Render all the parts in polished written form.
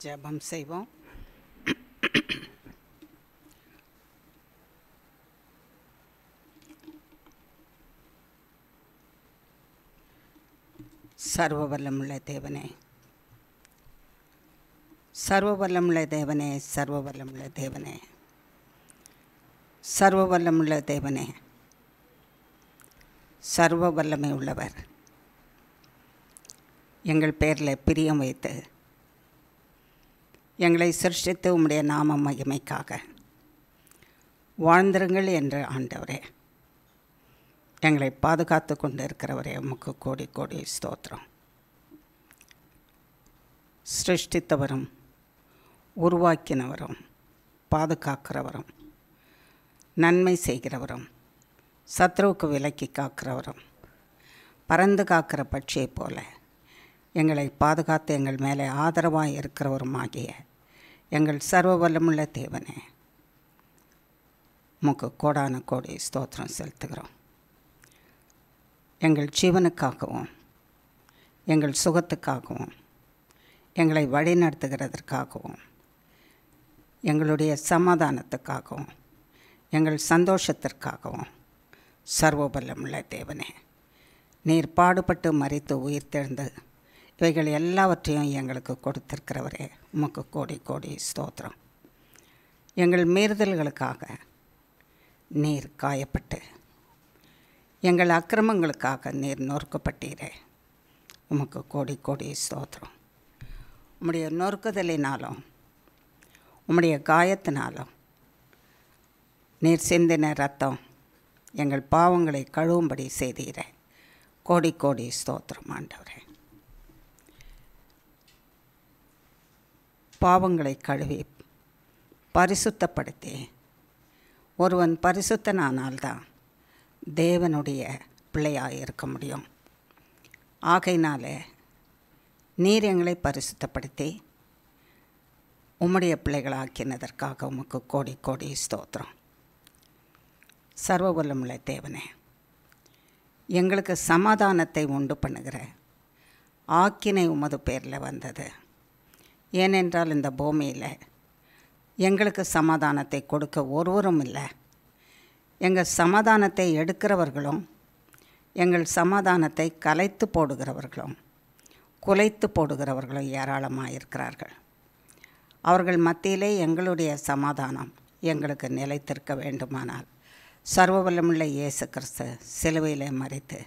ஜெபம் செய்வோம். சர்வ வல்லமுள்ள தேவனே, சர்வ வல்லமுள்ள தேவனே, சர்வ வல்லமுள்ள தேவனே, சர்வ வல்லமுள்ள தேவனே, சர்வ வல்லமை உள்ளவர், எங்கள் பேரில் பிரியம் வைத்து எங்களை சிருஷ்டித்து உம்முடைய நாம மகிமைக்காக வாழ்ந்திருங்கள் என்ற ஆண்டவரே, எங்களை பாதுகாத்து கொண்டு இருக்கிறவரே, உமக்கு கோடி கோடி ஸ்தோத்திரம். சிருஷ்டித்தவரும் உருவாக்கினவரும் பாதுகாக்கிறவரும் நன்மை செய்கிறவரும் சத்ருவுக்கு விலக்கி காக்கிறவரும் பறந்து காக்கிற பட்சியைப் போல எங்களை பாதுகாத்து எங்கள் மேலே ஆதரவாக இருக்கிறவருமாகிய எங்கள் சர்வ வல்லமுள்ள தேவனே, உமக்கு கோடான கோடி ஸ்தோத்திரம் செலுத்துகிறோம். எங்கள் ஜீவனுக்காகவும் எங்கள் சுகத்துக்காகவும் எங்களை வழி நடத்துகிறதற்காகவும் எங்களுடைய சமாதானத்துக்காகவும் எங்கள் சந்தோஷத்திற்காகவும் சர்வ வல்லமுள்ள தேவனே, நீர் பாடுபட்டு மரித்து உயிர்த்தெழுந்து இவைகள் எல்லாவற்றையும் எங்களுக்கு கொடுத்திருக்கிறவரே, உமக்கு கோடி கோடி ஸ்தோத்திரம். எங்கள் மீறுதல்களுக்காக நீர் காயப்பட்டு எங்கள் அக்கிரமங்களுக்காக நீர் நொறுக்கப்பட்டீரே, உமக்கு கோடி கோடி ஸ்தோத்திரம். உம்முடைய நொறுக்குதலினாலும் உம்முடைய காயத்தினாலும் நீர் சிந்தின ரத்தம் எங்கள் பாவங்களை கழுவும்படி செய்தீரே, கோடி கோடி ஸ்தோத்திரம் ஆண்டவரே. பாவங்களை கழுவி பரிசுத்தப்படுத்தி ஒருவன் பரிசுத்தனானால்தான் தேவனுடைய பிள்ளையாக இருக்க முடியும். ஆகையினாலே நீர் எங்களை பரிசுத்தப்படுத்தி உம்முடைய பிள்ளைகளாக்கினதற்காக உமக்கு கோடி கோடி ஸ்தோத்திரம். சர்வ வல்லமுள்ள தேவனே, எங்களுக்கு சமாதானத்தை உண்டு பண்ணுகிற ஆக்கினை உமது பேரில் வந்தது. ஏனென்றால் இந்த பூமியில் எங்களுக்கு சமாதானத்தை கொடுக்க ஒருவரும் இல்லை. எங்கள் சமாதானத்தை எடுக்கிறவர்களும் எங்கள் சமாதானத்தை கலைத்து போடுகிறவர்களும் குலைத்து போடுகிறவர்களும் ஏராளமாக இருக்கிறார்கள். அவர்கள் மத்தியிலே எங்களுடைய சமாதானம் எங்களுக்கு நிலைத்திருக்க வேண்டுமானால் சர்வ வல்லமுள்ள இயேசு கிறிஸ்து சிலுவையிலே மரித்து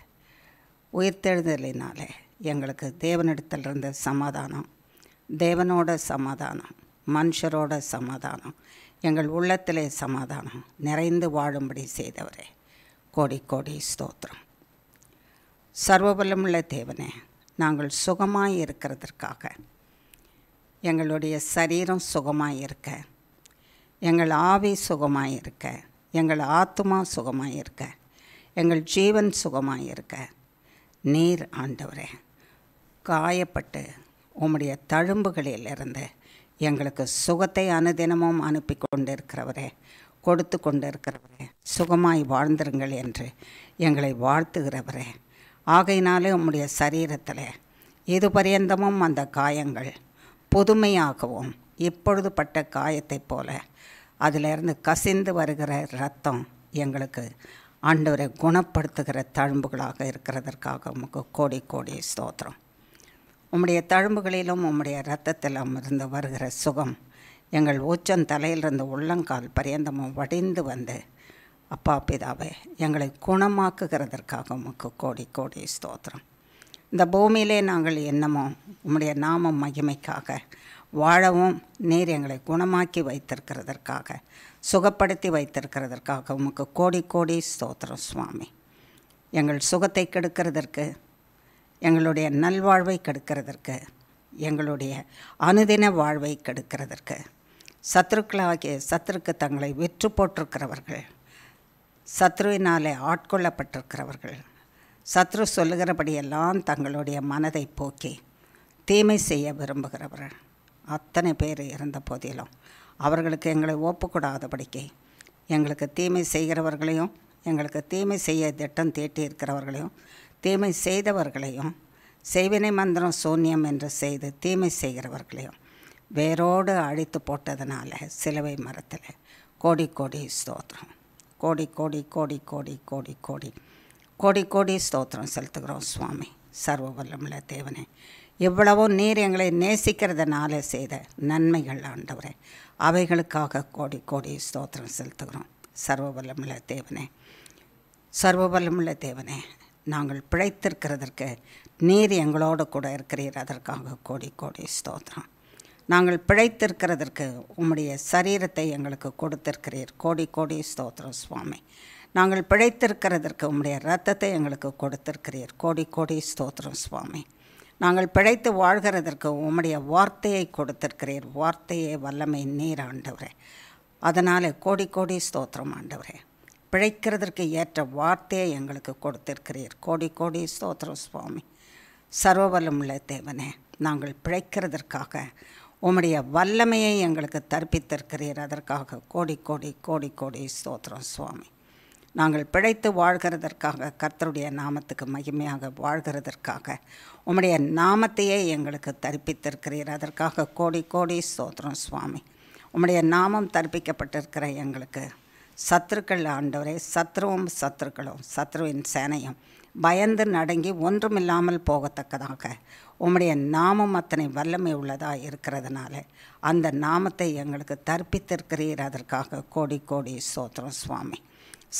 உயிர்த்தெழுதலினாலே எங்களுக்கு தேவனிடத்திலிருந்த சமாதானம், தேவனோட சமாதானம், மனுஷரோட சமாதானம், எங்கள் உள்ளத்திலே சமாதானம் நிறைந்து வாழும்படி செய்தவரே, கோடி கோடி ஸ்தோத்திரம். சர்வ வல்லமுள்ள தேவனே, நாங்கள் சுகமாய் இருக்கிறதற்காக, எங்களுடைய சரீரம் சுகமாய் இருக்க, எங்கள் ஆவி சுகமாய் இருக்க, எங்கள் ஆத்துமா சுகமாய் இருக்க, எங்கள் ஜீவன் சுகமாய் இருக்க நீர் ஆண்டவரே காயப்பட்டு உம்முடைய தழும்புகளிலிருந்து எங்களுக்கு சுகத்தை அனுதினமும் அனுப்பி கொண்டிருக்கிறவரே, கொடுத்து கொண்டிருக்கிறவரே, சுகமாய் வாழ்ந்திருங்கள் என்று எங்களை வாழ்த்துகிறவரே. ஆகையினாலே உம்முடைய சரீரத்தில் இது பரியந்தமும் அந்த காயங்கள் புதுமையாகவும் இப்பொழுது பட்ட காயத்தைப் போல அதிலிருந்து கசிந்து வருகிற இரத்தம் எங்களுக்கு ஆண்டவரை குணப்படுத்துகிற தழும்புகளாக இருக்கிறதற்காக உமக்கு கோடி கோடி ஸ்தோத்திரம். உம்முடைய தழும்புகளிலும் உம்முடைய இரத்தத்திலும் இருந்து வருகிற சுகம் எங்கள் உச்சந்தலையிலிருந்து உள்ளங்கால் பரியந்தமும் வடிந்து வந்து அப்பா பிதாவே எங்களை குணமாக்குகிறதற்காக உமக்கு கோடி கோடி ஸ்தோத்திரம். இந்த பூமியிலே நாங்கள் என்னமோ உம்முடைய நாம மகிமைக்காக வாழவும் நீர் எங்களை குணமாக்கி வைத்திருக்கிறதற்காக சுகப்படுத்தி வைத்திருக்கிறதற்காக உமக்கு கோடி கோடி ஸ்தோத்திரம் சுவாமி. எங்கள் சுகத்தை கெடுக்கிறதற்கு, எங்களுடைய நல்வாழ்வை கெடுக்கிறதற்கு, எங்களுடைய அனுதின வாழ்வை கெடுக்கிறதற்கு சத்துருக்களாகிய சத்துருக்கு தங்களை விற்று போட்டிருக்கிறவர்கள், சத்ருவினாலே ஆட்கொள்ளப்பட்டிருக்கிறவர்கள், சத்ரு சொல்லுகிறபடியெல்லாம் தங்களுடைய மனதை போக்கி தீமை செய்ய விரும்புகிறவர்கள் அத்தனை பேர் இருந்த போதிலும் அவர்களுக்கு எங்களை ஒப்புக்கூடாதபடிக்கு எங்களுக்கு தீமை செய்கிறவர்களையும், எங்களுக்கு தீமை செய்ய திட்டம் தீட்டியிருக்கிறவர்களையும், தீமை செய்தவர்களையும், செய்வினை மந்திரம் சூன்யம் என்று செய்து தீமை செய்கிறவர்களையும் வேரோடு அழித்து போட்டதுனால சிலுவை மரத்தில் கோடி கோடி ஸ்தோத்திரம், கோடி கோடி கோடி கோடி கோடி கோடி கோடி கோடி ஸ்தோத்திரம் செலுத்துகிறோம் சுவாமி. சர்வ வல்லமுள்ள தேவனே, இவ்வளவோ நீர் எங்களை நேசிக்கிறதுனால செய்த நன்மைகள் ஆண்டவரே, அவைகளுக்காக கோடி கோடி ஸ்தோத்திரம் செலுத்துகிறோம். சர்வ வல்லமுள்ள தேவனே, சர்வ வல்லமுள்ள தேவனே, நாங்கள் பிழைத்திருக்கிறதற்கு நீர் எங்களோடு கூட இருக்கிறீர், அதற்காக கோடி கோடி ஸ்தோத்திரம். நாங்கள் பிழைத்திருக்கிறதற்கு உம்முடைய சரீரத்தை எங்களுக்கு கொடுத்திருக்கிறீர், கோடி கோடி ஸ்தோத்திரம் சுவாமி. நாங்கள் பிழைத்திருக்கிறதற்கு உம்முடைய இரத்தத்தை எங்களுக்கு கொடுத்திருக்கிறீர், கோடி கோடி ஸ்தோத்திரம் சுவாமி. நாங்கள் பிழைத்து வாழ்கிறதற்கு உம்முடைய வார்த்தையை கொடுத்திருக்கிறீர், வார்த்தையே வல்லமை நீர் ஆண்டவரே. அதனால் கோடி கோடி ஸ்தோத்திரம் ஆண்டவரே. பிழைக்கிறதற்கு ஏற்ற வார்த்தையை எங்களுக்கு கொடுத்திருக்கிறீர், கோடி கோடி ஸ்தோத்திரம் சுவாமி. சர்வவல்லமுள்ள தேவனே, நாங்கள் பிழைக்கிறதற்காக உம்முடைய வல்லமையை எங்களுக்கு தர்ப்பித்திருக்கிறீர், அதற்காக கோடி கோடி கோடி கோடி ஸ்தோத்திரம் சுவாமி. நாங்கள் பிழைத்து வாழ்கிறதற்காக, கர்த்தருடைய நாமத்துக்கு மகிமையாக வாழ்கிறதற்காக உம்முடைய நாமத்தையே எங்களுக்கு தர்ப்பித்திருக்கிறீர், அதற்காக கோடி கோடி ஸ்தோத்திரம் சுவாமி. உம்முடைய நாமம் தர்ப்பிக்கப்பட்டிருக்கிற எங்களுக்கு சத்துருக்கள் ஆண்டவரே, சத்ருவும் சத்துருக்களும் சத்ருவின் சேனையும் பயந்து நடுங்கி ஒன்றுமில்லாமல் போகத்தக்கதாக உம்முடைய நாமம் அத்தனை வல்லமை உள்ளதாக இருக்கிறதுனால அந்த நாமத்தை எங்களுக்கு தர்ப்பித்திருக்கிறீர், அதற்காக கோடி கோடி ஸ்தோத்திரம் சுவாமி.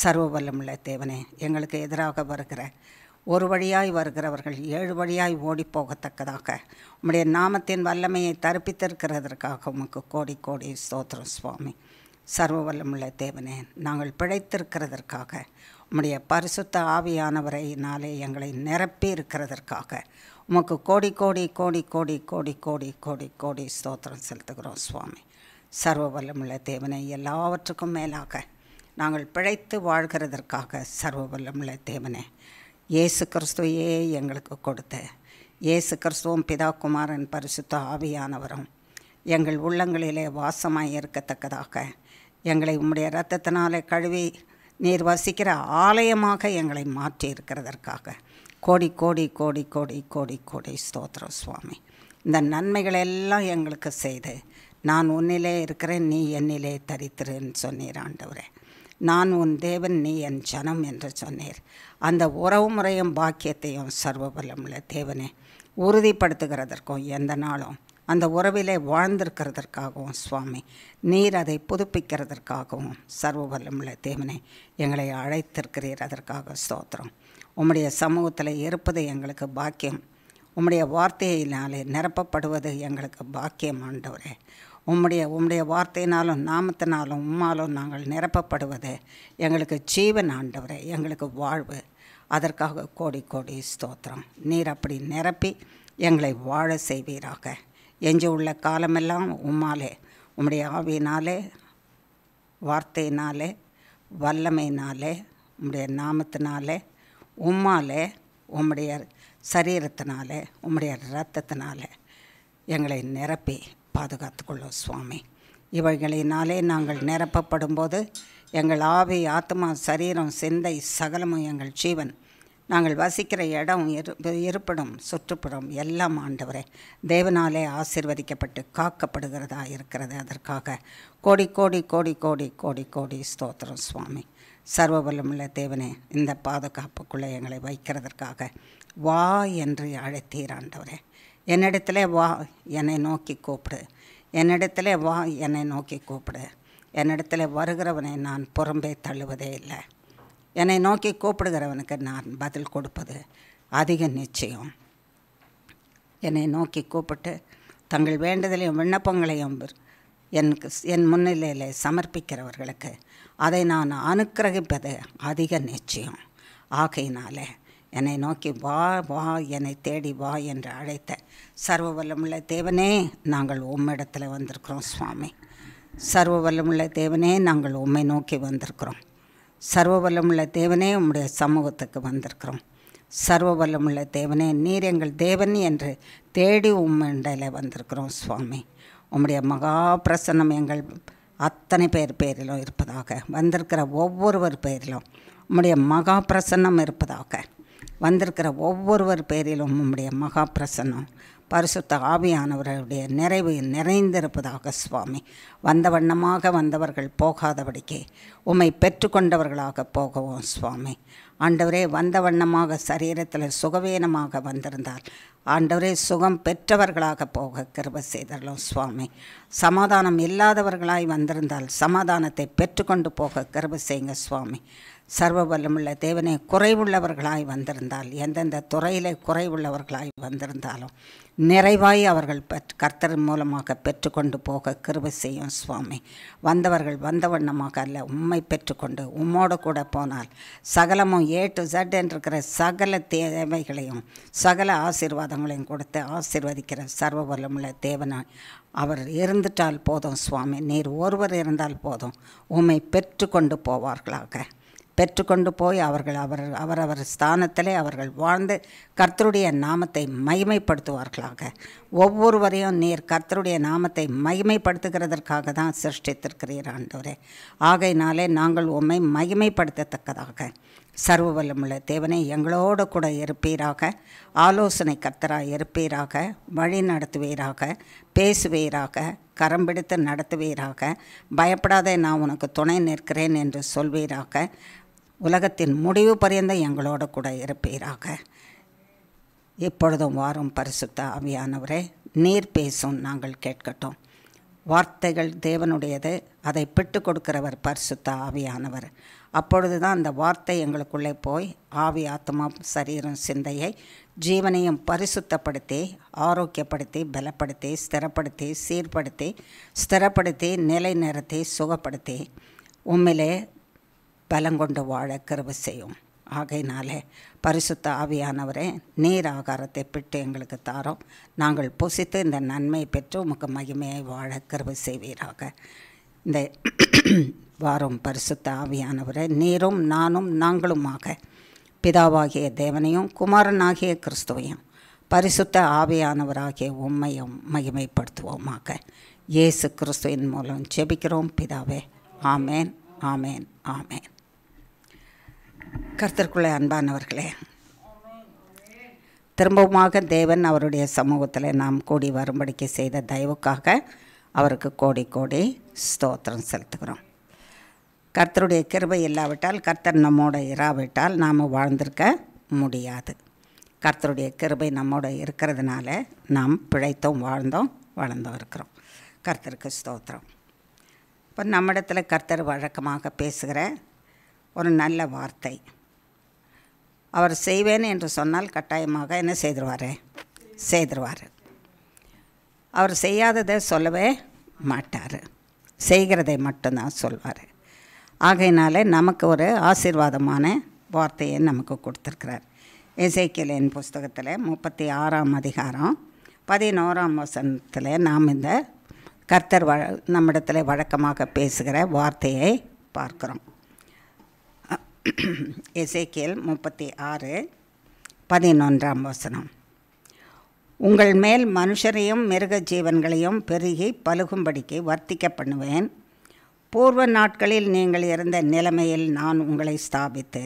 சர்வ வல்லமுள்ள தேவனே, எங்களுக்கு எதிராக வருகிற ஒரு வழியாய் வருகிறவர்கள் 7 வழியாய் ஓடி போகத்தக்கதாக உம்முடைய நாமத்தின் வல்லமையை தர்ப்பித்திருக்கிறதற்காக உமக்கு கோடி கோடி ஸ்தோத்திரம் சுவாமி. சர்வ வல்லமுள்ள தேவனே, நாங்கள் பிழைத்திருக்கிறதற்காக உம்முடைய பரிசுத்த ஆவியானவரையினாலே எங்களை நிரப்பி இருக்கிறதற்காக உமக்கு கோடி கோடி கோடி கோடி கோடி கோடி கோடி கோடி ஸ்தோத்திரம் செலுத்துகிறோம் சுவாமி. சர்வ வல்லமுள்ள தேவனை, எல்லாவற்றுக்கும் மேலாக நாங்கள் பிழைத்து வாழ்கிறதற்காக சர்வ வல்லமுள்ள தேவனே, இயேசு கிறிஸ்துவையே எங்களுக்கு கொடுத்த இயேசு கிறிஸ்துவும் பிதா குமாரன் பரிசுத்த ஆவியானவரும் எங்கள் உள்ளங்களிலே வாசமாய் இருக்கத்தக்கதாக எங்களை உம்முடைய இரத்தத்தினாலே கழுவி நீர் வசிக்கிற ஆலயமாக எங்களை மாற்றி இருக்கிறதற்காக கோடி கோடி கோடி கோடி கோடி கோடி ஸ்தோத்திரம் சுவாமி. இந்த நன்மைகளெல்லாம் எங்களுக்கு செய்து நான் உன்னிலே இருக்கிறேன், நீ என்னிலே தரித்திருன்னு சொன்னீர் ஆண்டவரே. நான் உன் தேவன், நீ என் ஜனம் என்று சொன்னீர். அந்த உறவு முறையும் பாக்கியத்தையும் சர்வ வல்லமுள்ள தேவனே உறுதிப்படுத்துகிறதற்கும் எந்த நாளும் அந்த உறவிலே வாழ்ந்திருக்கிறதற்காகவும் சுவாமி, நீர் அதை புதுப்பிக்கிறதற்காகவும் சர்வ வல்லமுள்ள தேவனே எங்களை அழைத்திருக்கிறீர், அதற்காக ஸ்தோத்திரம். உம்முடைய சமூகத்தில் இருப்பது எங்களுக்கு பாக்கியம், உம்முடைய வார்த்தையினாலே நிரப்பப்படுவது எங்களுக்கு பாக்கியம் ஆண்டவரே. உம்முடைய வார்த்தையினாலும் நாமத்தினாலும் உம்மாலும் நாங்கள் நிரப்பப்படுவது எங்களுக்கு ஜீவன் ஆண்டவரே, எங்களுக்கு வாழ்வு. அதற்காக கோடி கோடி ஸ்தோத்திரம். நீர் அப்படி நிரப்பி எங்களை வாழ செய்வீராக. எஞ்சி உள்ள காலமெல்லாம் உம்மாலே, உம்முடைய ஆவியினாலே, வார்த்தையினாலே, வல்லமையினாலே, உம்முடைய நாமத்தினாலே, உம்மாலே, உம்முடைய சரீரத்தினாலே, உம்முடைய இரத்தத்தினாலே எங்களை நிரப்பி பாதுகாத்துக்கொள்ளும் சுவாமி. இவைகளினாலே நாங்கள் நிரப்பப்படும்போது எங்கள் ஆவி, ஆத்மா, சரீரம், சிந்தை சகலமும் எங்கள் ஜீவன், நாங்கள் வசிக்கிற இடம், இருப்பிடம், சுற்றுப்புறம் எல்லாம் ஆண்டவரே தேவனாலே ஆசீர்வதிக்கப்பட்டு காக்கப்படுகிறதா இருக்கிறது. அதற்காக கோடி கோடி கோடி கோடி கோடி கோடி ஸ்தோத்திரம் சுவாமி. சர்வ வல்லமுள்ள தேவனே, இந்த பாதுகாப்புக்குள்ளே எங்களை வைக்கிறதற்காக வா என்று அழைத்தீர் ஆண்டவரே. என்னிடத்திலே வா, என்னை நோக்கி கூப்பிடு. என்னிடத்திலே வா, என்னை நோக்கி கூப்பிடு. என்னிடத்தில் வருகிறவனை நான் புறம்பே தள்ளுவதே இல்லை. என்னை நோக்கி கூப்பிடுகிறவனுக்கு நான் பதில் கொடுப்பது அதிக நிச்சயம். என்னை நோக்கி கூப்பிட்டு தங்கள் வேண்டுதலையும் விண்ணப்பங்களையும் என் முன்னிலையில் சமர்ப்பிக்கிறவர்களுக்கு அதை நான் அனுக்கிரகிப்பது அதிக நிச்சயம். ஆகையினாலே என்னை நோக்கி வா வா, என்னை தேடி வா என்று அழைத்த சர்வ வல்லமுள்ள தேவனே, நாங்கள் உம்மிடத்தில் வந்திருக்கிறோம் சுவாமி. சர்வ வல்லமுள்ள தேவனே, நாங்கள் உம்மை நோக்கி வந்திருக்கிறோம். சர்வ வல்லமுள்ள தேவனே, உம்முடைய சமூகத்துக்கு வந்திருக்கிறோம். சர்வ வல்லமுள்ள தேவனே, நீர் எங்கள் தேவன் என்று தேடி உம்மிடையில் வந்திருக்கிறோம் சுவாமி. உம்முடைய மகா பிரசன்னம் எங்கள் அத்தனை பேரிலும் இருப்பதாக. வந்திருக்கிற ஒவ்வொருவர் பேரிலும் உம்முடைய மகா பிரசன்னம் இருப்பதாக. வந்திருக்கிற ஒவ்வொருவர் பேரிலும் உம்முடைய மகா பிரசன்னம் பரிசுத்த ஆவியானவருடைய நிறைவு நிறைந்திருப்பதாக சுவாமி. வந்த வண்ணமாக வந்தவர்கள் போகாதபடிக்கு உம்மை பெற்றுக்கொண்டவர்களாக போகவும் சுவாமி. ஆண்டவரே, வந்த வண்ணமாக சரீரத்தில் சுகவீனமாக வந்திருந்தால் ஆண்டவரே சுகம் பெற்றவர்களாக போக கிருபை செய்தரலும் சுவாமி. சமாதானம் இல்லாதவர்களாய் வந்திருந்தால் சமாதானத்தை பெற்றுக்கொண்டு போக கிருபை செய்யுங்க சுவாமி. சர்வ வல்லமுள்ள தேவனே, குறைவுள்ளவர்களாய் வந்திருந்தால், எந்தெந்த துறையிலே குறைவுள்ளவர்களாய் வந்திருந்தாலும் நிறைவாய் அவர்கள் கர்த்தர் மூலமாக பெற்றுக்கொண்டு போக கிருபை செய்யும் சுவாமி. வந்தவர்கள் வந்த வண்ணமாக அல்ல, உம்மை பெற்றுக்கொண்டு உம்மோடு கூட போனால் சகலமும் A to Z என்றிருக்கிற சகல தேவைகளையும் சகல ஆசீர்வாதங்களையும் கொடுத்து ஆசீர்வதிக்கிற சர்வ வல்லமுள்ள தேவனாய் அவர் இருந்துட்டால் போதும் சுவாமி. நீர் ஒருவர் இருந்தால் போதும், உம்மை பெற்றுக்கொண்டு போவார்களாக. பெற்றுக்கொண்டு போய் அவர்கள் அவரவர் ஸ்தானத்திலே அவர்கள் வாழ்ந்து கர்த்தருடைய நாமத்தை மகிமைப்படுத்துவார்களாக. ஒவ்வொருவரையும் நீர் கர்த்தருடைய நாமத்தை மகிமைப்படுத்துகிறதற்காக தான் சிருஷ்டித்திருக்கிறீர் ஆண்டவரே. ஆகையினாலே நாங்கள் உம்மை மகிமைப்படுத்தத்தக்கதாக சர்வ வல்லமுள்ள தேவனே எங்களோடு கூட இருப்பீராக. ஆலோசனை கர்த்தராக இருப்பீராக. வழி நடத்துவீராக, பேசுவீராக, கரம் பிடித்து நடத்துவீராக. பயப்படாதே, நான் உனக்கு துணை நிற்கிறேன் என்று சொல்வீராக. உலகத்தின் முடிவு பரியந்த எங்களோடு கூட இருப்பீராக. இப்பொழுதும் வாரும் பரிசுத்த ஆவியானவரே, நீர் பேசும், நாங்கள் கேட்கட்டும். வார்த்தைகள் தேவனுடையது, அதை பிட்டு கொடுக்கிறவர் பரிசுத்த ஆவியானவர். அப்பொழுது தான் அந்த வார்த்தை எங்களுக்குள்ளே போய் ஆவி, ஆத்மா, சரீரம், சிந்தையை, ஜீவனையும் பரிசுத்தப்படுத்தி ஆரோக்கியப்படுத்தி பலப்படுத்தி ஸ்திரப்படுத்தி சீர்படுத்தி ஸ்திரப்படுத்தி நிலை நிறுத்தி சுகப்படுத்தி உம்மிலே பலங்கொண்டு வாழ கிருபை செய்யும். ஆகையினாலே பரிசுத்த ஆவியானவரே, நீர் ஆகாரத்தை பிட்டு எங்களுக்கு தாரோம். நாங்கள் புசித்து இந்த நன்மையை பெற்று உமக்கு மகிமையை வாழ கிருபை செய்வீராக. இந்த வாரும் பரிசுத்த ஆவியானவரே, நீரும் நானும் நாங்களுமாக பிதாவாகிய தேவனையும் குமாரனாகிய கிறிஸ்துவையும் பரிசுத்த ஆவியானவராகிய உம்மையும் மகிமைப்படுத்துவோமாக. இயேசு கிறிஸ்துவின் மூலம் ஜெபிக்கிறோம் பிதாவே. ஆமேன், ஆமேன், ஆமேன். கர்த்தருக்குள்ளே அன்பானவர்களே, திரும்பவுமாக தேவன் அவருடைய சமூகத்தில் நாம் கூடி வரும்படிக்கு செய்த தயவுக்காக அவருக்கு கோடி கோடி ஸ்தோத்திரம் செலுத்துகிறோம். கர்த்தருடைய கிருபை இல்லாவிட்டால், கர்த்தர் நம்மோடு இராவிட்டால் நாம் வாழ்ந்திருக்க முடியாது. கர்த்தருடைய கிருபை நம்மோடு இருக்கிறதுனால நாம் பிழைத்தோம், வாழ்ந்தோம், வளர்ந்தோம் இருக்கிறோம். கர்த்தருக்கு ஸ்தோத்திரம். இப்போ நம்மிடத்தில் கர்த்தர் வழக்கமாக பேசுகிற ஒரு நல்ல வார்த்தை, அவர் செய்வேன் என்று சொன்னால் கட்டாயமாக என்ன செய்திருவார். அவர் செய்யாததை சொல்லவே மாட்டார், செய்கிறதை மட்டும்தான் சொல்வார். ஆகையினாலே நமக்கு ஒரு ஆசீர்வாதமான வார்த்தையை நமக்கு கொடுத்துருக்கிறார். எசேக்கியேலின் புஸ்தகத்தில் 36ஆம் அதிகாரம் 11ஆம் வசனத்தில் நாம் இந்த கர்த்தர் நம்மிடத்தில் வழக்கமாக பேசுகிற வார்த்தையை பார்க்கிறோம். எசேக்கியேல் 36:11ஆம் வசனம். உங்கள் மேல் மனுஷரையும் மிருக ஜீவன்களையும் பெருகி பலுகும்படிக்கு வர்த்திக்க பண்ணுவேன். பூர்வ நாட்களில் நீங்கள் இருந்த நிலைமையில் நான் உங்களை ஸ்தாபித்து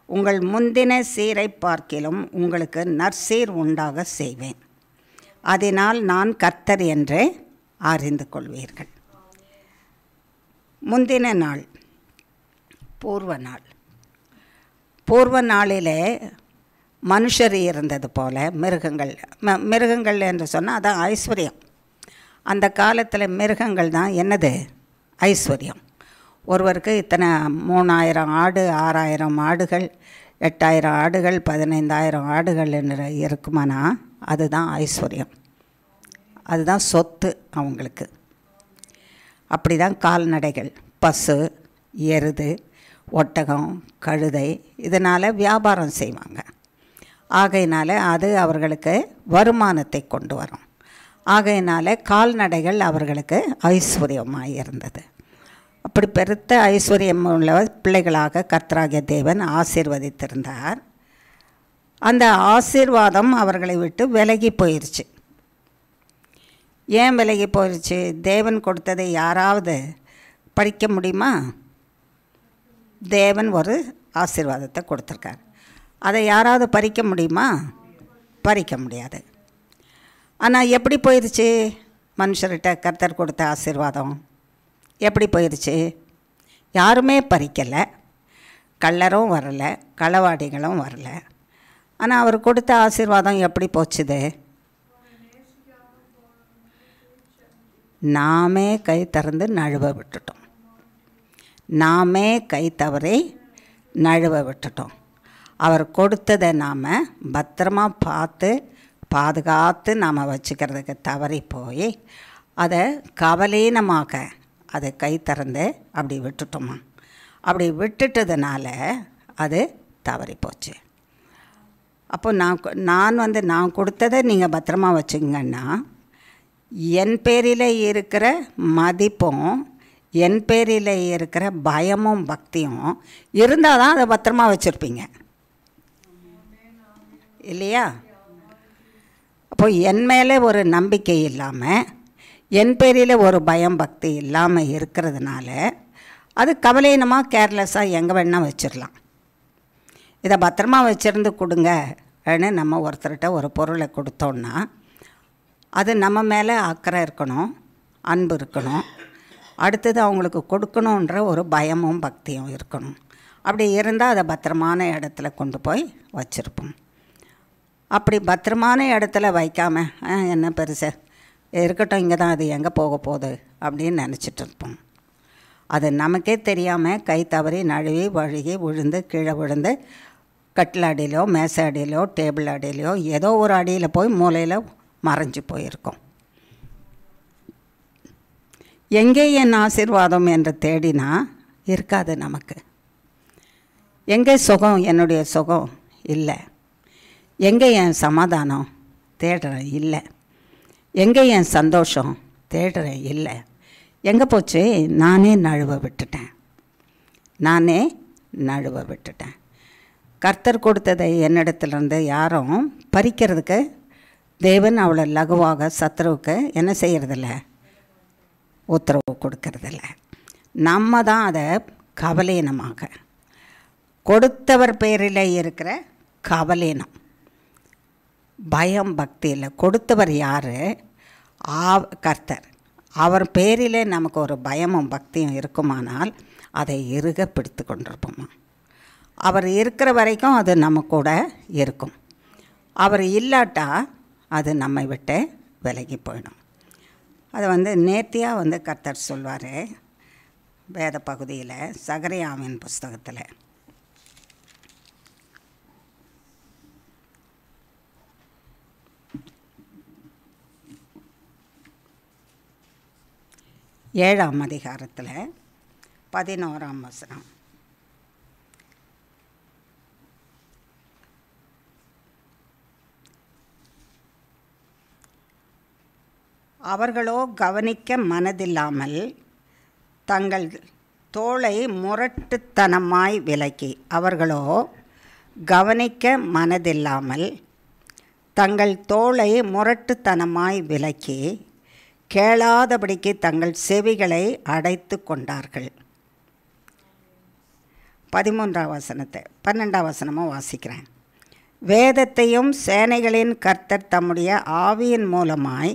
உங்கள் முந்தின சீரை பார்க்கிலும் உங்களுக்கு நற்சீர் உண்டாக செய்வேன். அதனால் நான் கர்த்தர் என்று அறிந்து கொள்வீர்கள். முந்தின நாள், பூர்வ நாளிலே மனுஷர் இருந்தது போல மிருகங்கள் என்று சொன்னால் அதான் ஐஸ்வர்யம். அந்த காலத்தில் மிருகங்கள் தான் என்னது? ஐஸ்வர்யம். ஒருவருக்கு இத்தனை 3000 ஆடு, 6000 ஆடுகள், 8000 ஆடுகள், 15000 ஆடுகள் என்று இருக்குமானா அதுதான் ஐஸ்வர்யம், அதுதான் சொத்து அவங்களுக்கு. அப்படி தான் கால்நடைகள், பசு, எருது, ஒட்டகம், கழுதை, இதனால் வியாபாரம் செய்வாங்க. ஆகையினால அது அவர்களுக்கு வருமானத்தை கொண்டு வரும். ஆகையினால கால்நடைகள் அவர்களுக்கு ஐஸ்வர்யமாக இருந்தது. அப்படி பெருத்த ஐஸ்வர்யம் உள்ள பிள்ளைகளாக கர்த்தராகிய தேவன் ஆசீர்வதித்திருந்தார். அந்த ஆசீர்வாதம் அவர்களை விட்டு விலகி போயிடுச்சு. ஏன் விலகி போயிடுச்சு? தேவன் கொடுத்ததை யாராவது படிக்க முடியுமா? தேவன் ஒரு ஆசீர்வாதத்தை கொடுத்துருக்கார், அதை யாராவது பறிக்க முடியுமா? பறிக்க முடியாது. ஆனால் எப்படி போயிடுச்சு? மனுஷர்கிட்ட கர்த்தர் கொடுத்த ஆசீர்வாதம் எப்படி போயிடுச்சு? யாருமே பறிக்கலை, கள்ளரும் வரலை, களவாடிகளும் வரலை. ஆனால் அவர் கொடுத்த ஆசீர்வாதம் எப்படி போச்சுது? நாமே கை திறந்து நழுவ விட்டுட்டோம். நாமே கை தவறி நழுவ விட்டுட்டோம். அவர் கொடுத்ததை நாம் பத்திரமா பார்த்து பாதுகாத்து நாம் வச்சுக்கிறதுக்கு தவறி போய் அதை கவலீனமாக அதை கை திறந்து அப்படி விட்டுட்டோமா? அப்படி விட்டுட்டதுனால அது தவறி போச்சு. அப்போ நான் கொடுத்ததை நீங்கள் பத்திரமா வச்சுங்கன்னா என் பேரில் இருக்கிற மதிப்பும் என் பேரில் இருக்கிற பயமும் பக்தியும் இருந்தால் தான் அதை பத்திரமா வச்சுருப்பீங்க இல்லையா? அப்போ என் மேலே ஒரு நம்பிக்கை இல்லாமல் என் பேரில் ஒரு பயம் பக்தி இல்லாமல் இருக்கிறதுனால அது கவலையினமாக கேர்லெஸ்ஸாக எங்கே வேணால் வச்சிடலாம். இதை பத்திரமா வச்சுருந்து கொடுங்கன்னு நம்ம ஒருத்தர்கிட்ட ஒரு பொருளை கொடுத்தோன்னா அது நம்ம மேலே அக்கறை இருக்கணும், அன்பு இருக்கணும், அடுத்தது அவங்களுக்கு கொடுக்கணுன்ற ஒரு பயமும் பக்தியும் இருக்கணும். அப்படி இருந்தால் அதை பத்திரமான இடத்துல கொண்டு போய் வச்சுருப்போம். அப்படி பத்திரமான இடத்துல வைக்காமல் என்ன பெருசு இருக்கட்டும், இங்கே தான், அது எங்கே போக போகுது அப்படின்னு நினச்சிட்டு இருப்போம். அது நமக்கே தெரியாமல் கை தவறி நழுவி வழுகி விழுந்து கீழே விழுந்து கட்டில் அடியிலையோ மேசை அடியிலையோ டேபிள் அடியிலையோ ஏதோ ஒரு அடியில் போய் மூலையில் மறைஞ்சு போயிருக்கோம். எங்கே என் ஆசீர்வாதம் என்று தேடினா இருக்காது நமக்கு. எங்கே சுகம், என்னுடைய சுகம் இல்லை. எங்கே என் சமாதானம் தேடுறேன் இல்லை. எங்கே என் சந்தோஷம் தேடுறேன் இல்லை. எங்கே போச்சு? நானே நழுவ விட்டுட்டேன். கர்த்தர் கொடுத்ததை என்னிடத்துலேருந்து யாரும் பறிக்கிறதுக்கு தேவன் அவ்வளோ லகுவாக சத்ருவுக்கு என்ன செய்கிறதில்ல, உத்தரவு கொடுக்கறதில்ல. நம்ம தான் அதை கவலீனமாக கொடுத்தவர் பேரில் இருக்கிற கவலீனம், பயம் பக்தி இல்லை. கொடுத்தவர் யார்? கர்த்தர். அவர் பேரிலே நமக்கு ஒரு பயமும் பக்தியும் இருக்குமானால் அதை இறுக பிடித்து கொண்டிருப்போமா? அவர் இருக்கிற வரைக்கும் அது நம்ம கூட இருக்கும். அவர் இல்லாட்டா அது நம்மை விட்டு விலகி போயிடும். அதை நேர்த்தியாக கர்த்தர் சொல்வார் வேத பகுதியில், சகரியாவின் புஸ்தகத்தில். ஏழாம் அதிகாரத்தில் 11ஆம் வசனம். அவர்களோ கவனிக்க மனதில்லாமல் தங்கள் தோளை முரட்டுத்தனமாய் விலக்கி, அவர்களோ கவனிக்க மனதில்லாமல் தங்கள் தோளை முரட்டுத்தனமாய் விலக்கி கேளாதபடிக்கு தங்கள் செவிகளை அடைத்து கொண்டார்கள். 13ஆம் வசனத்தை 12ஆம் வசனமும் வாசிக்கிறேன். வேதத்தையும் சேனைகளின் கர்த்தர் தம்முடைய ஆவியின் மூலமாய்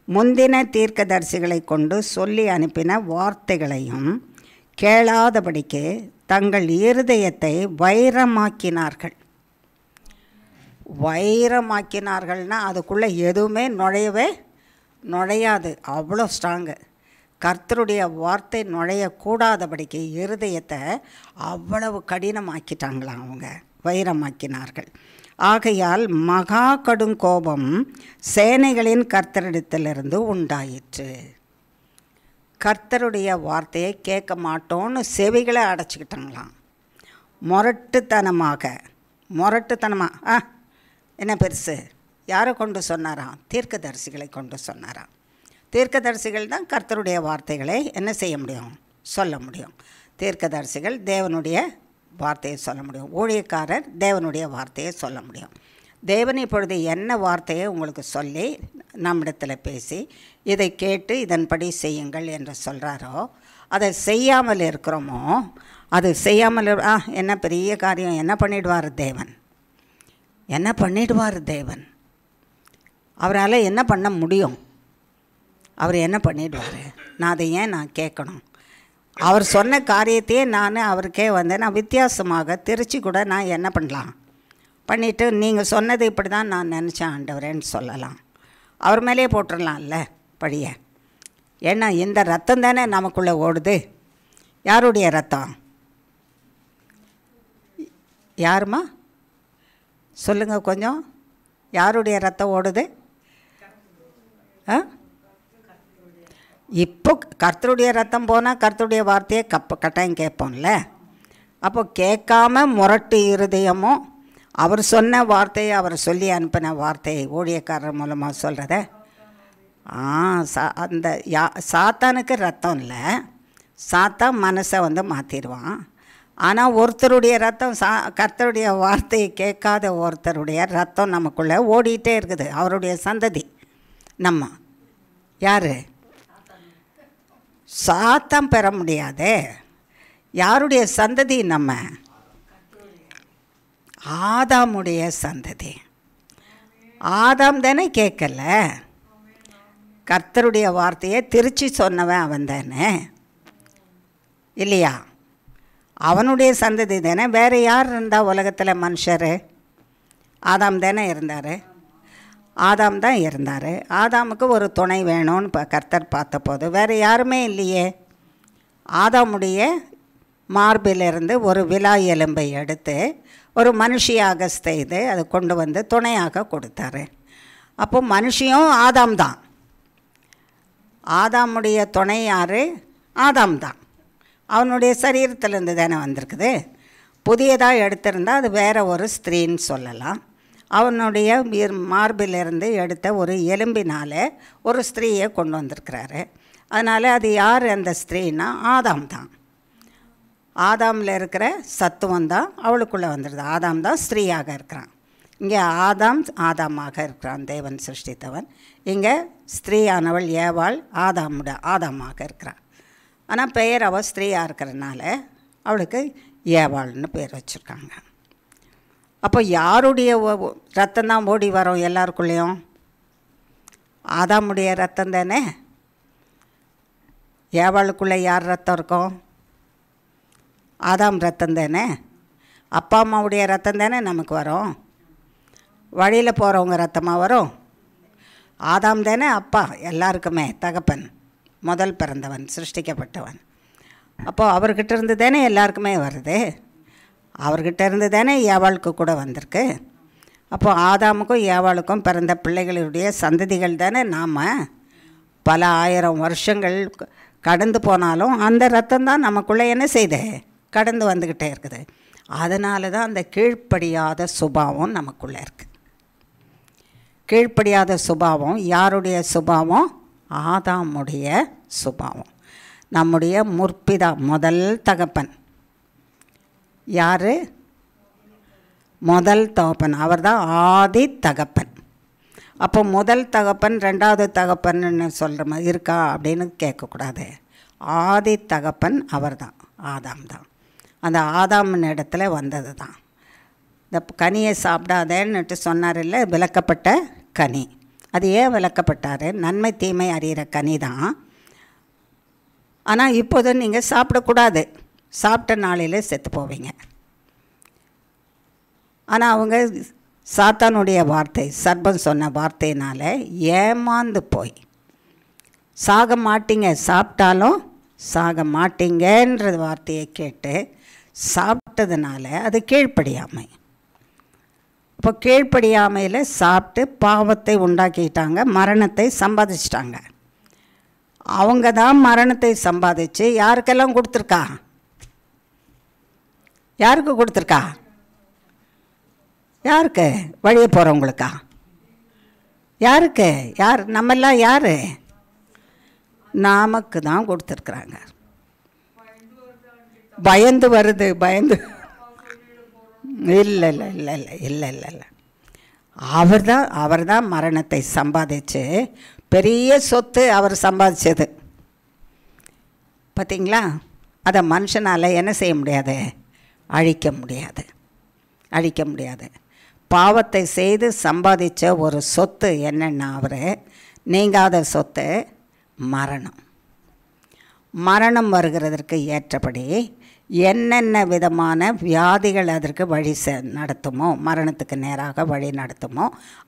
முந்தின தீர்க்கதரிசிகளை கொண்டு சொல்லி அனுப்பின வார்த்தைகளையும் கேளாதபடிக்கு தங்கள் இருதயத்தை வைரமாக்கினார்கள். வைரமாக்கினார்கள்னால் அதுக்குள்ளே எதுவுமே நுழையாது, அவ்வளோ ஸ்ட்ராங்கு. கர்த்தருடைய வார்த்தை நுழையக்கூடாதபடிக்கு இருதயத்தை அவ்வளவு கடினமாக்கிட்டாங்களாம் அவங்க, வைரமாக்கினார்கள். ஆகையால் மகா கடுங்கோபம் சேனைகளின் கர்த்தரிடத்திலிருந்து உண்டாயிற்று. கர்த்தருடைய வார்த்தையை கேட்க மாட்டோன்னு செவிகளை அடைச்சிக்கிட்டாங்களாம். முரட்டுத்தனமாக என்ன பெருசு, யாரை கொண்டு சொன்னாராம்? தீர்க்கதரிசிகளை கொண்டு சொன்னாராம். தீர்க்கதரிசிகள் தான் கர்த்தருடைய வார்த்தைகளை என்ன செய்ய முடியும், சொல்ல முடியும். தீர்க்கதரிசிகள் தேவனுடைய வார்த்தையை சொல்ல முடியும். ஊழியக்காரர் தேவனுடைய வார்த்தையை சொல்ல முடியும். தேவன் இப்பொழுது என்ன வார்த்தையை உங்களுக்கு சொல்லி நம்மிடத்தில் பேசி இதை கேட்டு இதன்படி செய்யுங்கள் என்று சொல்கிறாரோ, அதை செய்யாமல் இருக்கிறோமோ, அது செய்யாமல் என்ன பெரிய காரியம், என்ன பண்ணிடுவார் தேவன்? அவரால் என்ன பண்ண முடியும்? அவர் என்ன பண்ணிடுவார்? நான் அதை ஏன் நான் கேட்கணும்? அவர் சொன்ன காரியத்தையே நான் அவருக்கே நான் வித்தியாசமாக திருச்சி கூட நான் என்ன பண்ணலாம், பண்ணிவிட்டு நீங்கள் சொன்னது இப்படி தான் நான் நினச்சேன் ஆண்டவரேன்னு சொல்லலாம். அவர் மேலேயே போட்டுடலாம்ல பழிய. ஏன்னா இந்த ரத்தம் தானே நமக்குள்ளே ஓடுது. யாருடைய ரத்தம்? யாருமா சொல்லுங்கள் கொஞ்சம். யாருடைய ரத்தம் ஓடுது? இப்போ கர்த்தருடைய ரத்தம் போனால் கர்த்தருடைய வார்த்தையை கட்டாயம் கேட்போம்ல. அப்போ கேட்காம முரட்டு இருதயமும் அவர் சொன்ன வார்த்தையை, அவர் சொல்லி அனுப்பின வார்த்தையை ஊழியக்காரர் மூலமாக சொல்கிறத அந்த சாத்தானுக்கு ரத்தம் இல்லை, சாத்தான் மனசை மாற்றிடுவான். ஆனால் ஒருத்தருடைய ரத்தம் கர்த்தருடைய வார்த்தையை கேட்காத ஒருத்தருடைய ரத்தம் நமக்குள்ளே ஓடிட்டே இருக்குது. அவருடைய சந்ததி நம்ம. யார்? சாத்தான் பெற முடியாதே. யாருடைய சந்ததி? நம்ம ஆதாமுடைய சந்ததி. ஆதாம் தானே கேட்கல, கர்த்தருடைய வார்த்தையை திருச்சி சொன்னவன் அவன் தானே, இல்லையா? அவனுடைய சந்ததி தானே. வேறு யார் இருந்தால் உலகத்தில் மனுஷர்? ஆதாம் தானே இருந்தார். ஆதாம் தான் இருந்தார். ஆதாமுக்கு ஒரு துணை வேணும்னு கர்த்தர் பார்த்தபோது வேறு யாருமே இல்லையே. ஆதாமுடைய மார்பிலிருந்து ஒரு விலா எலும்பை எடுத்து ஒரு மனுஷியாக செய்து அதை கொண்டு துணையாக கொடுத்தாரு. அப்போ மனுஷியும் ஆதாம் தான். ஆதாமுடைய துணை யார்? ஆதாம் தான். அவனுடைய சரீரத்திலேருந்து தானே வந்திருக்குது. புதியதாக எடுத்திருந்தால் அது வேறு ஒரு ஸ்திரீன்னு சொல்லலாம். அவனுடைய மார்பிலிருந்து எடுத்த ஒரு எலும்பினால் ஒரு ஸ்திரீயை கொண்டு வந்திருக்கிறாரு. அதனால் அது யார் அந்த ஸ்திரீன்னா? ஆதாம் தான். ஆதாமில் இருக்கிற சத்துவம் தான் அவளுக்குள்ளே வந்துடுது. ஆதாம் தான் ஸ்திரீயாக இருக்கிறான். இங்கே ஆதாமாக இருக்கிறான், தேவன் சிருஷ்டித்தவன். இங்கே ஸ்திரீயானவள் ஏவாள் ஆதாமாக இருக்கிறான். ஆனால் பெயர் அவள் ஸ்திரீயாக இருக்கிறனால அவளுக்கு ஏவாள்னு பேர் வச்சுருக்காங்க. அப்போ யாருடைய ரத்தம் தான் ஓடி வரும் எல்லாருக்குள்ளேயும்? ஆதாமுடைய ரத்தம் தானே. ஏவாளுக்குள்ளே யார் ரத்தம் இருக்கும்? ஆதாம் ரத்தம் தானே. அப்பா அம்மாவுடைய ரத்தம் தானே நமக்கு வரும். வழியில் போகிறவங்க ரத்தமாக வரும். ஆதாம் தானே அப்பா எல்லாருக்குமே, தகப்பன், முதல் பிறந்தவன், சிருஷ்டிக்கப்பட்டவன். அப்போது அவர்கிட்ட இருந்து தானே எல்லாருக்குமே வருது. அவர்கிட்ட இருந்து தானே ஏவாளுக்கு கூட வந்திருக்கு. அப்போது ஆதாமுக்கும் ஏவாளுக்கும் பிறந்த பிள்ளைகளுடைய சந்ததிகள் தானே நாம். பல ஆயிரம் வருஷங்கள் கடந்து போனாலும் அந்த ரத்தம் தான் நமக்குள்ளே என்ன செய்யுது? கடந்து வந்துக்கிட்டே இருக்குது. அதனால தான் அந்த கீழ்ப்படியாத சுபாவம் நமக்குள்ளே இருக்குது. கீழ்ப்படியாத சுபாவம் யாருடைய சுபாவம்? ஆதாமுடைய சுபாவம். நம்முடைய முற்பிதா, முதல் தகப்பன் யார்? முதல் தகப்பன். அவர் தான் ஆதி தகப்பன். அப்போ முதல் தகப்பன் ரெண்டாவது தகப்பன்னு சொல்கிற மாதிரி இருக்கா அப்படின்னு கேட்கக்கூடாது. ஆதி தகப்பன் அவர் தான், ஆதாம் தான். அந்த ஆதாமின் இடத்துல வந்தது தான். இந்த கனியை சாப்பிடாதேன்னுட்டு சொன்னார் இல்லை, விலக்கப்பட்ட கனி. அது ஏன் விலக்கப்பட்டார்? நன்மை தீமை அறிகிற கனி தான். ஆனால் இப்போது நீங்கள் சாப்பிடக்கூடாது, சாப்பிட்ட நாளையில் செத்து போவீங்க. ஆனால் அவங்க சாத்தானுடைய வார்த்தை, சர்பம் சொன்ன வார்த்தையினால் ஏமாந்து போய் சாக மாட்டீங்க, சாப்பிட்டாலும் சாக மாட்டீங்கன்ற வார்த்தையை கேட்டு சாப்பிட்டதுனால அது கீழ்ப்படியாமை. இப்போ கீழ்ப்படியாமையில் சாப்பிட்டு பாவத்தை உண்டாக்கிட்டாங்க, மரணத்தை சம்பாதிச்சிட்டாங்க. அவங்க தான் மரணத்தை சம்பாதிச்சு யாருக்கெல்லாம் கொடுத்துருக்கா? யாருக்கு கொடுத்துருக்கா? யாருக்கு? வழியே போகிறவங்களுக்கா? யாருக்கு? யார்? நம்மெல்லாம் யார்? நமக்கு தான் கொடுத்துருக்குறாங்க. பயந்து வருது, பயந்து. இல்லை இல்லை இல்லை இல்லை இல்லை இல்லை இல்லை அவர் தான் மரணத்தை சம்பாதிச்சு, பெரிய சொத்து அவர் சம்பாதிச்சது பார்த்தீங்களா? அதை மனுஷனால் என்ன செய்ய முடியாது? அழிக்க முடியாது, அழிக்க முடியாது. பாவத்தை செய்து சம்பாதிச்ச ஒரு சொத்து என்னென்னா அவர் நீங்காத சொத்து மரணம். மரணம் வருகிறதற்கு ஏற்றபடி என்னென்ன விதமான வியாதிகள் அதற்கு வழி நடத்துமோ, மரணத்துக்கு நேராக வழி நடத்துமோ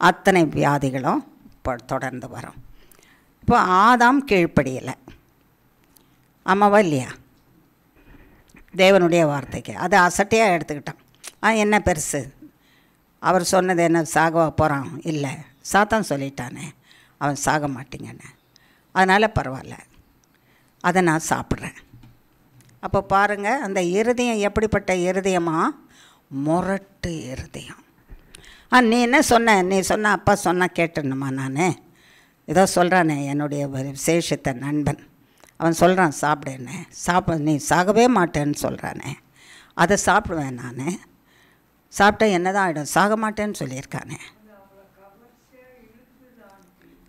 அத்தனை வியாதிகளும் இப்போ தொடர்ந்து வரும். இப்போ ஆதாம் கீழ்ப்படியலை, ஆமாவா இல்லையா? தேவனுடைய வார்த்தைக்கு அது அசட்டையாக எடுத்துக்கிட்டான். என்ன பெருசு, அவர் சொன்னது என்ன, சாகவா போகிறான்? இல்லை, சாத்தான் சொல்லிட்டானே அவன் சாக மாட்டீங்கன்னு, அதனால் பரவாயில்ல, அதை நான் சாப்பிட்றேன். அப்போ பாருங்கள், அந்த இருதயம் எப்படிப்பட்ட இருதயமா? முரட்டு இருதயம். நீ என்ன சொன்ன, நீ சொன்ன அப்பா சொன்னால் கேட்டுணுமா? நான் ஏதோ சொல்கிறானே, என்னுடைய விசேஷத்தை நண்பன் அவன் சொல்கிறான் சாப்பிடுன்னு, நீ சாகவே மாட்டேன்னு சொல்கிறானே, அதை சாப்பிடுவேன் நான். சாப்பிட்டா என்ன தான் ஆகிடும்? சாக மாட்டேன்னு சொல்லியிருக்கானே.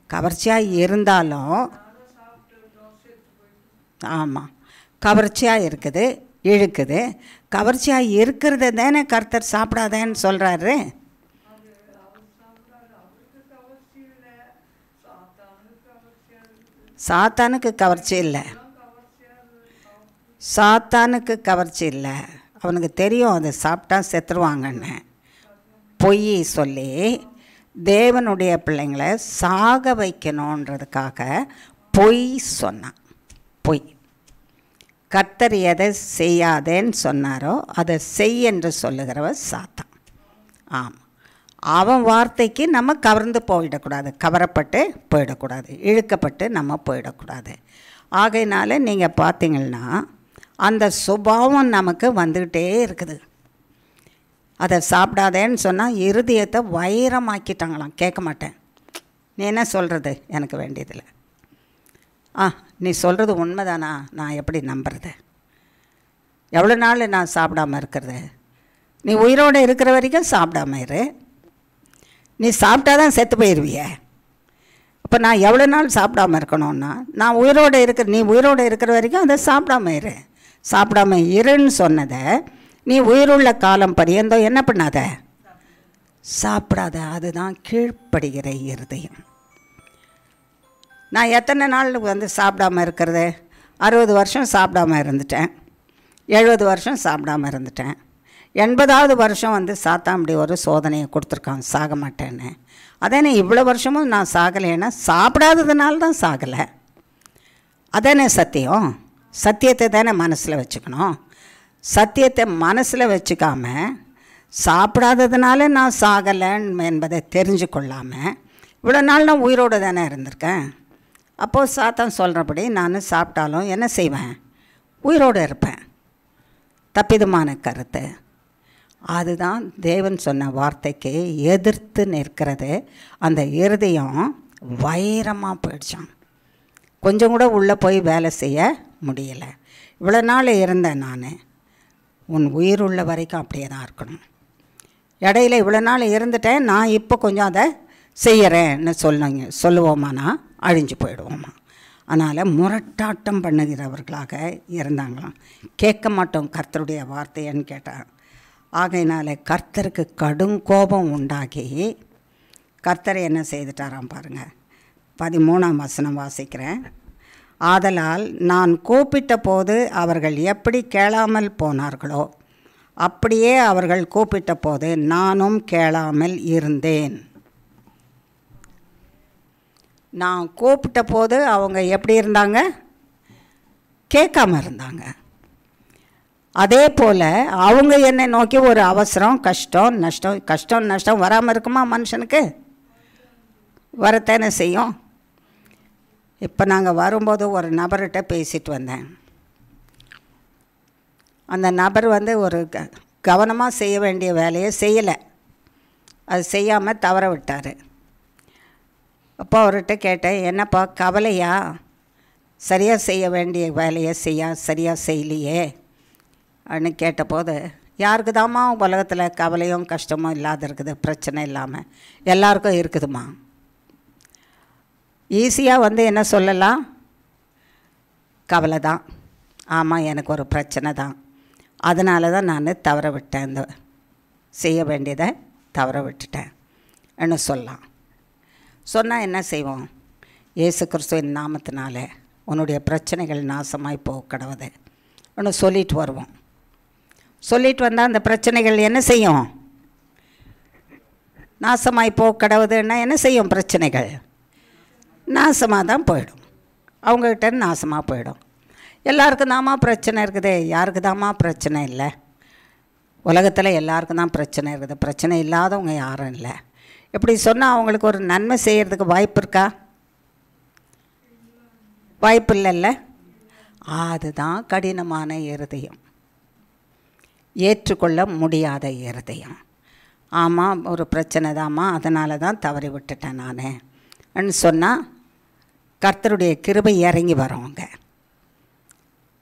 கவர்ச்சியாக இருந்தாலும், ஆமாம், கவர்ச்சியாக இருக்குது, இழுக்குது. கவர்ச்சியாக இருக்கிறது தானே கர்த்தர் சாப்பிடாதேன்னு சொல்கிறாரு. சாத்தானுக்கு கவர்ச்சி இல்லை, சாத்தானுக்கு கவர்ச்சி இல்லை. அவனுக்கு தெரியும் அது சாப்பிட்டா செத்துருவாங்கன்னு பொய் சொல்லி தேவனுடைய பிள்ளைங்களை சாக வைக்கணுன்றதுக்காக பொய் சொன்னான். பொய். கர்த்தர் எதை செய்யாதேன்னு சொன்னாரோ அதை செய் என்று சொல்லுகிறவர் சாத்தான். ஆமாம், அவன் வார்த்தைக்கு நம்ம கவர்ந்து போயிடக்கூடாது, கவரப்பட்டு போயிடக்கூடாது, இழுக்கப்பட்டு நம்ம போயிடக்கூடாது. ஆகையினால நீங்கள் பார்த்தீங்கன்னா அந்த சுபாவம் நமக்கு வந்துக்கிட்டே இருக்குது. அதை சாப்பிடாதேன்னு சொன்னால் இருதயத்தை வைரமாக்கிட்டாங்களாம். கேட்க மாட்டேன், நீ என்ன சொல்கிறது எனக்கு வேண்டியதில்லை. நீ சொல்கிறது உண்மைதானா, நான் எப்படி நம்புறது? எவ்வளோ நாள் நான் சாப்பிடாமல் இருக்கிறது? நீ உயிரோடு இருக்கிற வரைக்கும் சாப்பிடாம இரு, நீ சாப்பிட்டா தான் செத்து போயிடுவிய. அப்போ நான் எவ்வளோ நாள் சாப்பிடாமல் இருக்கணும்னா, நான் உயிரோடு நீ உயிரோடு இருக்கிற வரைக்கும் அதை சாப்பிடாம இரு. சாப்பிடாம இருன்னு சொன்னதை நீ உயிருள்ள காலம் பரியந்தம் என்ன பண்ணாத, சாப்பிடாத. அதுதான் கீழ்ப்படுகிற இருதயம். நான் எத்தனை நாள் சாப்பிடாமல் இருக்கிறது? 60 வருஷம் சாப்பிடாமல் இருந்துட்டேன், 70 வருஷம் சாப்பிடாமல் இருந்துட்டேன். 80வது வருஷம் சாத்தான் அப்படி ஒரு சோதனையை கொடுத்துருக்கான், சாக மாட்டேன்னு. அதானே இவ்வளோ வருஷமும் நான் சாகலைன்னா சாப்பிடாததுனால தான் சாகலை. அதானே சத்தியம். சத்தியத்தை தானே மனசில் வச்சுக்கணும். சத்தியத்தை மனசில் வச்சுக்காம சாப்பிடாததுனால நான் சாகலைன்னு என்பதை தெரிஞ்சு கொள்ளாமல் இவ்வளோ நாள் நான் உயிரோடு தானே இருந்திருக்கேன். அப்போது சாத்தான் சொல்கிறபடி நான் சாப்பிட்டாலும் என்ன செய்வேன்? உயிரோடு இருப்பேன். தப்பிதமான கருத்து. அதுதான் தேவன் சொன்ன வார்த்தைக்கு எதிர்த்து நிற்கிறது. அந்த இருதயம் வைரமாக போயிடுச்சான். கொஞ்சம் கூட உள்ளே போய் வேலை செய்ய முடியலை. இவ்வளோ நாள் இருந்தேன் நான், உன் உயிர் உள்ள வரைக்கும் அப்படியே தான் இருக்கணும். இடையில இவ்வளோ நாள் இருந்துட்டேன், நான் இப்போ கொஞ்சம் அதை செய்கிறேன்னு சொல்லுவோமானா அழிஞ்சு போயிடுவோமா. அதனால் முரட்டாட்டம் பண்ணுகிறவர்களாக இருந்தாங்களாம். கேட்க மாட்டோம் கர்த்தருடைய வார்த்தைன்னு கேட்டான். ஆகையினால கர்த்தருக்கு கடும் கோபம் உண்டாகி கர்த்தரை என்ன செய்துட்டாராம் பாருங்கள். 13ஆம் வசனம் வாசிக்கிறேன். ஆதலால் நான் கூப்பிட்ட போது அவர்கள் எப்படி கேளாமல் போனார்களோ அப்படியே அவர்கள் கூப்பிட்ட போது நானும் கேளாமல் இருந்தேன். நான் கூப்பிட்ட போது அவங்க எப்படி இருந்தாங்க? கேட்காம இருந்தாங்க. அதே போல் அவங்க என்னை நோக்கி ஒரு அவசரம், கஷ்டம் நஷ்டம் வராமல் இருக்குமா மனுஷனுக்கு? வரத்தானே செய்யும். இப்போ நாங்கள் வரும்போது ஒரு நபர்கிட்ட பேசிட்டு வந்தேன். அந்த நபர் ஒரு கவனமாக செய்ய வேண்டிய வேலையை செய்யலை, அது செய்யாமல் தவற விட்டார். அப்போ அவர்கிட்ட கேட்டேன், என்னப்பா கவலையா? சரியாக செய்ய வேண்டிய வேலையை சரியாக செய்யலையே அப்படின்னு கேட்டபோது, யாருக்கு தாம்மா உலகத்தில் கவலையும் கஷ்டமும் இல்லாத இருக்குது? பிரச்சனை இல்லாமல் எல்லாருக்கும் இருக்குதுமா. ஈஸியாக என்ன சொல்லலாம்? கவலை தான். ஆமாம், எனக்கு ஒரு பிரச்சனை தான், அதனால தான் நான் தவற விட்டேன், இந்த செய்ய வேண்டியதை தவற விட்டுட்டேன் என்ன சொல்லலாம். சொன்னால் என்ன செய்வோம்? இயேசு கிறிஸ்துவின் நாமத்தினால உன்னுடைய பிரச்சனைகள் நாசமாய் போக கடவுது ஒன்று சொல்லிட்டு வருவோம். சொல்லிட்டு வந்தால் அந்த பிரச்சனைகள் என்ன செய்யும்? நாசமாய் போக கடவுதுன்னா என்ன செய்யும்? பிரச்சனைகள் நாசமாக தான் போயிடும். அவங்கக்கிட்ட நாசமாக போயிடும். எல்லாருக்கும் தாம்மா பிரச்சனை இருக்குது, யாருக்கு தாம்மா பிரச்சனை இல்லை? உலகத்தில் எல்லாருக்கும் தான் பிரச்சனை இருக்குது, பிரச்சனை இல்லாதவங்க யாரும் இல்லை. இப்படி சொன்னால் அவங்களுக்கு ஒரு நன்மை செய்கிறதுக்கு வாய்ப்பு இருக்கா? வாய்ப்பு இல்லைல்ல. அதுதான் கடினமான இருதயம், ஏற்றுக்கொள்ள முடியாத இருதயம். ஆமாம், ஒரு பிரச்சனை தாம்மா, அதனால தான் தவறி விட்டுட்டேன் நான் சொன்னால் கர்த்தருடைய கிருபை இறங்கி வரவங்க.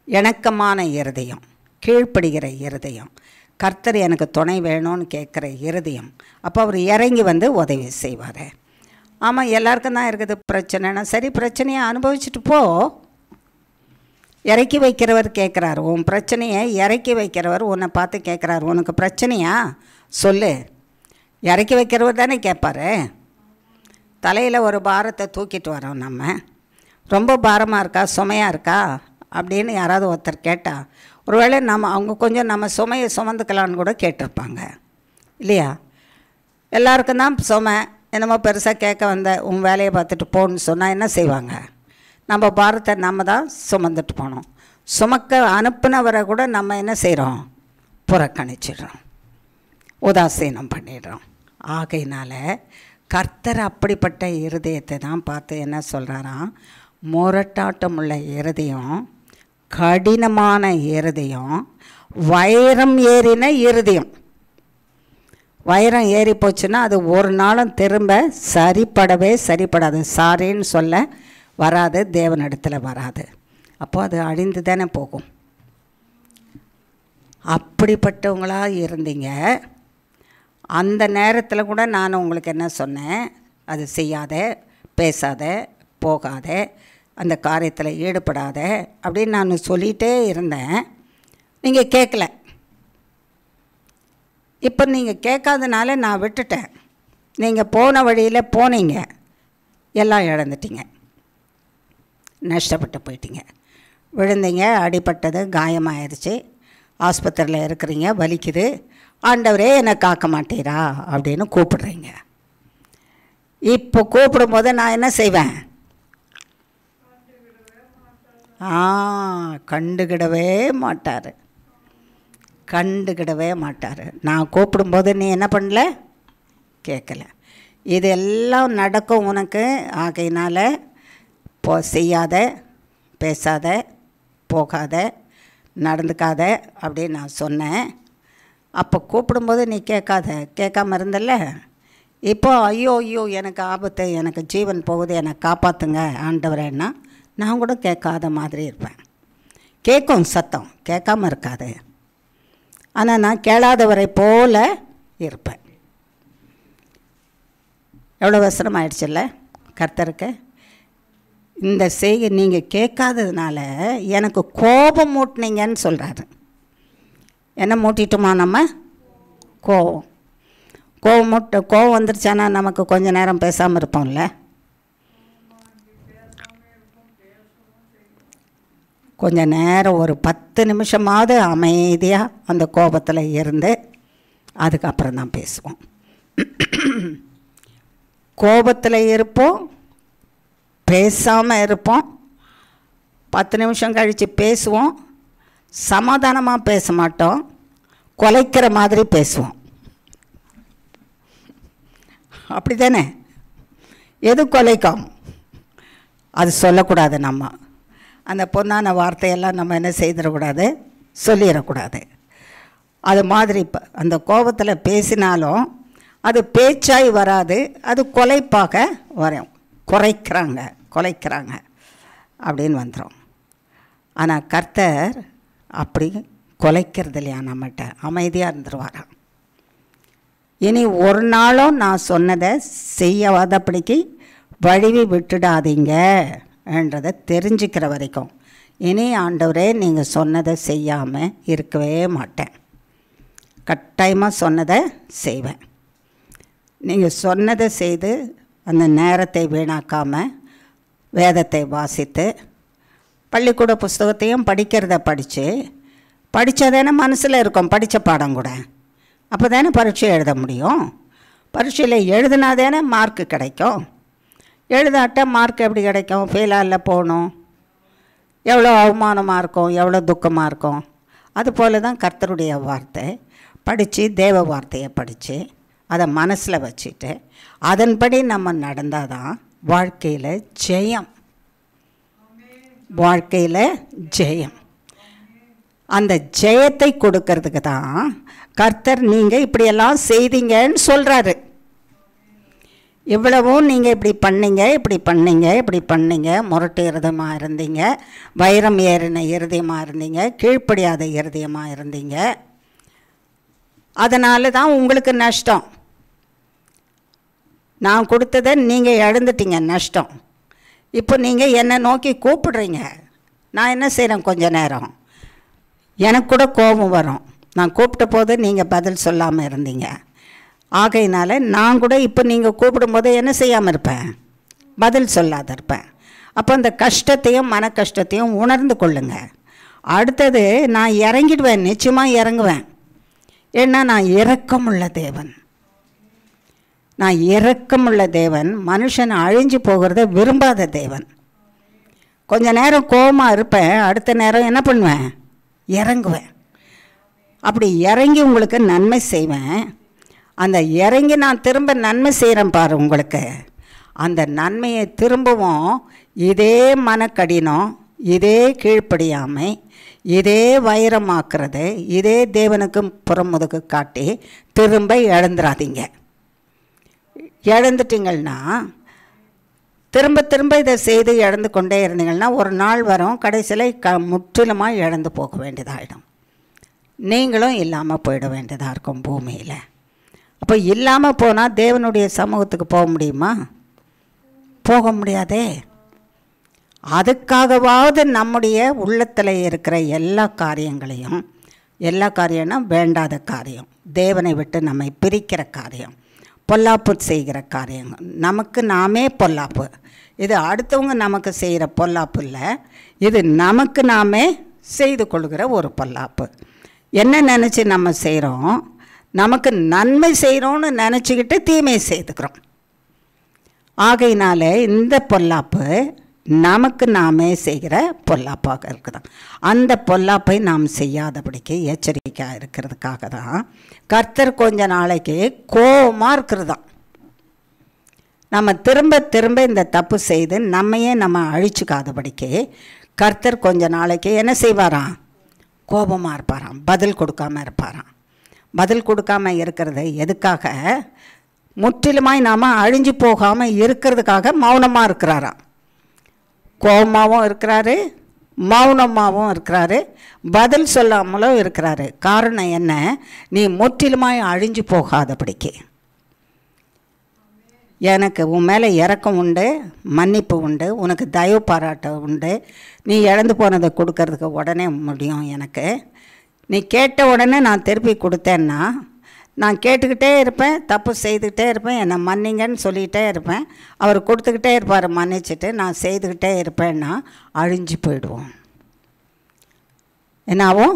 இணக்கமான இருதயம், கீழ்ப்படுகிற இருதயம், கர்த்தர் எனக்கு துணை வேணும்னு கேட்குற இருதயம், அப்போ அவர் இறங்கி வந்து உதவி செய்வார். ஆமாம், எல்லாருக்கும் தான் இருக்குது பிரச்சனைனா சரி, பிரச்சனையை அனுபவிச்சுட்டு போ. இறக்கி வைக்கிறவர் கேட்குறாரு, உன் பிரச்சனையை இறக்கி வைக்கிறவர் உன்னை பார்த்து கேட்குறாரு, உனக்கு பிரச்சனையா சொல்லு. இறக்கி வைக்கிறவர் தானே கேட்பார். தலையில் ஒரு பாரத்தை தூக்கிட்டு வரோம், நம்ம ரொம்ப பாரமாக இருக்கா, சுமையாக இருக்கா அப்படின்னு யாராவது ஒருத்தர் கேட்டால் ஒருவேளை அவங்க கொஞ்சம் நம்ம சுமையை சுமந்துக்கலான்னு கூட கேட்டிருப்பாங்க இல்லையா? எல்லாருக்கும் தான் சுமை, என்னமோ பெருசாக கேட்க வந்த உன் வேலையை பார்த்துட்டு போன்னு சொன்னால் என்ன செய்வாங்க? நம்ம பாரத்தை நம்ம தான் சுமந்துட்டு போனோம். சுமக்க அனுப்புனவரை கூட நம்ம என்ன செய்கிறோம்? புறக்கணிச்சிடுறோம், உதாசீனம் பண்ணிடுறோம். ஆகையினால கர்த்தர் அப்படிப்பட்ட இருதயத்தை தான் பார்த்து என்ன சொல்கிறாராம்? முரட்டாட்டம் உள்ள இருதயம், கடினமான இருதயம், வைரம் ஏறின இருதயம். வைரம் ஏறி போச்சுன்னா அது ஒரு நாளும் திரும்ப சரிப்படாது. சாரின்னு சொல்ல வராது, தேவனிடத்தில் வராது. அப்போது அது அழிந்து தானே போகும். அப்படிப்பட்டவங்களாக இருந்தீங்க. அந்த நேரத்தில் கூட நான் உங்களுக்கு என்ன சொன்னேன்? அது செய்யாத, பேசாத, போகாத, அந்த காரியத்தில் ஈடுபடாத அப்படின்னு நான் சொல்லிகிட்டே இருந்தேன். நீங்கள் கேட்கல. இப்போ நீங்கள் கேட்காதனால நான் விட்டுட்டேன். நீங்கள் போன வழியில் போனீங்க, எல்லாம் இழந்துட்டீங்க, நஷ்டப்பட்டு போயிட்டீங்க. விழுந்தீங்க, அடிபட்டது, காயமாயிருச்சு, ஆஸ்பத்திரியில் இருக்கிறீங்க, வலிக்குது, ஆண்டவரே என்னை காக்க மாட்டீரா அப்படின்னு கூப்பிடுறீங்க. இப்போ கூப்பிடும்போது நான் என்ன செய்வேன்? கண்டுக்கிடவே மாட்டார். நான் கூப்பிடும்போது நீ என்ன பண்ணல? கேட்கல. இது எல்லாம் நடக்கும் உனக்கு. ஆகையினால செய்யாத, பேசாத, போகாத, நடந்துக்காத அப்படின்னு நான் சொன்னேன். அப்போ கூப்பிடும்போது நீ கேட்காம இருந்தல்ல. இப்போ ஐயோ எனக்கு ஆபத்து, எனக்கு ஜீவன் போகுது, என்னை காப்பாற்றுங்க ஆண்டவரேன்னா நான் கூட கேட்காத மாதிரி இருப்பேன். கேட்கும் சத்தம், கேட்காம இருக்காது. ஆனால் நான் கேளாதவரை போல இருப்பேன். எவ்வளோ வசனம் ஆயிடுச்சுல்ல கர்த்தருக்கு. இந்த செய்கை நீங்கள் கேட்காததுனால எனக்கு கோபம் மூட்டினீங்கன்னு சொல்கிறாரு. என்ன மூட்டிட்டோமா? நம்ம கோபம் வந்துருச்சானா நமக்கு கொஞ்ச நேரம் பேசாமல் இருப்போம்ல. கொஞ்ச நேரம் ஒரு 10 நிமிஷமாவது அமைதியாக அந்த கோபத்தில் இருந்து அதுக்கப்புறம் தான் பேசுவோம். கோபத்தில் இருப்போம், பேசாமல் இருப்போம், 10 நிமிஷம் கழித்து பேசுவோம். சமாதானமாக பேச மாட்டோம், கொலைக்கிற மாதிரி பேசுவோம். அப்படி தானே? எது கொலைக்கும்? அது சொல்லக்கூடாது. நம்ம அந்த பொண்ணான வார்த்தையெல்லாம் நம்ம என்ன செய்திடக்கூடாது, சொல்லிடக்கூடாது. அது மாதிரி அந்த கோபத்தில் பேசினாலும் அது பேச்சாய் வராது, அது கொலைப்பாக வரும். கொலைக்கிறாங்க அப்படின்னு வந்துடும். ஆனால் கர்த்தர் அப்படி கொலைக்கிறது இல்லையா? நம்மகிட்ட அமைதியாக இருந்துருவாராம். இனி ஒரு நாளும் நான் சொன்னதை செய்யாதபடிக்கு வழுவி விட்டுடாதீங்க என்றதை தெரிஞ்சுக்கிற வரைக்கும் இனி ஆண்டவரே நீங்கள் சொன்னதை செய்யாமல் இருக்கவே மாட்டேன். கட்டாயமாக சொன்னதை செய்வேன். நீங்கள் சொன்னதை செய்து அந்த நேரத்தை வீணாக்காமல் வேதத்தை வாசித்து பள்ளிக்கூட புஸ்தகத்தையும் படிக்கிறத படித்ததானே மனசில் இருக்கும், படித்த பாடம் கூட. அப்போ தானே பரீட்சை எழுத முடியும். பரீட்சையில் எழுதுனா தானே மார்க்கு கிடைக்கும். எழுதாட்ட மார்க் எப்படி கிடைக்கும்? ஃபெயிலாக போகணும். எவ்வளோ அவமானமாக இருக்கும், எவ்வளோ துக்கமாக இருக்கும். அதுபோல் தான் கர்த்தருடைய வார்த்தை படித்து, தேவ வார்த்தையை படித்து அதை மனசில் வச்சுட்டு அதன்படி நம்ம நடந்தால் தான் வாழ்க்கையில் ஜெயம். வாழ்க்கையில் ஜெயம். அந்த ஜெயத்தை கொடுக்கறதுக்கு தான் கர்த்தர் நீங்கள் இப்படியெல்லாம் செய்தீங்கன்னு சொல்கிறாரு. இவ்வளவும் நீங்கள் இப்படி பண்ணீங்க, முரட்டு இருதயமாக இருந்தீங்க, வைரம் ஏறின இருதயமாக இருந்தீங்க, கீழ்ப்படியாத இருதயமாக இருந்தீங்க. அதனால தான் உங்களுக்கு நஷ்டம். நான் கொடுத்ததை நீங்கள் இழந்துட்டீங்க, நஷ்டம். இப்போ நீங்கள் என்னை நோக்கி கூப்பிடுறீங்க. நான் என்ன செய்கிறேன்? கொஞ்ச நேரம் எனக்கு கூட கோபம் வரும். நான் கூப்பிட்ட போது நீங்கள் பதில் சொல்லாமல் இருந்தீங்க. ஆகையினால நான் கூட இப்போ நீங்கள் கூப்பிடும்போது என்ன செய்யாமல் இருப்பேன்? பதில் சொல்லாத இருப்பேன். அப்போ அந்த கஷ்டத்தையும் மன கஷ்டத்தையும் உணர்ந்து கொள்ளுங்க. அடுத்தது நான் இறங்கிடுவேன், நிச்சயமாக இறங்குவேன். ஏன்னா நான் இரக்கமுள்ள தேவன். நான் இரக்கமுள்ள தேவன். மனுஷன் அழிஞ்சு போகிறத விரும்பாத தேவன். கொஞ்ச நேரம் கோபமாக இருப்பேன், அடுத்த நேரம் என்ன பண்ணுவேன்? இறங்குவேன். அப்படி இறங்கி உங்களுக்கு நன்மை செய்வேன். அந்த இறங்கி நான் திரும்ப நன்மை செய்கிறேன் பாரு உங்களுக்கு. அந்த நன்மையை திரும்பவும் இதே மனக்கடினம், இதே கீழ்ப்படியாமை, இதே வைரமாக்குறது, இதே தேவனுக்கு புறமுதுக்கு காட்டி திரும்ப இழந்துடாதீங்க. இழந்துட்டீங்கன்னா திரும்ப திரும்ப இதை செய்து இழந்து கொண்டே இருந்தீங்கன்னா ஒரு நாள் வரும், கடைசியில் முற்றிலுமாக இழந்து போக வேண்டியதாகிடும். நீங்களும் இல்லாமல் போயிட வேண்டியதாக இருக்கும் பூமியில். அப்போ இல்லாமல் போனால் தேவனுடைய சமூகத்துக்கு போக முடியுமா? போக முடியாதே. அதுக்காகவாவது நம்முடைய உள்ளத்தில் இருக்கிற எல்லா காரியம்னா வேண்டாத காரியம், தேவனை விட்டு நம்மை பிரிக்கிற காரியம், பொல்லாப்பு செய்கிற காரியம், நமக்கு நாமே பொல்லாப்பு. இது அடுத்தவங்க நமக்கு செய்கிற பொல்லாப்பு இல்லை, இது நமக்கு நாமே செய்து கொள்கிற ஒரு பொல்லாப்பு. என்ன நினச்சி நம்ம செய்கிறோம்? நமக்கு நன்மை செய்கிறோன்னு நினச்சிக்கிட்டு தீமை செய்துக்கிறோம். ஆகையினால இந்த பொல்லாப்பு நமக்கு நாமே செய்கிற பொல்லாப்பாக இருக்குதான். அந்த பொல்லாப்பை நாம் செய்யாதபடிக்கு எச்சரிக்கையாக இருக்கிறதுக்காக தான் கர்த்தர் கொஞ்ச நாளைக்கு கோபமாக இருக்கிறதாம். நம்ம திரும்ப திரும்ப இந்த தப்பு செய்து நம்மையே நம்ம அழிச்சுக்காதபடிக்கு கர்த்தர் கொஞ்ச நாளைக்கு என்ன செய்வாராம்? கோபமாக இருப்பாராம், பதில் கொடுக்காமல் இருப்பாராம். பதில் கொடுக்காமல் இருக்கிறது எதுக்காக? முற்றிலுமாய் நாம் அழிஞ்சு போகாமல் இருக்கிறதுக்காக மௌனமாக இருக்கிறாராம். கோபமாகவும் இருக்கிறாரு, மௌனமாகவும் இருக்கிறாரு, பதில் சொல்லாமலும் இருக்கிறாரு. காரணம் என்ன? நீ முற்றிலுமாய் அழிஞ்சு போகாதபடிக்கு. எனக்கு உன் மேலே இரக்கம் உண்டு, மன்னிப்பு உண்டு, உனக்கு தயவு பாராட்ட உண்டு. நீ இழந்து போனதை கொடுக்கறதுக்கு உடனே முடியும். எனக்கு நீ கேட்ட உடனே நான் திருப்பி கொடுத்தேன்னா நான் கேட்டுக்கிட்டே இருப்பேன், தப்பு செய்துக்கிட்டே இருப்பேன், என்னை மன்னிங்கன்னு சொல்லிக்கிட்டே இருப்பேன். அவர் கொடுத்துக்கிட்டே இருப்பார் மன்னிச்சுட்டு. நான் செய்துக்கிட்டே இருப்பேன்னா அழிஞ்சு போயிடுவோம். என்னாவும்?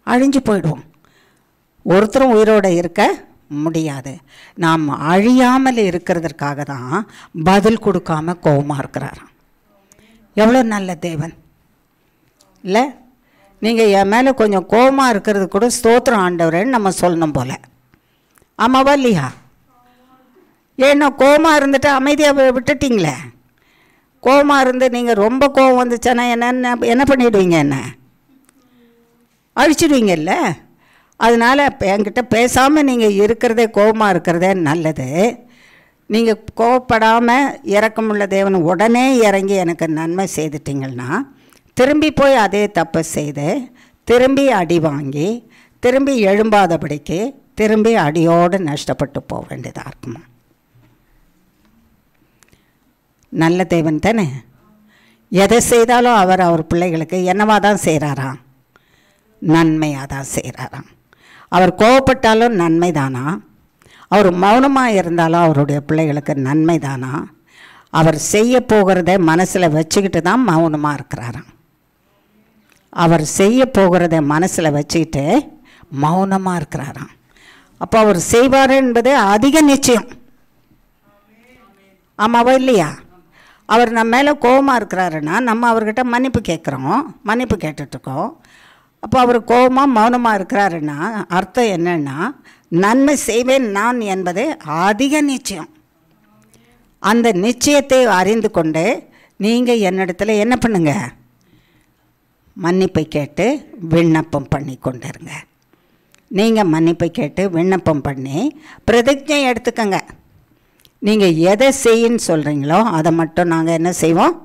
அழிஞ்சு போயிடுவோம். ஒருத்தரும் உயிரோடு இருக்க முடியாது. நாம் அழியாமல் இருக்கிறதுக்காக தான் பதில் கொடுக்காம கோபமாக இருக்கிறாராம். எவ்வளோ நல்ல தேவன் இல்லை? நீங்கள் என் மேலே கொஞ்சம் கோபமாக இருக்கிறது கூட ஸ்தோத்திரம் ஆண்டவரேன்னு நம்ம சொல்லணும் போல். ஆமாவா இல்லையா? ஏன்னா கோபமாக இருந்துட்டு அமைதியாக விட்டுட்டிங்களே. கோபமாக இருந்து நீங்கள் ரொம்ப கோபம் வந்துச்சானா என்ன பண்ணிவிடுவீங்க? என்ன அழிச்சிடுவீங்கல்ல. அதனால் என்கிட்ட பேசாமல் நீங்கள் இருக்கிறதே, கோபமாக இருக்கிறதே நல்லது. நீங்கள் கோபப்படாமல் இரக்கமுள்ள தேவன் உடனே இறங்கி எனக்கு நன்மை செய்துட்டிங்கன்னா திரும்பி போய் அதே தப்பை செய்து திரும்பி அடி வாங்கி திரும்பி எழும்பாதபடிக்கு திரும்பி அடியோடு நஷ்டப்பட்டு போக வேண்டியதாக இருக்குமா? நல்ல தேவன் தானே. எதை செய்தாலும் அவர் பிள்ளைகளுக்கு என்னவாக தான் செய்கிறாராம்? நன்மையாக தான் செய்கிறாராம். அவர் கோபப்பட்டாலும் நன்மை தானா? அவர் மௌனமாக இருந்தாலும் அவருடைய பிள்ளைகளுக்கு நன்மை தானா? அவர் செய்ய போகிறத மனசில் வச்சுக்கிட்டு தான் மௌனமாக இருக்கிறாராம். அவர் செய்ய போகிறத மனசில் வச்சுக்கிட்டு மௌனமாக இருக்கிறாராம். அப்போ அவர் செய்வார் என்பது அதிக நிச்சயம். ஆமாவா இல்லையா? அவர் நம்ம மேலே கோபமாக இருக்கிறாருன்னா நம்ம அவர்கிட்ட மன்னிப்பு கேட்குறோம், மன்னிப்பு கேட்டுட்ருக்கோம். அப்போ அவர் கோபமாக மௌனமாக இருக்கிறாருன்னா அர்த்தம் என்னன்னா, நன்மை செய்வேன் நான் என்பது அதிக நிச்சயம். அந்த நிச்சயத்தை அறிந்து கொண்டு நீங்கள் என்னிடத்துல என்ன பண்ணுங்க? மன்னிப்பை கேட்டு விண்ணப்பம் பண்ணி கொண்டிருங்க. நீங்கள் மன்னிப்பை கேட்டு விண்ணப்பம் பண்ணி பிரதிஜை எடுத்துக்கங்க. நீங்கள் எதை செய்யின்னு சொல்கிறீங்களோ அதை மட்டும் நாங்கள் என்ன செய்வோம்.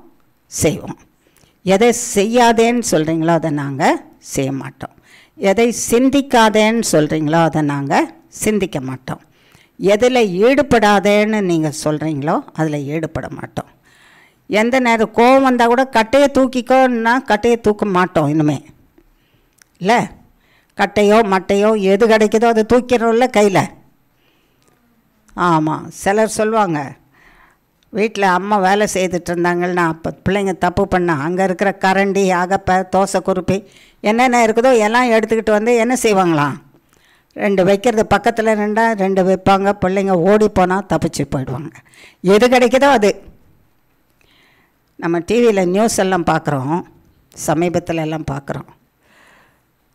எதை செய்யாதேன்னு சொல்கிறீங்களோ அதை நாங்கள் செய்ய மாட்டோம். எதை சிந்திக்காதேன்னு சொல்கிறீங்களோ அதை நாங்கள் சிந்திக்க மாட்டோம். எதில் ஈடுபடாதேன்னு நீங்கள் சொல்கிறீங்களோ அதில் ஈடுபட மாட்டோம். எந்த நேரம் கோவம் வந்தால் கூட கட்டையை தூக்கிக்கோன்னா கட்டையை தூக்க மாட்டோம் இனிமே. இல்லை, கட்டையோ மட்டையோ எது கிடைக்குதோ அதை தூக்கிறோம்ல கையில். ஆமாம், சிலர் சொல்லுவாங்க, வீட்டில் அம்மா வேலை செய்துட்டு இருந்தாங்கன்னா அப்போ பிள்ளைங்க தப்பு பண்ணால் அங்கே இருக்கிற கரண்டி, அகப்பை, தோசை குருப்பி என்னென்ன இருக்குதோ எல்லாம் எடுத்துக்கிட்டு வந்து என்ன செய்வாங்களாம், 2 வைக்கிறது பக்கத்தில் 2 வைப்பாங்க. பிள்ளைங்க ஓடி போனால் தப்பிச்சு போயிடுவாங்க. எது கிடைக்குதோ அது. நம்ம டிவியில் நியூஸ் எல்லாம் பார்க்குறோம், சமீபத்தில் எல்லாம் பார்க்குறோம்.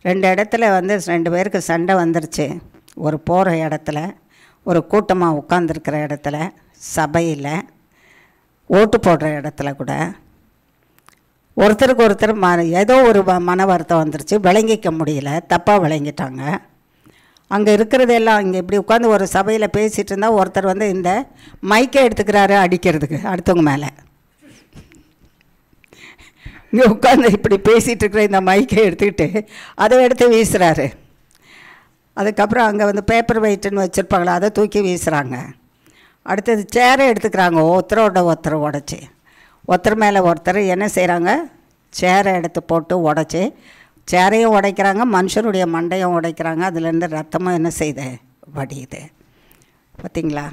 2 இடத்துல வந்து 2 பேருக்கு சண்டை வந்துருச்சு. ஒரு போகிற இடத்துல, ஒரு கூட்டமாக உட்காந்துருக்கிற இடத்துல, சபையில், ஓட்டு போடுற இடத்துல கூட ஒருத்தருக்கு ஒருத்தர் ஏதோ ஒரு மன வருத்தம் வந்துருச்சு. விளங்கிக்க முடியல, தப்பாக விளங்கிட்டாங்க. அங்கே இருக்கிறதெல்லாம் இங்கே இப்படி உட்காந்து ஒரு சபையில் பேசிகிட்டு இருந்தால் ஒருத்தர் வந்து இந்த மைக்கை எடுத்துக்கிறாரு அடிக்கிறதுக்கு அடுத்தவங்க மேலே. இங்கே உட்காந்து இப்படி பேசிகிட்டு இருக்கிற இந்த மைக்கை எடுத்துக்கிட்டு அதை எடுத்து வீசுகிறாரு. அதுக்கப்புறம் அங்கே வந்து பேப்பர் வெயிட்டுன்னு வச்சுருப்பாங்களா, அதை தூக்கி வீசுகிறாங்க. அடுத்தது சேரை எடுத்துக்கிறாங்க, ஒருத்தர் உடச்சி, ஒருத்தர் மேலே ஒருத்தர் என்ன செய்கிறாங்க, சேரை எடுத்து போட்டு உடச்சி, சேரையும் உடைக்கிறாங்க, மனுஷனுடைய மண்டையும் உடைக்கிறாங்க. அதுலேருந்து ரத்தமும் என்ன செய்யுது, வடியுது. பார்த்திங்களா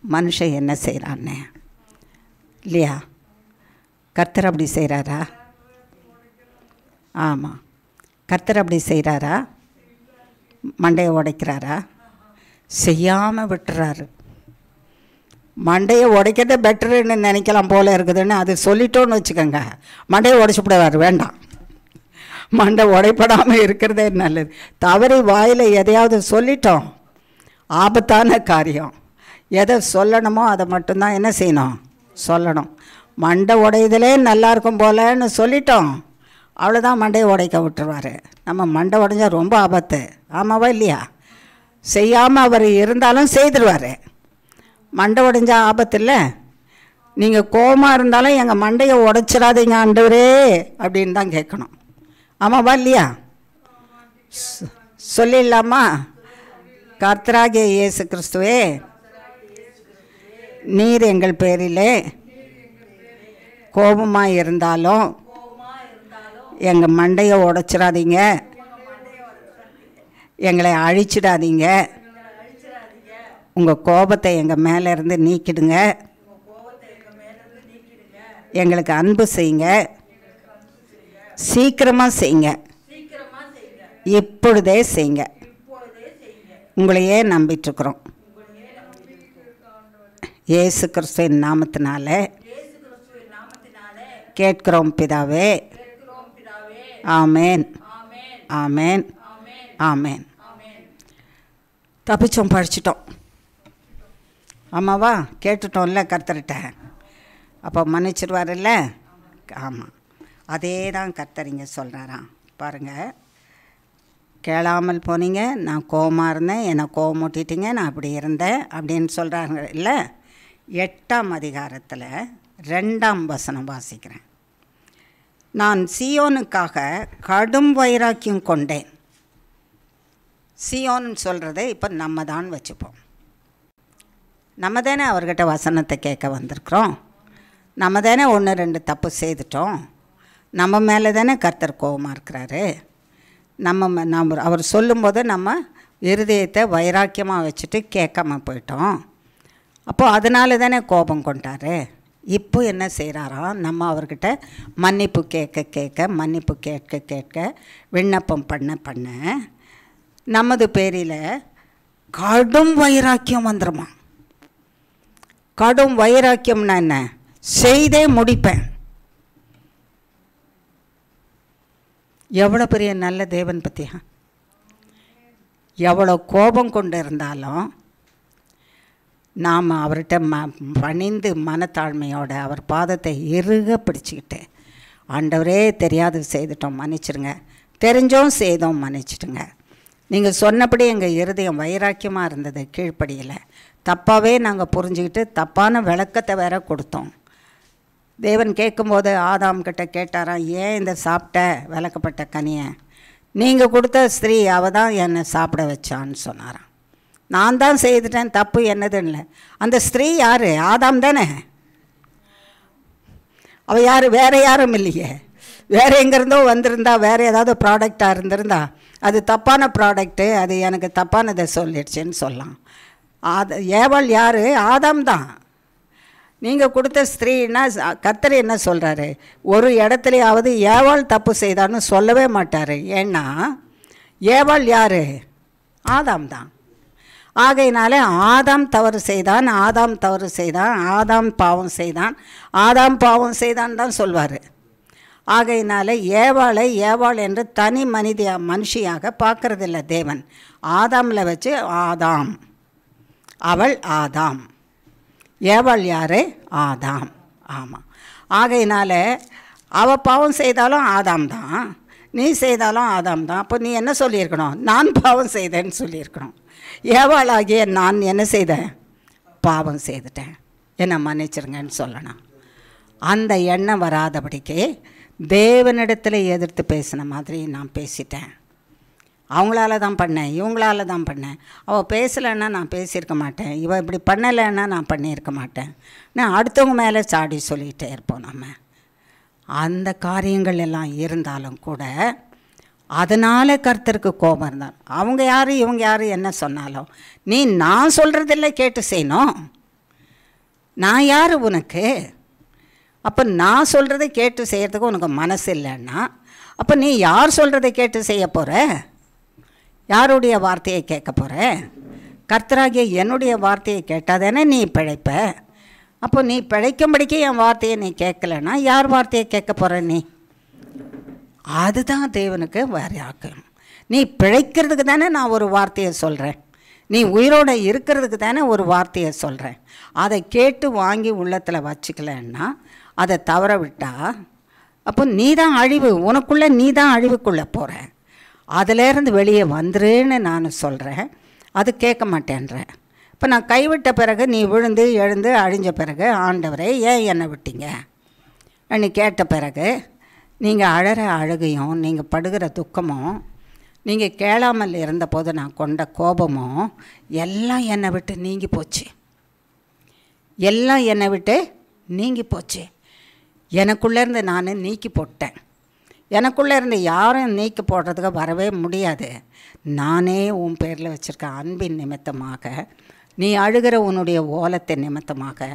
மனுஷன் என்ன செய்கிறான்னு? இல்லையா? கர்த்தர் அப்படி செய்கிறாரா? ஆமாம், கர்த்தர் அப்படி செய்கிறாரா? மண்டையை உடைக்கிறாரா? செய்யாமல் விட்டுறாரு. மண்டையை உடைக்கிறத பெட்டருன்னு நினைக்கலாம் போல இருக்குதுன்னு அது சொல்லிட்டோன்னு வச்சுக்கோங்க, மண்டையை உடைச்சிவிடுவார். வேண்டாம், மண்டை உடைப்படாமல் இருக்கிறதே நல்லது. தவறி வாயில் எதையாவது சொல்லிட்டோம், ஆபத்தான காரியம். எதை சொல்லணுமோ அதை மட்டும்தான் என்ன செய்யணும், சொல்லணும். மண்டை உடையதிலே நல்லாயிருக்கும் போலன்னு சொல்லிட்டோம், அவ்வளோதான், மண்டையை உடைக்க விட்டுருவார். நம்ம மண்டை உடைஞ்சால் ரொம்ப ஆபத்து. ஆமாவா இல்லையா? செய்யாமல் அவர் இருந்தாலும் செய்துருவார். மண்டை உடைஞ்சா ஆபத்து இல்லை. நீங்கள் கோபமாக இருந்தாலும் எங்கள் மண்டையை உடைச்சிடாதீங்க ஆண்டவரே அப்படின்னு தான் கேட்கணும். ஆமாவா இல்லையா? சொல்லிடலாமா? கர்த்தராகிய இயேசு கிறிஸ்துவே, நீர் எங்கள் பேரிலே கோபமாக இருந்தாலும் எங்கள் மண்டையை உடைச்சிடாதீங்க, எங்களை அழிச்சிடாதீங்க, உங்கள் கோபத்தை எங்கள் மேலே இருந்து நீக்கிடுங்க, எங்களுக்கு அன்பு செய்யுங்க, சீக்கிரமாக செய்யுங்க, இப்பொழுதே செய்யுங்க. உங்களையே நம்பிட்டுருக்குறோம். இயேசு கிறிஸ்துவின் நாமத்தினால கேட்கிறோம் பிதாவே. ஆமேன், ஆமேன், ஆமேன். தப்பிச்சோம், படிச்சிட்டோம். ஆமாவா? கேட்டுட்டோம்ல கர்த்தர்கிட்ட, அப்போ மன்னிச்சிடுவார்ல. ஆமாம், அதே தான் கர்த்தர் இங்கே சொல்கிறாராம். பாருங்கள், கேளாமல் போனீங்க, நான் கோவமாக இருந்தேன், என்னை கோவம் மூட்டிட்டீங்க, நான் அப்படி இருந்தேன் அப்படின்னு சொல்கிறாங்க இல்லை. 8ஆம் அதிகாரத்தில் 2ஆம் வசனம் வாசிக்கிறேன். நான் சீயோனுக்காக கடும் வைராக்கியம் கொண்டேன். சீயோன்னு சொல்கிறத இப்போ நம்ம தான் வச்சுப்போம். நம்ம தானே அவர்கிட்ட வசனத்தை கேட்க வந்திருக்கிறோம். நம்ம தானே 1-2 தப்பு செய்துட்டோம். நம்ம மேலே தானே கர்த்தர் கோபமாக இருக்கிறாரு. நம்ம அவர் சொல்லும்போது நம்ம இருதயத்தை வைராக்கியமாக வச்சுட்டு கேட்காம போயிட்டோம். அப்போது அதனால தானே கோபம் கொண்டார். இப்போ என்ன செய்கிறாராம், நம்ம அவர்கிட்ட மன்னிப்பு கேட்க கேட்க மன்னிப்பு கேட்க கேட்க விண்ணப்பம் பண்ண நமது பேரில் கடும் வைராக்கியம் வந்துடுமா. கடும் வைராக்கியம்னா என்ன? செய்தே முடிப்பேன். எவ்வளோ பெரிய நல்ல தேவன் பற்றியா. எவ்வளோ கோபம் கொண்டு இருந்தாலும் நாம் அவர்கிட்ட பணிந்து மனத்தாழ்மையோடு அவர் பாதத்தை இறுக பிடிச்சிக்கிட்டு, ஆண்டவரே தெரியாது செய்துட்டோம் மன்னிச்சிடுங்க, தெரிஞ்சோம் செய்தோம் மன்னிச்சிடுங்க. நீங்கள் சொன்னபடி எங்கள் இருதயம் வைராக்கியமாக இருந்தது, கீழ்ப்படியில் தப்பாகவே நாங்கள் புரிஞ்சுக்கிட்டு தப்பான விளக்கத்தை வேற கொடுத்தோம். தேவன் கேட்கும்போது ஆதாம் கிட்ட கேட்டாராம், ஏன் இந்த சாப்பிட்ட விளக்கப்பட்ட கனியை? நீங்கள் கொடுத்த ஸ்திரீ அவள் தான் என்னை சாப்பிட வச்சான்னு சொன்னாராம். நான் தான் செய்துட்டேன், தப்பு என்னதுன்னு இல்லை. அந்த ஸ்திரீ யார்? ஆதாம் தானே. அவள் யார்? வேறு யாரும் இல்லையே. வேறு எங்கேருந்தோ வந்திருந்தா, வேறு ஏதாவது ப்ராடக்டாக இருந்திருந்தா அது தப்பான ப்ராடக்ட்டு, அது எனக்கு தப்பானதை சொல்லிடுச்சுன்னு சொல்லலாம். ஏவாள் யார்? ஆதாம் தான். நீங்கள் கொடுத்த ஸ்திரீன்னா கர்த்தர் என்ன சொல்கிறாரு, ஒரு இடத்துலையாவது ஏவாள் தப்பு செய்தான்னு சொல்லவே மாட்டார். ஏன்னா ஏவாள் யார்? ஆதாம் தான். ஆகையினாலே ஆதாம் தவறு செய்தான், ஆதாம் தவறு செய்தான், ஆதாம் பாவம் செய்தான், ஆதாம் பாவம் செய்தான் தான் சொல்வார். ஆகையினாலே ஏவாளை ஏவாள் என்று தனி மனுஷியாக பார்க்கறதில்ல தேவன். ஆதாமில் வச்சு ஆதாம், அவள் ஆதாம், ஏவாள் யார்? ஆதாம். ஆமாம். ஆகையினால அவள் பாவம் செய்தாலும் ஆதாம் தான், நீ செய்தாலும் ஆதாம் தான். அப்போ நீ என்ன சொல்லியிருக்கணும்? நான் பாவம் செய்தேன்னு சொல்லியிருக்கணும். ஏவாளாகிய நான் என்ன செய்தேன்? பாவம் செய்துட்டேன், என்னை மன்னிச்சிருங்கன்னு சொல்லணும். அந்த எண்ணம் வராதபடிக்கு தேவனிடத்தில் எதிர்த்து பேசின மாதிரி நான் பேசிட்டேன். அவங்களால தான் பண்ணேன், இவங்களால தான் பண்ணேன், அவள் பேசலைன்னா நான் பேசியிருக்க மாட்டேன், இவள் இப்படி பண்ணலைன்னா நான் பண்ணியிருக்க மாட்டேன். நான் அடுத்தவங்க மேலே சாடி சொல்லிகிட்டே இருப்போம் நம்ம. அந்த காரியங்கள் எல்லாம் இருந்தாலும் கூட அதனால் கர்த்தருக்கு கோபம் இருந்தால் அவங்க யார் இவங்க யார் என்ன சொன்னாலும் நீ நான் சொல்கிறதில்ல கேட்டு செய்யணும். நான் யார் உனக்கு? அப்போ நான் சொல்கிறத கேட்டு செய்கிறதுக்கு உனக்கு மனசு இல்லைன்னா அப்போ நீ யார் சொல்கிறத கேட்டு செய்ய போகிற? யாருடைய வார்த்தையை கேட்க போகிற? கர்த்தராகிய என்னுடைய வார்த்தையை கேட்டால் தானே நீ பிழைப்ப. அப்போ நீ பிழைக்கும்படிக்கு என் வார்த்தையை நீ கேட்கலன்னா யார் வார்த்தையை கேட்க போகிற நீ? அதுதான் தேவனுக்கு வைராக்கியம். நீ பிழைக்கிறதுக்கு தானே நான் ஒரு வார்த்தையை சொல்கிறேன், நீ உயிரோடு இருக்கிறதுக்கு தானே ஒரு வார்த்தையை சொல்கிறேன். அதை கேட்டு வாங்கி உள்ளத்தில் வச்சுக்கலன்னா அதை தவற விட்டா அப்போ நீ தான் அழிவு, உனக்குள்ளே நீ தான் அழிவுக்குள்ளே போகிற. அதிலேருந்து வெளியே வந்துருன்னு நான் சொல்கிறேன், அது கேட்க மாட்டேன்றேன். இப்போ நான் கைவிட்ட பிறகு நீ விழுந்து எழுந்து அழிஞ்ச பிறகு ஆண்டவரே ஏன் என்னை விட்டீங்க நீ கேட்ட பிறகு நீங்கள் அழற அழுகையும் நீங்கள் படுகிற துக்கமும் நீங்கள் கேளாமல் இருந்தபோது நான் கொண்ட கோபமும் எல்லாம் என்னை விட்டு நீங்கி போச்சு. எல்லாம் என்னை விட்டு நீங்கி போச்சு. எனக்குள்ளேருந்து நான் நீக்கி போட்டேன். எனக்குள்ளேருந்து யாரும் நீக்கி போடுறதுக்கு வரவே முடியாது. நானே உன் பேரில் வச்சுருக்க அன்பின் நிமித்தமாக, நீ அழுகிற உன்னுடைய ஓலத்தின் நிமித்தமாக,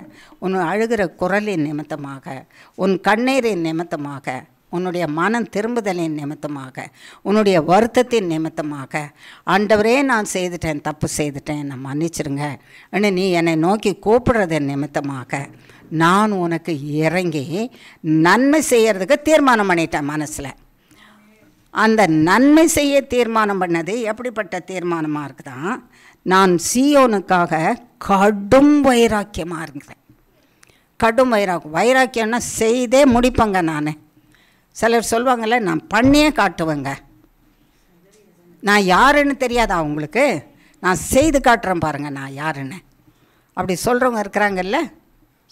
உன் அழுகிற குரலின் நிமித்தமாக, உன் கண்ணீரின் நிமித்தமாக, உன்னுடைய மனம் திரும்புதலின் நிமித்தமாக, உன்னுடைய வருத்தத்தின் நிமித்தமாக ஆண்டவரே நான் செய்துட்டேன், தப்பு செய்துட்டேன், என்னை மன்னிச்சிருங்க நீ என்னை நோக்கி கூப்பிடுறதன் நிமித்தமாக நான் உனக்கு இறங்கி நன்மை செய்கிறதுக்கு தீர்மானம் பண்ணிட்டேன் மனசில். அந்த நன்மை செய்ய தீர்மானம் பண்ணது எப்படிப்பட்ட தீர்மானமாக இருக்குதான்? நான் சீயோனுக்காக கடும் வைராக்கியமாக இருக்கிறேன். கடும் வைராக்கியம்னா செய்தே முடிப்பேங்க. நான் சிலர் சொல்லுவாங்கள்ல, நான் பண்ணியே காட்டுவேங்க. நான் யாருன்னு தெரியாதா அவங்களுக்கு? நான் செய்து காட்டுறேன் பாருங்கள் நான் யாருன்னு. அப்படி சொல்கிறவங்க இருக்கிறாங்கல்ல,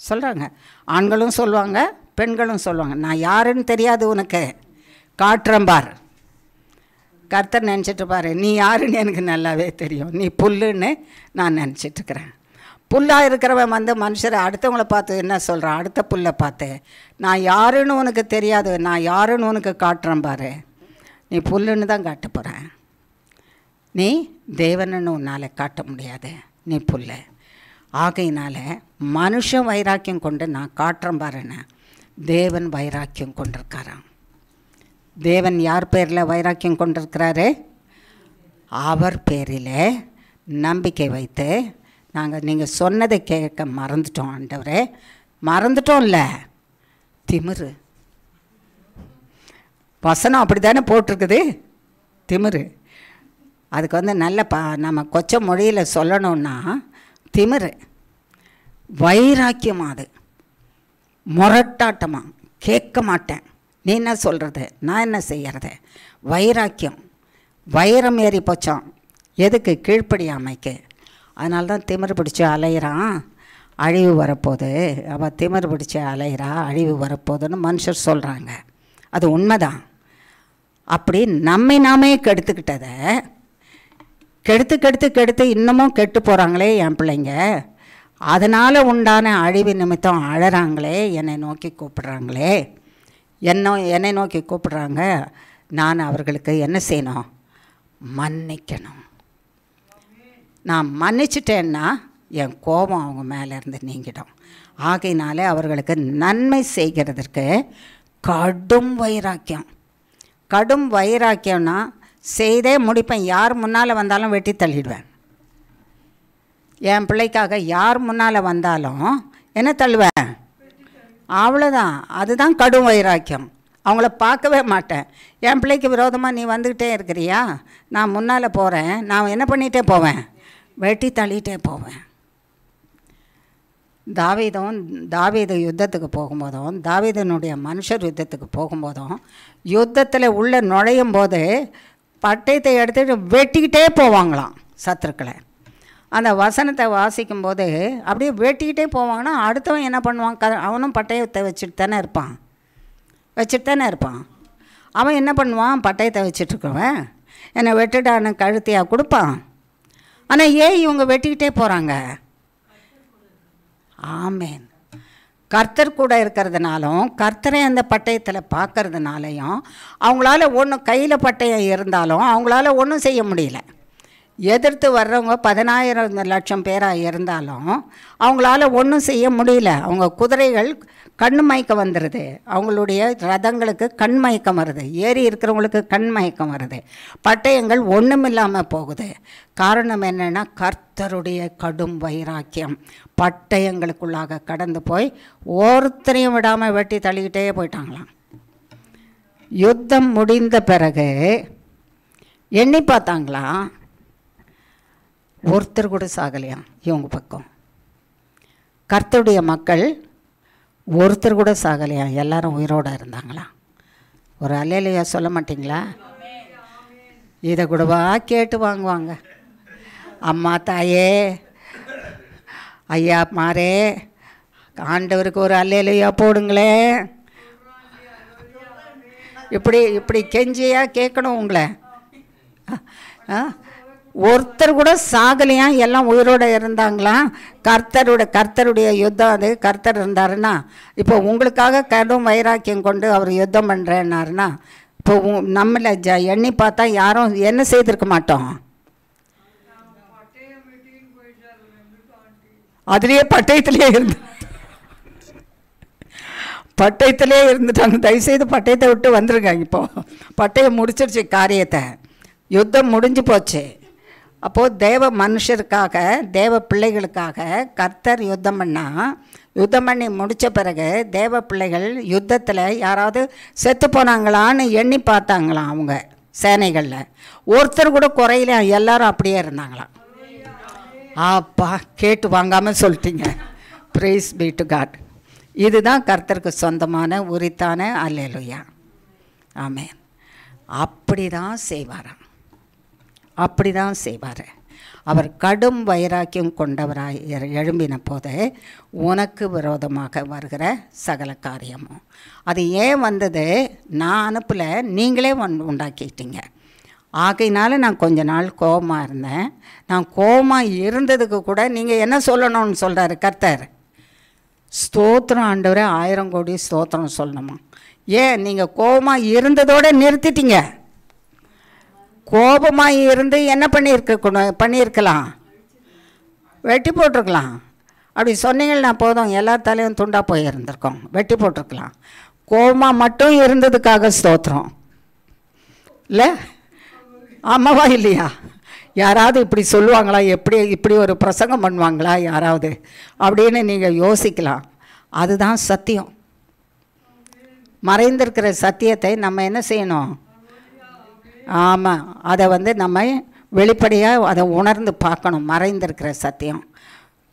சொல்கிறாங்க. ஆண்களும் சொல்லுவாங்க, பெண்களும் சொல்லுவாங்க. நான் யாருன்னு தெரியாது உனக்கு, காட்டுறேன் பார். கர்த்தர் நினச்சிட்டு பாரு, நீ யாருன்னு எனக்கு நல்லாவே தெரியும், நீ புல்லுன்னு நான் நினச்சிட்ருக்கிறேன். புல்லாக இருக்கிறவன் வந்து மனுஷரை அடுத்தவங்கள பார்த்து என்ன சொல்கிறான்? அடுத்த புல்லை பார்த்து நான் யாருன்னு உனக்கு தெரியாது, நான் யாருன்னு உனக்கு காட்டுறேன் பாரு, நீ புல்லுன்னு தான் காட்ட போகிறேன். நீ தேவனன்னு உன்னால் காட்ட முடியாது, நீ புல்ல. ஆகையினால மனுஷன் வைராக்கியம் கொண்டு நான் காட்டுறேன் பாருன்னு, தேவன் வைராக்கியம் கொண்டிருக்காராம். தேவன் யார் பேரில் வைராக்கியம் கொண்டிருக்கிறாரு? அவர் பேரில் நம்பிக்கை வைத்து, நீங்கள் சொன்னதை கேட்க மறந்துட்டோம் ஆண்டவரே, மறந்துட்டோம்ல, திமிரு. வசனம் அப்படி தானே போட்டிருக்குது, திமிரு. அதுக்கு நல்ல நம்ம கொச்ச மொழியில் சொல்லணுன்னா திமிரு. வைராக்கியமாக, அது முரட்டாட்டமாக, கேட்க மாட்டேன், நீ என்ன சொல்கிறது, நான் என்ன செய்கிறது, வைராக்கியம். வைரம் ஏறி போச்சான், எதுக்கு? கீழ்ப்படியாமைக்கு. அதனால தான் திமிரு பிடிச்சி அலையிறான், அழிவு வரப்போகுது. அவள் திமிரு பிடிச்சி அலையிறா, அழிவு வரப்போகுதுன்னு மனுஷர் சொல்கிறாங்க. அது உண்மைதான். அப்படி நம்மை நாமே கெடுத்துக்கிட்டதை கெடுத்து இன்னமும் கெட்டு போகிறாங்களே என் பிள்ளைங்க. அதனால் உண்டான அழிவு நிமித்தம் அழறாங்களே, என்னை நோக்கி கூப்பிடுறாங்களே, என்னை நோக்கி கூப்பிடுறாங்க. நான் அவர்களுக்கு என்ன செய்யணும்? மன்னிக்கணும். நான் மன்னிச்சிட்டேன்னா என் கோபம் அவங்க மேலேருந்து நீங்கிடும். ஆகையினாலே அவர்களுக்கு நன்மை செய்கிறதற்கு கடும் வைராக்கியம். கடும் வைராக்கியம்னா செய்தே முடிப்பேன், யார் முன்னால் வந்தாலும் வெட்டி தள்ளிடுவேன். என் பிள்ளைக்காக யார் முன்னால் வந்தாலும் என்ன தள்ளுவேன், அவ்வளோதான். அதுதான் கடும் வைராக்கியம். அவங்கள பார்க்கவே மாட்டேன். என் பிள்ளைக்கு விரோதமாக நீ வந்துக்கிட்டே இருக்கிறியா, நான் முன்னால் போகிறேன், நான் என்ன பண்ணிகிட்டே போவேன், வெட்டி தள்ளிகிட்டே போவேன். தாவீது யுத்தத்துக்கு போகும்போதும், தாவீதனுடைய மனுஷர் யுத்தத்துக்கு போகும்போதும், யுத்தத்தில் உள்ளே நுழையும் போது பட்டயத்தை எடுத்துகிட்டு வெட்டிக்கிட்டே போவாங்களாம் சத்துருக்களை. அந்த வசனத்தை வாசிக்கும்போது அப்படியே வெட்டிக்கிட்டே போவாங்கன்னா அடுத்தவன் என்ன பண்ணுவான், அவனும் பட்டயத்தை வச்சுட்டு தானே இருப்பான். அவன் என்ன பண்ணுவான், பட்டயத்தை வச்சுட்ருக்கவன் என்னை வெட்டுடான்னு கழுத்தையாக கொடுப்பான். ஆனால் ஏன் இவங்க வெட்டிக்கிட்டே போகிறாங்க? ஆமேன். கர்த்தர் கூட இருக்கிறதுனாலும், கர்த்தரை அந்த பட்டயத்தில் பார்க்கறதுனாலையும், அவங்களால ஒன்றும் கையில் பட்டயம் இருந்தாலும் அவங்களால ஒன்றும் செய்ய முடியல. எதிர்த்து வர்றவங்க 10,000 லட்சம் பேராக இருந்தாலும் அவங்களால ஒன்றும் செய்ய முடியல. அவங்க குதிரைகள் கண் மயக்கம் வந்துடுது, அவங்களுடைய ரதங்களுக்கு கண் மயக்கம் வருது, ஏறி இருக்கிறவங்களுக்கு கண் மயக்கம் வருது, பட்டயங்கள் ஒன்றும் இல்லாமல் போகுது. காரணம் என்னென்னா கர்த்தருடைய கடும் வைராக்கியம். பட்டயங்களுக்குள்ளாக கடந்து போய் ஒருத்தரையும் விடாமல் வெட்டி தள்ளிக்கிட்டே போயிட்டாங்களாம். யுத்தம் முடிந்த பிறகு எண்ணி பார்த்தாங்களா, ஒருத்தர் கூட சாகலையாம் இவங்க பக்கம். கர்த்தருடைய மக்கள் ஒருத்தர் கூட சாகலையா, எல்லாரும் உயிரோடு இருந்தாங்களாம். ஒரு அல்லேலூயா சொல்ல மாட்டிங்களா? இதை கூடவா கேட்டு வாங்குவாங்க? அம்மா தாயே, ஐயா மாரே, ஆண்டவருக்கு ஒரு அல்லேலூயா போடுங்களே. இப்படி கெஞ்சியா கேட்கணும் உங்களை. ஒருத்தர் கூட சாகலையா, எல்லாம் உயிரோடு இருந்தாங்களாம். கர்த்தருடைய யுத்தம் அது. கர்த்தர் இருந்தாருன்னா இப்போ உங்களுக்காக கடும் வைராக்கியம் கொண்டு அவர் யுத்தம் பண்ணுறேன்னாருன்னா இப்போ நம்மளை எண்ணி பார்த்தா யாரும் என்ன செய்திருக்க மாட்டோம். அதுலேயே பட்டயத்திலே இருந்துட்டாங்க. தயவுசெய்து பட்டயத்தை விட்டு வந்துருங்க. இப்போது பட்டயம் முடிச்சிருச்சு காரியத்தை, யுத்தம் முடிஞ்சு போச்சு. அப்போது தேவ மனுஷருக்காக, தேவ பிள்ளைகளுக்காக கர்த்தர் யுத்தம் பண்ணி முடித்த பிறகு தேவ பிள்ளைகள் யுத்தத்தில் யாராவது செத்து போனாங்களான்னு எண்ணி பார்த்தாங்களாம். அவங்க சேனைகளில் ஒருத்தர் கூட குறையில, எல்லாரும் அப்படியே இருந்தாங்களாம். அப்பா கேட்டு வாங்காமல் சொல்லிட்டீங்க. Praise be to God. இதுதான் கர்த்தருக்கு சொந்தமான உரித்தான அல்லேலூயா. ஆமென். அப்படி தான் செய்வார். அவர் கடும் வைராக்கியம் கொண்டவராய் எழும்பின போது உனக்கு விரோதமாக வருகிற சகல காரியமும். அது ஏன் வந்தது? நான் அனுப்பலை, நீங்களே உண்டாக்கிட்டீங்க. ஆகையினால நான் கொஞ்ச நாள் கோபமாக இருந்தேன். நான் கோபமாக இருந்ததுக்கு கூட நீங்கள் என்ன சொல்லணும்னு சொல்கிறாரு கர்த்தர்? ஸ்தோத்திரம் ஆண்டவரே, 1000 கோடி ஸ்தோத்திரம் சொல்லணுமா? ஏன் நீங்கள் கோபமாக இருந்ததோடு நிறுத்திட்டீங்க? கோபமாக இருந்து என்ன பண்ணியிருக்கலாம், வெட்டி போட்டிருக்கலாம். அப்படி சொன்னீங்கன்னா போதும், எல்லா தலையும் துண்டாக போயிருந்திருக்கோம், வெட்டி போட்டிருக்கலாம். கோபமாக மட்டும் இருந்ததுக்காக ஸ்தோத்திரம் இல்லை? ஆமாவா இல்லையா? யாராவது இப்படி சொல்லுவாங்களா? இப்படி ஒரு பிரசங்கம் பண்ணுவாங்களா யாராவது அப்படின்னு நீங்கள் யோசிக்கலாம். அதுதான் சத்தியம். மறைந்திருக்கிற சத்தியத்தை நம்ம என்ன செய்யணும்? ஆமாம், அதை நம்ம வெளிப்படையாக அதை உணர்ந்து பார்க்கணும். மறைந்திருக்கிற சத்தியம்.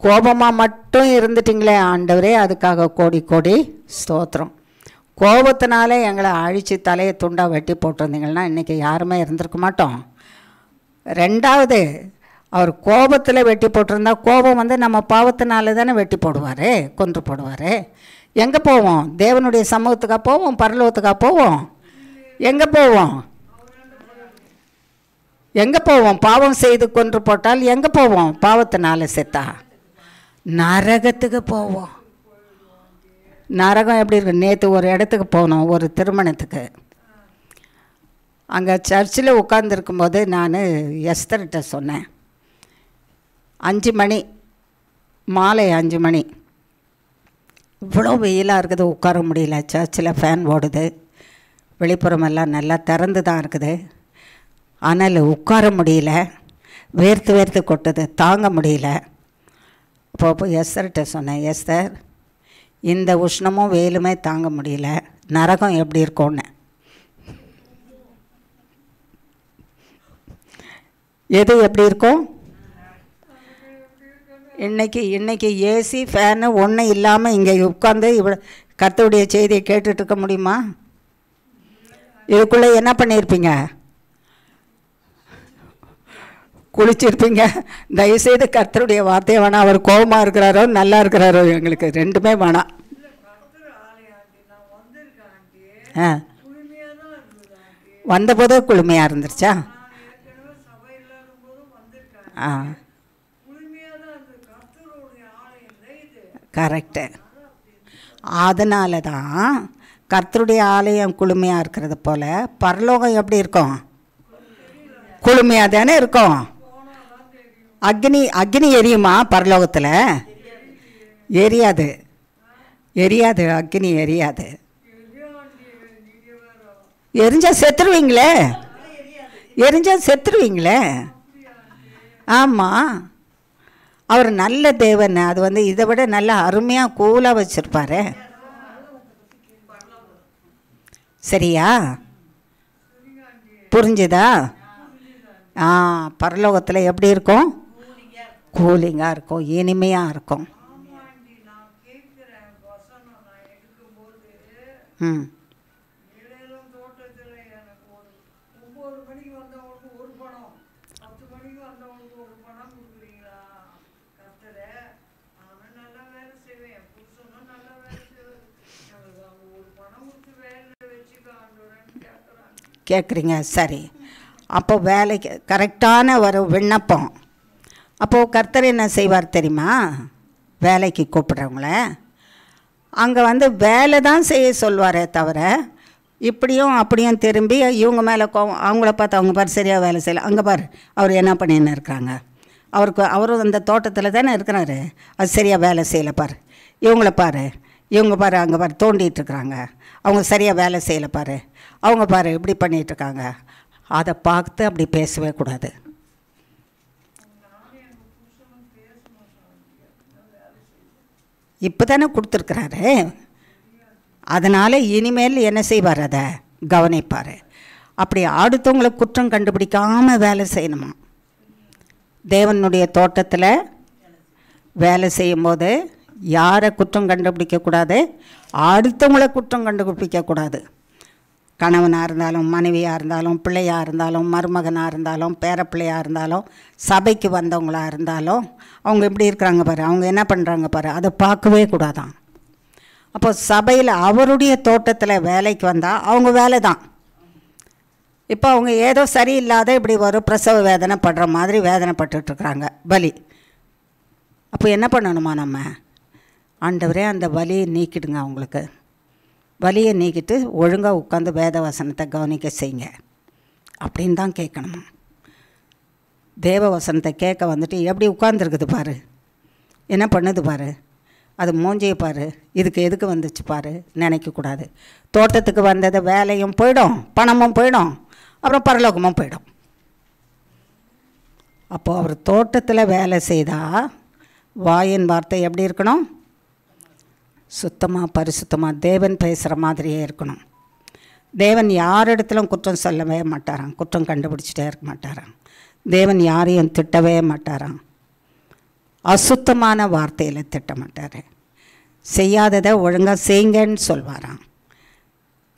கோபமாக மட்டும் இருந்துட்டிங்களே ஆண்டவரே, அதுக்காக கோடி கோடி ஸ்தோத்திரம். கோபத்தினாலே எங்களை அழித்து தலையை துண்டாக வெட்டி போட்டிருந்தீங்கன்னா இன்றைக்கி யாருமே இருந்திருக்க மாட்டோம். ரெண்டாவது, அவர் கோபத்தில் வெட்டி போட்டிருந்தா, கோபம் நம்ம பாவத்தினால தானே வெட்டி போடுவார், கொன்று போடுவார். எங்கே போவோம்? தேவனுடைய சமூகத்துக்காக போவோம்? பரலோகத்துக்காக போவோம்? எங்கே போவோம்? எங்கே போவோம்? பாவம் செய்து கொன்று போட்டால் எங்கே போவோம்? பாவத்தினால செத்தா நரகத்துக்கு போவோம். நரகம் எப்படி இருக்கு? நேற்று ஒரு இடத்துக்கு போனோம், ஒரு திருமணத்துக்கு. அங்கே சர்ச்சில் உட்கார்ந்துருக்கும்போது நான் எஸ்தர்கிட்ட சொன்னேன், 5 மணி, மாலை 5 மணி, இவ்வளோ வெயிலாக இருக்குது, உட்கார முடியல. சர்ச்சில் ஃபேன் ஓடுது, வெளிப்புறமெல்லாம் நல்லா திறந்து தான் இருக்குது, ஆனால் உட்கார முடியல, வேர்த்து வேர்த்து கொட்டுது, தாங்க முடியல. அப்போ எஸ்தர்கிட்ட சொன்னேன், எஸ்தர், இந்த உஷ்ணமும் வெயிலுமே தாங்க முடியல, நரகம் எப்படி இருக்கும்னு. எது எப்படி இருக்கும்? இன்னைக்கு ஏசி ஃபேனு ஒன்றும் இல்லாமல் இங்கே உட்காந்து இவ்வளோ கர்த்தருடைய செய்தியை கேட்டுட்டு இருக்க முடியுமா? இதுக்குள்ளே என்ன பண்ணியிருப்பீங்க? குளிச்சிருப்பீங்க. தயவுசெய்து கர்த்தருடைய வார்த்தையை வேணாம். அவர் கோபமாக இருக்கிறாரோ நல்லா இருக்கிறாரோ எங்களுக்கு ரெண்டுமே வேணாம். வந்தபோதே குளுமையாக இருந்துருச்சா? கரெக்டு. அதனால தான் கர்த்தருடைய ஆலயம் குளுமையாக இருக்கிறது போல் பரலோகம் எப்படி இருக்கும்? குளுமையாக தானே இருக்கும். அக்னி எரியுமா பரலோகத்தில்? எரியாது, அக்னி எரியாது. எரிஞ்சால் செத்துருவீங்களே. ஆமாம், அவர் நல்ல தேவன். அது இதை விட நல்லா அருமையாக கூலாக வச்சுருப்பாரு. சரியா? புரிஞ்சுதா? பரலோகத்தில் எப்படி இருக்கும்? கூலிங்காக இருக்கும், இனிமையாக இருக்கும். ம். கேட்குறீங்க? சரி. அப்போ வேலைக்கு கரெக்டான ஒரு விண்ணப்பம். அப்போது கர்த்தர் என்ன செய்வார் தெரியுமா? வேலைக்கு கூப்பிட்றவங்கள அங்கே வேலை தான் செய்ய சொல்வாரே தவிர இப்படியும் அப்படியும் திரும்பி இவங்க மேலே அவங்கள பார்த்து அவங்க பாரு சரியாக வேலை செய்யலை, அங்கே பாரு அவர் என்ன பண்ணின்னு இருக்கிறாங்க, அவரும் அந்த தோட்டத்தில் தானே இருக்கிறாரு, அது சரியாக வேலை செய்யலை பாரு, இவங்கள பாரு, இவங்க பாரு அங்கே பாரு தோண்டிகிட்ருக்குறாங்க, அவங்க சரியாக வேலை செய்யலை பாரு, அவங்க பாரு இப்படி பண்ணிகிட்ருக்காங்க. அதை பார்த்து அப்படி பேசவே கூடாது. இப்போ தானே கொடுத்துருக்குறாரு. அதனால் இனிமேல் என்ன செய்வார்? அதை கவனிப்பார். அப்படி அடுத்தவங்களை குற்றம் கண்டுபிடிக்காமல் வேலை செய்யணுமா? தேவனுடைய தோட்டத்தில் வேலை செய்யும்போது யாரை குற்றம் கண்டுபிடிக்கக்கூடாது? அடுத்தவங்களை குற்றம் கண்டுபிடிக்கக்கூடாது. கணவனாக இருந்தாலும், மனைவியாக இருந்தாலும், பிள்ளையாக இருந்தாலும், மருமகனாக இருந்தாலும், பேரப்பிள்ளையாக இருந்தாலும், சபைக்கு வந்தவங்களாக இருந்தாலும், அவங்க எப்படி இருக்கிறாங்க பாரு, அவங்க என்ன பண்ணுறாங்க பாரு, அதை பார்க்கவே கூடாதான். அப்போ சபையில் அவருடைய தோட்டத்தில் வேலைக்கு வந்தால் அவங்க வேலை தான். இப்போ அவங்க ஏதோ சரியில்லாத இப்படி ஒரு பிரசவ வேதனை படுற மாதிரி வேதனைப்பட்டுருக்குறாங்க, வலி. அப்போ என்ன பண்ணணுமா நம்ம? ஆண்டவரே அந்த வலியை நீக்கிடுங்க, அவங்களுக்கு வலியை நீக்கிட்டு ஒழுங்காக உட்காந்து வேத வசனத்தை கவனிக்க செய்யுங்க. அப்படின்னு தான் கேட்கணுமா. தேவ வசனத்தை கேட்க வந்துட்டு எப்படி உட்கார்ந்துருக்குது பாரு, என்ன பண்ணுது பாரு, அது மூஞ்சியை பாரு, இதுக்கு எதுக்கு வந்துச்சு பாரு நினைக்கக்கூடாது. தோட்டத்துக்கு வந்தது வேலையும் போயிடும், பணமும் போயிடும், அப்புறம் பரலோகமும் போயிடும். அப்போது அவர் தோட்டத்தில் வேலை செய்தால் வாயின் வார்த்தை எப்படி இருக்கணும்? சுத்தமாக பரிசுத்தமாக தேவன் பேசுகிற மாதிரியே இருக்கணும். தேவன் யாரிடத்திலும் குற்றம் சொல்லவே மாட்டாராம், குற்றம் கண்டுபிடிச்சிட்டே இருக்க மாட்டாராம். தேவன் யாரையும் திட்டவே மாட்டாராம், அசுத்தமான வார்த்தையில் திட்ட மாட்டார். செய்யாததை ஒழுங்காக செய்யுங்கன்னு சொல்வாராம்.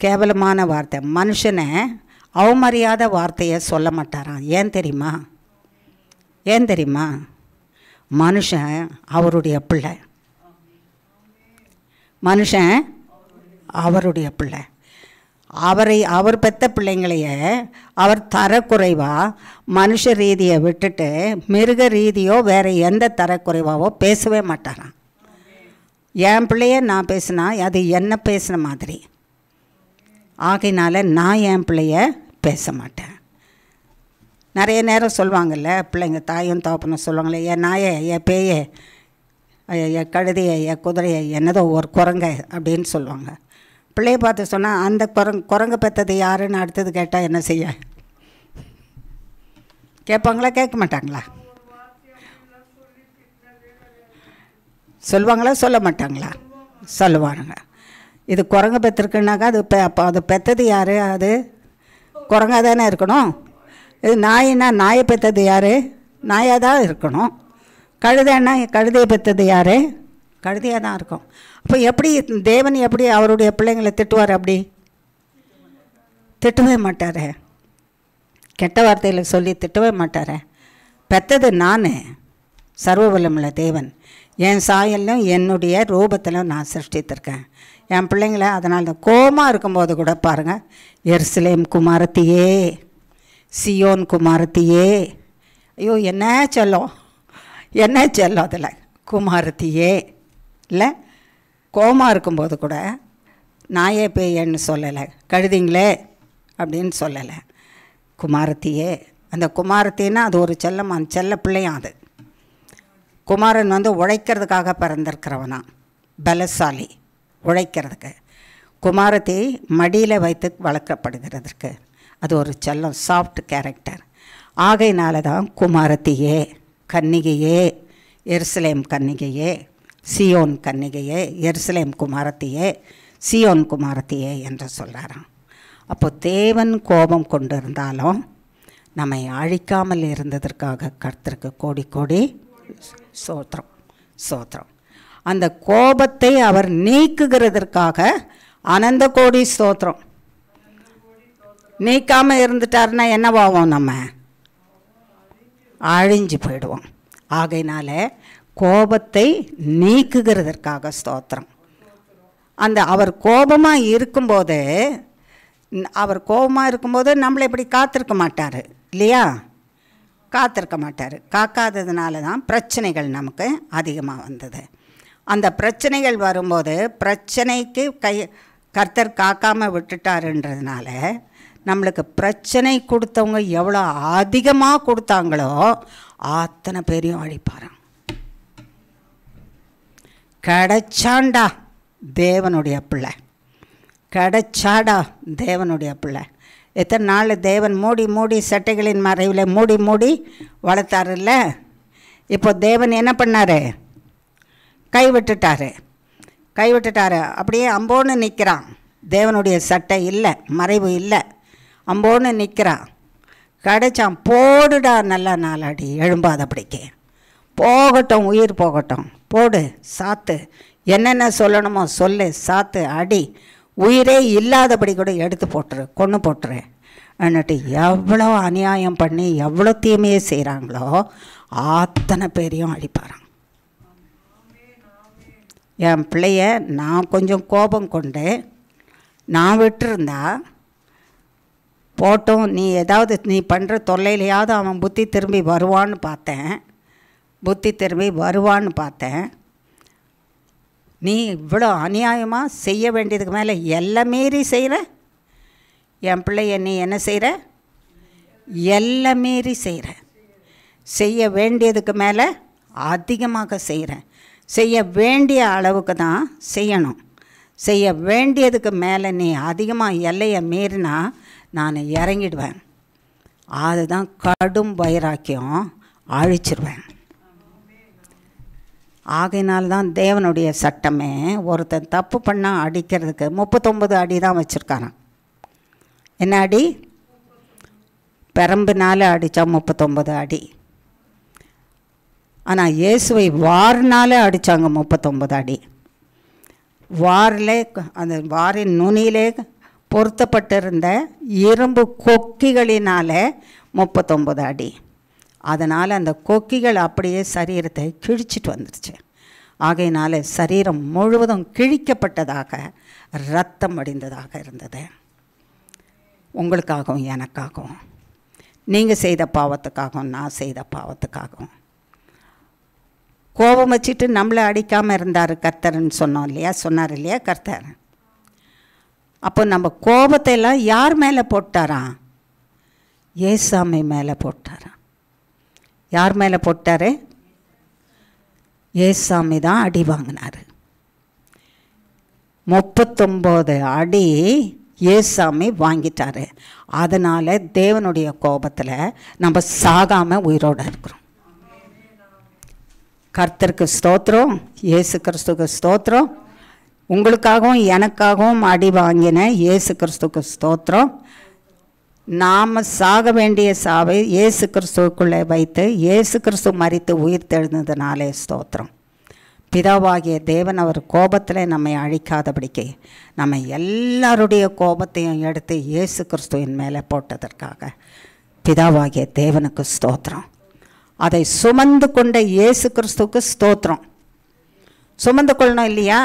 கேவலமான வார்த்தை, மனுஷனை அவமரியாத வார்த்தையை சொல்ல மாட்டாராம். ஏன் தெரியுமா? ஏன் தெரியுமா? மனுஷன் அவருடைய பிள்ளை, மனுஷன் அவருடைய பிள்ளை. அவர் பெற்ற பிள்ளைங்களையே அவர் தரக்குறைவாக மனுஷ ரீதியை விட்டுட்டு மிருக ரீதியோ வேறு எந்த தரக்குறைவாவோ பேசவே மாட்டாராம். என் பிள்ளைய நான் பேசினா அது என்ன பேசின மாதிரி, ஆகையினால நான் என் பிள்ளைய பேச மாட்டேன். நிறைய நேரம் சொல்லுவாங்கள்ல பிள்ளைங்க, தாயும் தகப்பனும் சொல்லுவாங்களே, என் நாயை, என் பேயை, என் கழுதையை, என் குதிரையை, என்னதோ ஒரு குரங்கை அப்படின்னு சொல்லுவாங்க. பிள்ளையை பார்த்து சொன்னால் அந்த குரங்கு பெற்றது யாருன்னு அடுத்தது கேட்டால் என்ன செய்ய? கேட்பாங்களா கேட்க மாட்டாங்களா? சொல்லுவாங்களா சொல்ல மாட்டாங்களா? சொல்லுவாங்க. இது குரங்கு பெற்றிருக்குன்னாக்கா அது அப்போ அது பெற்றது யார்? அது குரங்காக தானே இருக்கணும். இது நாயின்னா நாயை பெற்றது யார்? நாயாக தான் இருக்கணும். கழுதைன்னா கழுதையை பெற்றது யார்? கழுதையாக தான் இருக்கும். அப்போ எப்படி தேவன் எப்படி அவருடைய பிள்ளைங்களை திட்டுவார்? அப்படி திட்டவே மாட்டார். கெட்ட வார்த்தையில் சொல்லி திட்டவே மாட்டார். பெற்றது நான், சர்வவல்லமுள்ள தேவன், என் சாயலும் என்னுடைய ரூபத்திலும் நான் சிருஷ்டித்திருக்கேன் என் பிள்ளைங்கள. அதனால் தான் கோபமாக இருக்கும்போது கூட பாருங்கள், எருசலேம் குமாரத்தியே, சியோன் குமாரத்தியே, ஐயோ என்ன சொல்லும், என்ன சொல்லும் அதில் குமாரத்தியே இல்லை. கோபமாக இருக்கும்போது கூட நாயே பேயன்னு சொல்லலை, கழுதிங்களே அப்படின்னு சொல்லலை, குமாரத்தியே. அந்த குமாரத்தின்னா அது ஒரு செல்லமான செல்ல பிள்ளையாம். அது குமாரன் உழைக்கிறதுக்காக பிறந்திருக்கிறவனா, பலசாலி, உழைக்கிறதுக்கு. குமாரத்தி மடியில் வைத்து வளர்க்கப்படுகிறதுக்கு அது ஒரு செல்லம், சாஃப்ட் கேரக்டர். ஆகையினால தான் குமாரத்தியே, கன்னிகையே, எருசலேம் கன்னிகையே, சியோன் கன்னிகையே, எருசலேம் குமாரத்தியே, சியோன் குமாரத்தியே என்று சொல்கிறாராம். அப்போ தேவன் கோபம் கொண்டு இருந்தாலும் நம்மை அழிக்காமல் இருந்ததற்காக கர்த்தருக்கு கோடி கோடி சோத்திரம் சோத்திரம். அந்த கோபத்தை அவர் நீக்குகிறதற்காக அனந்த கோடி ஸ்தோத்திரம். நீக்காமல் இருந்துட்டாருன்னா என்னவாகும்? நம்ம அழிஞ்சு போயிடுவோம். ஆகையினால கோபத்தை நீக்குகிறதற்காக ஸ்தோத்திரம். அந்த அவர் கோபமாக இருக்கும்போது நம்மளை இப்படி காத்திருக்க மாட்டார் இல்லையா? காத்திருக்க மாட்டார். காக்காததுனால தான் பிரச்சனைகள் நமக்கு அதிகமாக வந்தது. அந்த பிரச்சனைகள் வரும்போது பிரச்சனைக்கு கர்த்தர் காக்காமல் விட்டுட்டாருன்றதுனால நம்மளுக்கு பிரச்சனை கொடுத்தவங்க எவ்வளோ அதிகமாக கொடுத்தாங்களோ அத்தனை பேரையும் அழிப்பாராம். கிடைச்சாண்டா தேவனுடைய பிள்ளை, கிடைச்சாடா தேவனுடைய பிள்ளை. எத்தனை நாள் தேவன் மூடி மூடி சட்டைகளின் மறைவில் மூடி மூடி வளர்த்தாருல்ல. இப்போ தேவன் என்ன பண்ணார்? கைவிட்டுட்டார். அப்படியே அம்போன்னு நிற்கிறான். தேவனுடைய சட்டை இல்லை, மறைவு இல்லை, அம்போன்னு நிற்கிறான். கிடைச்சான். போடுடா நல்லா நாளாடி, எழும்பாதபடிக்கு போகட்டும், உயிர் போகட்டும், போடு, சாத்து, என்னென்ன சொல்லணுமோ சொல்லு, சாத்து, அடி, உயிரே இல்லாதபடி கூட எடுத்து போட்டுரு, கொன்று போட்டுரு அன்னுட்டு எவ்வளோ அநியாயம் பண்ணி எவ்வளோ தீமையை செய்கிறாங்களோ அத்தனை பேரையும் அழிப்பாராம். என் பிள்ளைய நான் கொஞ்சம் கோபம் கொண்டு நான் விட்டுருந்தா போட்டோம், நீ ஏதாவது நீ பண்ணுற தொல்லையிலையாவது அவன் புத்தி திரும்பி வருவான்னு பார்த்தேன். நீ இவ்வளோ அநியாயமாக செய்ய வேண்டியதுக்கு மேலே எல்லாம் மீறி செய்கிற. என் பிள்ளைய நீ என்ன செய்கிற? எல்லாம் மீறி செய்கிறேன். செய்ய வேண்டியதுக்கு மேலே அதிகமாக செய்கிறேன். செய்ய வேண்டிய அளவுக்கு தான் செய்யணும். செய்ய வேண்டியதுக்கு மேலே நீ அதிகமாக எல்லையை மீறினா நான் இறங்கிடுவேன். அதுதான் கடும் வைராக்கியம், அழிச்சிருவேன். ஆகையினால்தான் தேவனுடைய சட்டமே ஒருத்தன் தப்பு பண்ணால் அடிக்கிறதுக்கு 39 அடி தான் வச்சுருக்காரான். என்ன அடி? பெரம்புனால அடித்தா 39 அடி. ஆனால் இயேசுவை வாரினால அடித்தாங்க 39 அடி. வாரில் அந்த வாரின் நுனியிலே பொருத்தப்பட்டிருந்த இரும்பு கொக்கிகளினால் 39 அடி. அதனால் அந்த கொக்கிகள் அப்படியே சரீரத்தை கிழிச்சிட்டு வந்துடுச்சு. ஆகையினால சரீரம் முழுவதும் கிழிக்கப்பட்டதாக, இரத்தம் வடிந்ததாக இருந்தது. உங்களுக்காகவும் எனக்காகவும், நீங்கள் செய்த பாவத்துக்காகவும் நான் செய்த பாவத்துக்காகவும். கோபம் வச்சுட்டு நம்மளை அடிக்காமல் இருந்தார் கர்த்தர்ன்னு சொன்னோம் இல்லையா? சொன்னார் இல்லையா கர்த்தர்? அப்போ நம்ம கோபத்தை எல்லாம் யார் மேலே போட்டாராம்? ஏசாமி மேலே போட்டாராம். யார் மேலே போட்டார்? ஏசாமி தான் அடி வாங்கினார். 39 அடி ஏசாமி வாங்கிட்டார். அதனால் தேவனுடைய கோபத்தில் நம்ம சாகாமல் உயிரோடு இருக்கிறோம். கர்த்தருக்கு ஸ்தோத்திரம், இயேசு கிறிஸ்துக்கு ஸ்தோத்திரம். உங்களுக்காகவும் எனக்காகவும் அடி வாங்கின இயேசு கிறிஸ்துக்கு ஸ்தோத்திரம். நாம் சாக வேண்டிய சாவை இயேசு கிறிஸ்துவுக்குள்ளே வைத்து இயேசு கிறிஸ்து மரித்து உயிர் தெழுந்ததுனாலே ஸ்தோத்திரம். பிதாவாகிய தேவன் அவர் கோபத்தில் நம்மை அழிக்காதபடிக்கு நம்ம எல்லாருடைய கோபத்தையும் எடுத்து இயேசு கிறிஸ்துவின் மேலே போட்டதற்காக பிதாவாகிய தேவனுக்கு ஸ்தோத்திரம். அதை சுமந்து கொண்ட இயேசு கிறிஸ்துவுக்கு ஸ்தோத்திரம். சுமந்து கொள்ளணும் இல்லையா?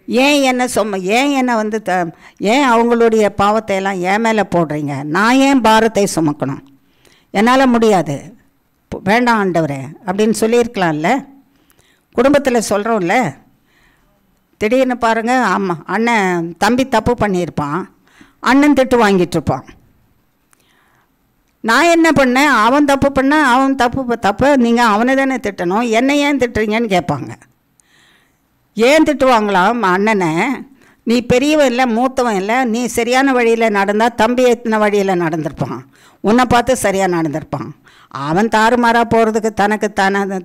ஏன் என்னை வந்து ஏன் அவங்களுடைய பாவத்தை எல்லாம் என் மேலே போடுறீங்க? நான் ஏன் பாரத்தை சுமக்கணும்? என்னால் முடியாது, வேண்டாம் ஆண்டவரே அப்படின்னு சொல்லியிருக்கலாம்ல. குடும்பத்தில் சொல்கிறோம்ல, திடீர்னு பாருங்கள், ஆமாம் அண்ணன் தம்பி தப்பு பண்ணியிருப்பான், அண்ணன் திட்டு வாங்கிட்டுருப்பான். நான் என்ன பண்ணேன்? அவன் தப்பு பண்ண, அவன் தப்பு நீங்கள் அவனை தானே திட்டணும், என்னை ஏன் திட்டுறீங்கன்னு கேட்பாங்க. ஏன் திட்டுவாங்களாம் அண்ணனை? நீ பெரியவன் இல்லை, மூத்தவன் இல்லை, நீ சரியான வழியில் நடந்தால் தம்பி எத்தனை வழியில் நடந்திருப்பான், உன்னை பார்த்து சரியாக நடந்திருப்பான். அவன் தாறுமாறாக போகிறதுக்கு தனக்கு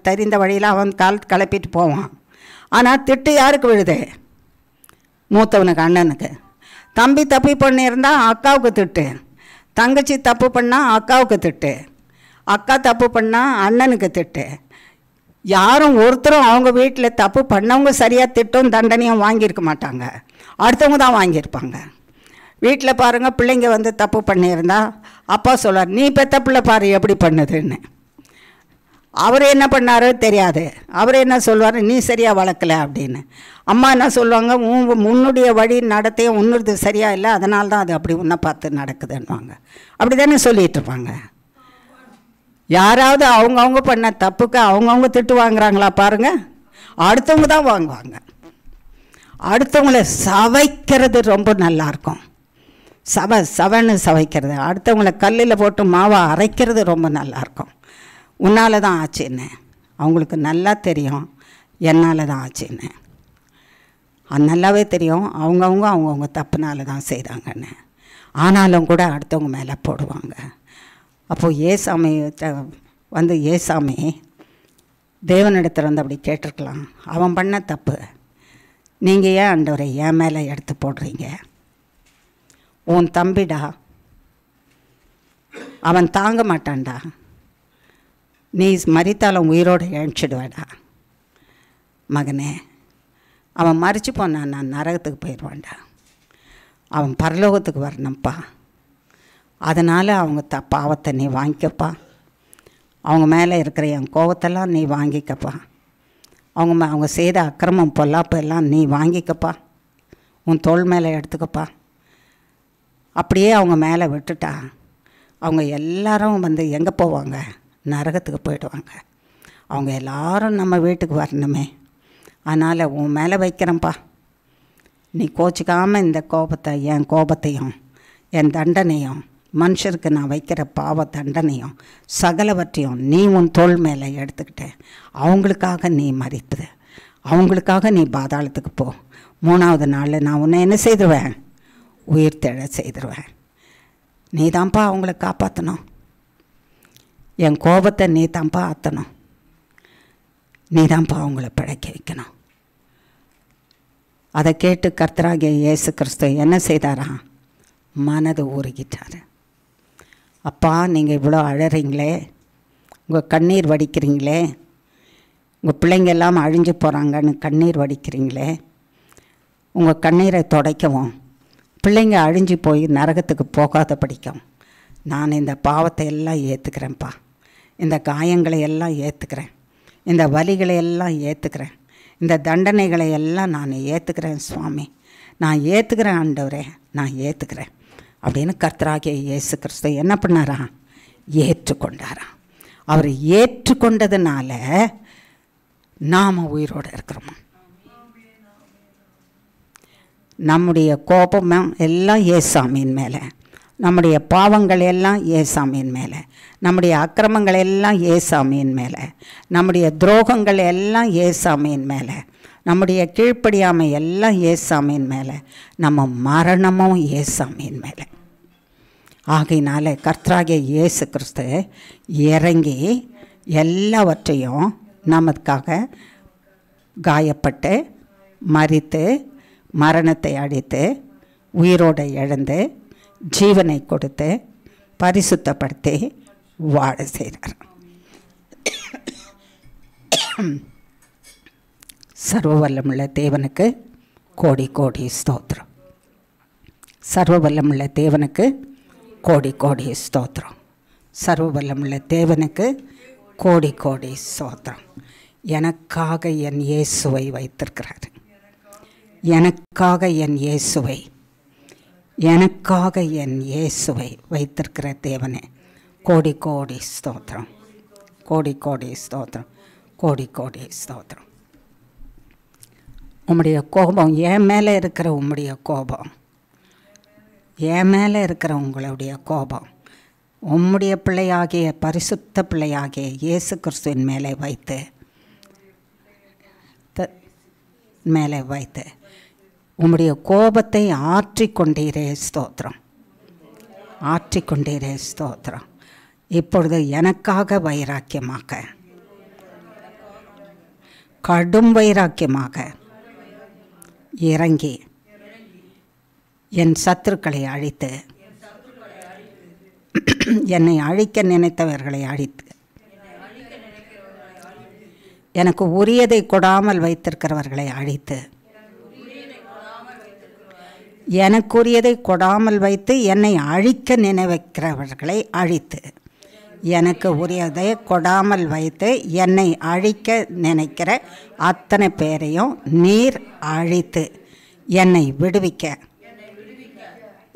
தெரிந்த வழியில் அவன் கிளப்பிட்டு போவான். ஆனால் திட்டு யாருக்கு விழுது? மூத்தவனுக்கு, அண்ணனுக்கு. தம்பி தப்பி பண்ணியிருந்தால் அக்காவுக்கு திட்டு, தங்கச்சி தப்பு பண்ணால் அக்காவுக்கு திட்டு, அக்கா தப்பு பண்ணால் அண்ணனுக்கு திட்டு. யாரும் ஒருத்தரும் அவங்க வீட்டில் தப்பு பண்ணவங்க சரியாக திட்டும் தண்டனையும் வாங்கியிருக்க மாட்டாங்க, அடுத்தவங்க தான் வாங்கியிருப்பாங்க. வீட்டில் பாருங்கள், பிள்ளைங்க வந்து தப்பு பண்ணியிருந்தா அப்பா சொல்வார், நீ பெத்த பிள்ளை பாரு எப்படி பண்ணுதுன்னு. அவர் என்ன பண்ணாரோ தெரியாது, அவர் என்ன சொல்வார், நீ சரியாக வளர்க்கலை அப்படின்னு. அம்மா என்ன சொல்லுவாங்க, உன்னுடைய வழி நடத்தையும் உன்னுது சரியாக இல்லை, அதனால தான் அது அப்படி உன்னை பார்த்து நடக்குதுன்னுவாங்க. அப்படி தானே சொல்லிகிட்டு இருப்பாங்க. யாராவது அவங்கவுங்க பண்ண தப்புக்கு அவங்கவுங்க திட்டு வாங்குறாங்களா பாருங்கள், அடுத்தவங்க தான் வாங்குவாங்க. அடுத்தவங்கள சவைக்கிறது ரொம்ப நல்லாயிருக்கும். சவன்னு சவைக்கிறது, அடுத்தவங்கள கல்லில் போட்டு மாவை அரைக்கிறது ரொம்ப நல்லாயிருக்கும். உன்னால் தான் ஆச்சுன்னு அவங்களுக்கு நல்லா தெரியும், என்னால் தான் ஆச்சுன்னு. அது நல்லாவே தெரியும், அவங்கவுங்க தப்புனால தான் செய்கிறாங்கன்னு. ஆனாலும் கூட அடுத்தவங்க மேலே போடுவாங்க. அப்போது ஏசாமி வந்து ஏசாமி தேவனிடத்தில் வந்து அப்படி கேட்டிருக்கலாம், அவன் பண்ண தப்பு நீங்கள் ஏன் ஆண்டவரை என் மேலே எடுத்து போடுறீங்க? உன் தம்பிடா, அவன் தாங்க மாட்டான்டா, நீ மரித்தாலும் உயிரோடு எழுச்சிடுவாடா மகனே. அவன் மறித்து போனான், நான் நரகத்துக்கு போயிடுவான்டா, அவன் பரலோகத்துக்கு வரணும்ப்பா. அதனால் அவங்க பாவத்தை நீ வாங்கிக்கப்பா, அவங்க மேலே இருக்கிற என் கோவத்தெல்லாம் நீ வாங்கிக்கப்பா, அவங்க செய்த அக்கிரமம் பொல்லாப்பு எல்லாம் நீ வாங்கிக்கப்பா, உன் தோள் மேலே எடுத்துக்கப்பா. அப்படியே அவங்க மேலே விட்டுட்டா அவங்க எல்லாரும் வந்து எங்கே போவாங்க? நரகத்துக்கு போயிடுவாங்க. அவங்க எல்லாரும் நம்ம வீட்டுக்கு வரணுமே, அதனால் உன் மேலே வைக்கிறேன்ப்பா, நீ கோச்சிக்காமல் இந்த கோபத்தை, என் கோபத்தையும் என் தண்டனையும் மனுஷருக்கு நான் வைக்கிற பாவ தண்டனையும் சகலவற்றையும் நீ உன் தோள் மேலே எடுத்துக்கிட்ட. அவங்களுக்காக நீ மரித்து, அவங்களுக்காக நீ பாதாளத்துக்கு போ. 3ஆவது நாளில் நான் உன்னை என்ன செய்திருவேன்? உயிர் தெழ செய்திருவேன். நீ தான்ப்பா அவங்கள காப்பாற்றணும். என் கோபத்தை நீ தான்ப்பா ஆற்றணும். நீ தான்ப்பா அவங்கள பிழைக்க வைக்கணும். அதை கேட்டு கர்த்தராகிய இயேசு கிறிஸ்து என்ன செய்தாரா? மனது உருகிட்டார். அப்பா, நீங்கள் இவ்வளோ அழறீங்களே, உங்கள் கண்ணீர் வடிக்கிறீங்களே, உங்கள் பிள்ளைங்க எல்லாம் அழிஞ்சு போகிறாங்கன்னு கண்ணீர் வடிக்கிறீங்களே, உங்கள் கண்ணீரை துடைக்கவும் பிள்ளைங்க அழிஞ்சு போய் நரகத்துக்கு போகாத படிக்கும் நான் இந்த பாவத்தை எல்லாம் ஏற்றுக்கிறேன்ப்பா. இந்த காயங்களை எல்லாம் ஏற்றுக்கிறேன். இந்த வலிகளை எல்லாம் ஏற்றுக்கிறேன். இந்த தண்டனைகளை எல்லாம் நான் ஏற்றுக்கிறேன் சுவாமி. நான் ஏற்றுக்கிறேன் ஆண்டவரே, நான் ஏற்றுக்கிறேன் அப்படின்னு கர்த்தராகிய இயேசு கிறிஸ்து என்ன பண்ணாரா? ஏற்றுக்கொண்டாரா. அவர் ஏற்றுக்கொண்டதுனால நாம் உயிரோடு இருக்கிறோமா? நம்முடைய கோபம் எல்லாம் ஏசாமியின் மேலே, நம்முடைய பாவங்கள் எல்லாம் ஏசாமியின் மேலே, நம்முடைய அக்கிரமங்கள் எல்லாம் ஏசாமியின் மேலே, நம்முடைய துரோகங்கள் எல்லாம் ஏசாமியின் மேலே, நம்முடைய கீழ்ப்படியாமை எல்லாம் ஏசாமியின் மேலே, நம்ம மரணமும் ஏசாமியின் மேலே. ஆகையினால கர்த்தராகிய இயேசு கிறிஸ்து இறங்கி எல்லாவற்றையும் நமக்காக காயப்பட்டு மரித்து மரணத்தை அழித்து உயிரோடு எழுந்து ஜீவனை கொடுத்து பரிசுத்தப்படுத்தி வாழ செய்கிறார். சர்வ வல்லமுள்ள தேவனுக்கு கோடி கோடி ஸ்தோத்திரம். சர்வ வல்லமுள்ள தேவனுக்கு கோடி கோடி ஸ்தோத்திரம். சர்வ வல்லமுள்ள தேவனுக்கு கோடி கோடி ஸ்தோத்திரம். எனக்காக என் இயேசுவை வைத்திருக்கிறார். எனக்காக என் இயேசுவை, எனக்காக என் இயேசுவை வைத்திருக்கிற தேவனே கோடி கோடி ஸ்தோத்திரம். கோடி கோடி ஸ்தோத்திரம். கோடி கோடி ஸ்தோத்திரம். உம்முடைய கோபம், என் மேலே இருக்கிற உம்முடைய கோபம், என் மேலே இருக்கிற உங்களுடைய கோபம் உம்முடைய பிள்ளையாகிய பரிசுத்த பிள்ளையாகிய இயேசு கிறிஸ்துவின் மேலே வைத்து உம்முடைய கோபத்தை ஆற்றிக்கொண்டீரே ஸ்தோத்திரம். ஆற்றிக்கொண்டீரே ஸ்தோத்திரம். இப்பொழுது எனக்காக வைராக்கியமாக, கடும் வைராக்கியமாக இறங்கி என் சத்துருக்களை அழித்து, என்னை அழிக்க நினைத்தவர்களை அழித்து, எனக்கு உரியதை கொடாமல் வைத்திருக்கிறவர்களை அழித்து, எனக்குரியதை கொடாமல் வைத்து என்னை அழிக்க நினைக்கிறவர்களை அழித்து, எனக்கு உரியதை கொடாமல் வைத்து என்னை அழிக்க நினைக்கிற அத்தனை பேரையும் நீர் அழித்து என்னை விடுவிக்க,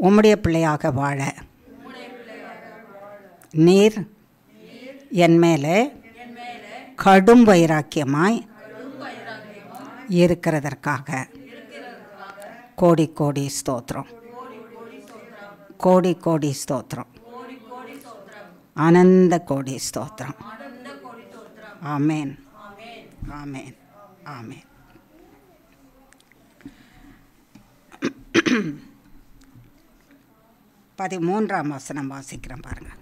உம்முடைய பிள்ளையாக வாழ நீர் என் மேலே கடும் வைராக்கியமாய் இருக்கிறதற்காக கோடி கோடி ஸ்தோத்திரம். கோடி கோடி ஸ்தோத்திரம். ஆனந்த கோடி ஸ்தோத்திரம். ஆமேன், ஆமேன், ஆமேன். பதிமூன்றாம் வசனம் வாசிக்கிறேன் பாருங்கள்.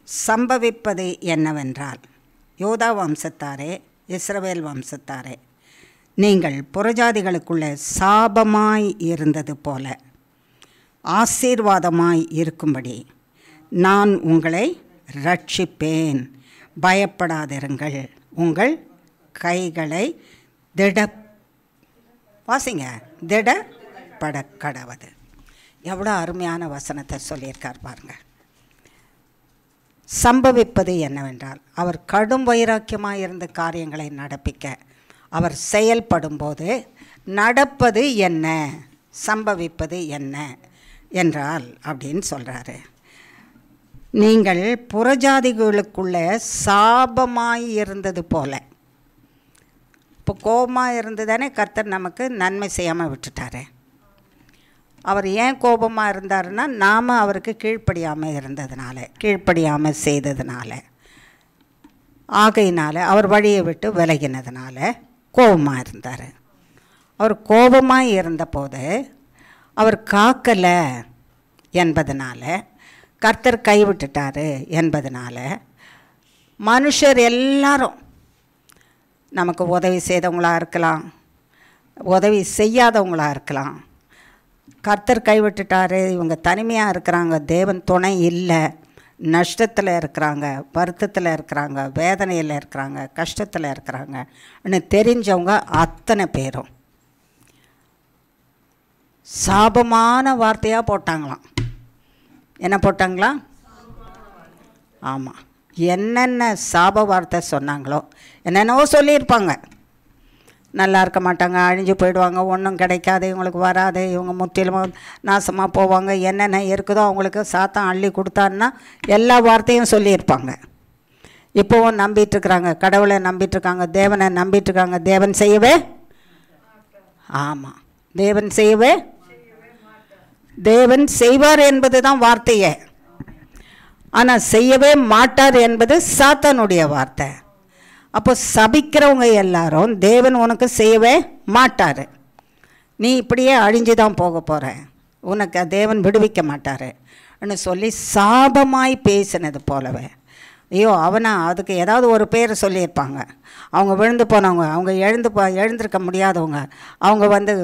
சம்பவிப்பது என்னவென்றால், யோதா வம்சத்தாரே, இஸ்ரவேல் வம்சத்தாரே, நீங்கள் புறஜாதிகளுக்குள்ளே சாபமாய் இருந்தது போல ஆசீர்வாதமாய் இருக்கும்படி நான் உங்களை ரட்சிப்பேன். பயப்படாதிருங்கள். உங்கள் கைகளை திடப்பட கடவது. எவ்வளோ அருமையான வசனத்தை சொல்லியிருக்கார் பாருங்கள். சம்பவிப்பது என்னவென்றால், அவர் கடும் வைராக்கியமாக இருந்த காரியங்களை நடப்பிக்க அவர் செயல்படும்போது நடப்பது என்ன, சம்பவிப்பது என்ன என்றால் அப்படின்னு சொல்கிறாரு. நீங்கள் புறஜாதிகளுக்குள்ள சாபமாய் இருந்தது போல. இப்போ கோபமாக இருந்து தானே கர்த்தர் நமக்கு நன்மை செய்யாமல் விட்டுட்டாரு. அவர் ஏன் கோபமாக இருந்தாருன்னா, நாம் அவருக்கு கீழ்ப்படியாமல் இருந்ததுனால, கீழ்ப்படியாமல் செய்ததுனால, ஆகையினால அவர் வழியை விட்டு விலகினதுனால கோபமாக இருந்தார். அவர் கோபமாக இருந்தபோது அவர் காக்கலை என்பதனால, கர்த்தர் கைவிட்டுட்டார் என்பதனால, மனுஷர் எல்லாரும் நமக்கு உதவி செய்தவங்களாக இருக்கலாம், உதவி செய்யாதவங்களாக இருக்கலாம். கர்த்தர் கைவிட்டுட்டார், இவங்க தனிமையாக இருக்கிறாங்க, தேவன் துணை இல்லை, நஷ்டத்தில் இருக்கிறாங்க, வருத்தத்தில் இருக்கிறாங்க, வேதனையில் இருக்கிறாங்க, கஷ்டத்தில் இருக்கிறாங்கன்னு தெரிஞ்சவங்க அத்தனை பேரும் சாபமான வார்த்தையாக போட்டாங்களாம். என்ன போட்டாங்களா? ஆமாம், என்னென்ன சாப வார்த்தை சொன்னாங்களோ, என்னென்னவோ சொல்லியிருப்பாங்க. நல்லா இருக்க மாட்டாங்க, அழிஞ்சு போயிடுவாங்க, ஒன்றும் கிடைக்காது, இவங்களுக்கு வராது, இவங்க முற்றிலும் நாசமாக போவாங்க, என்னென்ன இருக்குதோ அவங்களுக்கு சாத்தான் அள்ளி கொடுத்தான்னா எல்லா வார்த்தையும் சொல்லியிருப்பாங்க. இப்போவும் நம்பிட்டுருக்குறாங்க, கடவுளை நம்பிட்டுருக்காங்க, தேவனை நம்பிட்டுருக்காங்க. தேவன் செய்யவே, ஆமாம், தேவன் செய்யவே, தேவன் செய்வார் என்பது தான் வார்த்தையே. ஆனால் செய்யவே மாட்டார் என்பது சாத்தானுடைய வார்த்தை. அப்போ சபிக்கிறவங்க எல்லாரும் தேவன் உனக்கு செய்யவே மாட்டார், நீ இப்படியே அழிஞ்சு தான் போக போகிற, உனக்கு தேவன் விடுவிக்க மாட்டாருன்னு சொல்லி சாபமாய் பேசினது போலவே. ஐயோ அவனா, அதுக்கு ஏதாவது ஒரு பேர் சொல்லியிருப்பாங்க. அவங்க விழுந்து போனவங்க, அவங்க எழுந்திருக்க முடியாதவங்க, அவங்க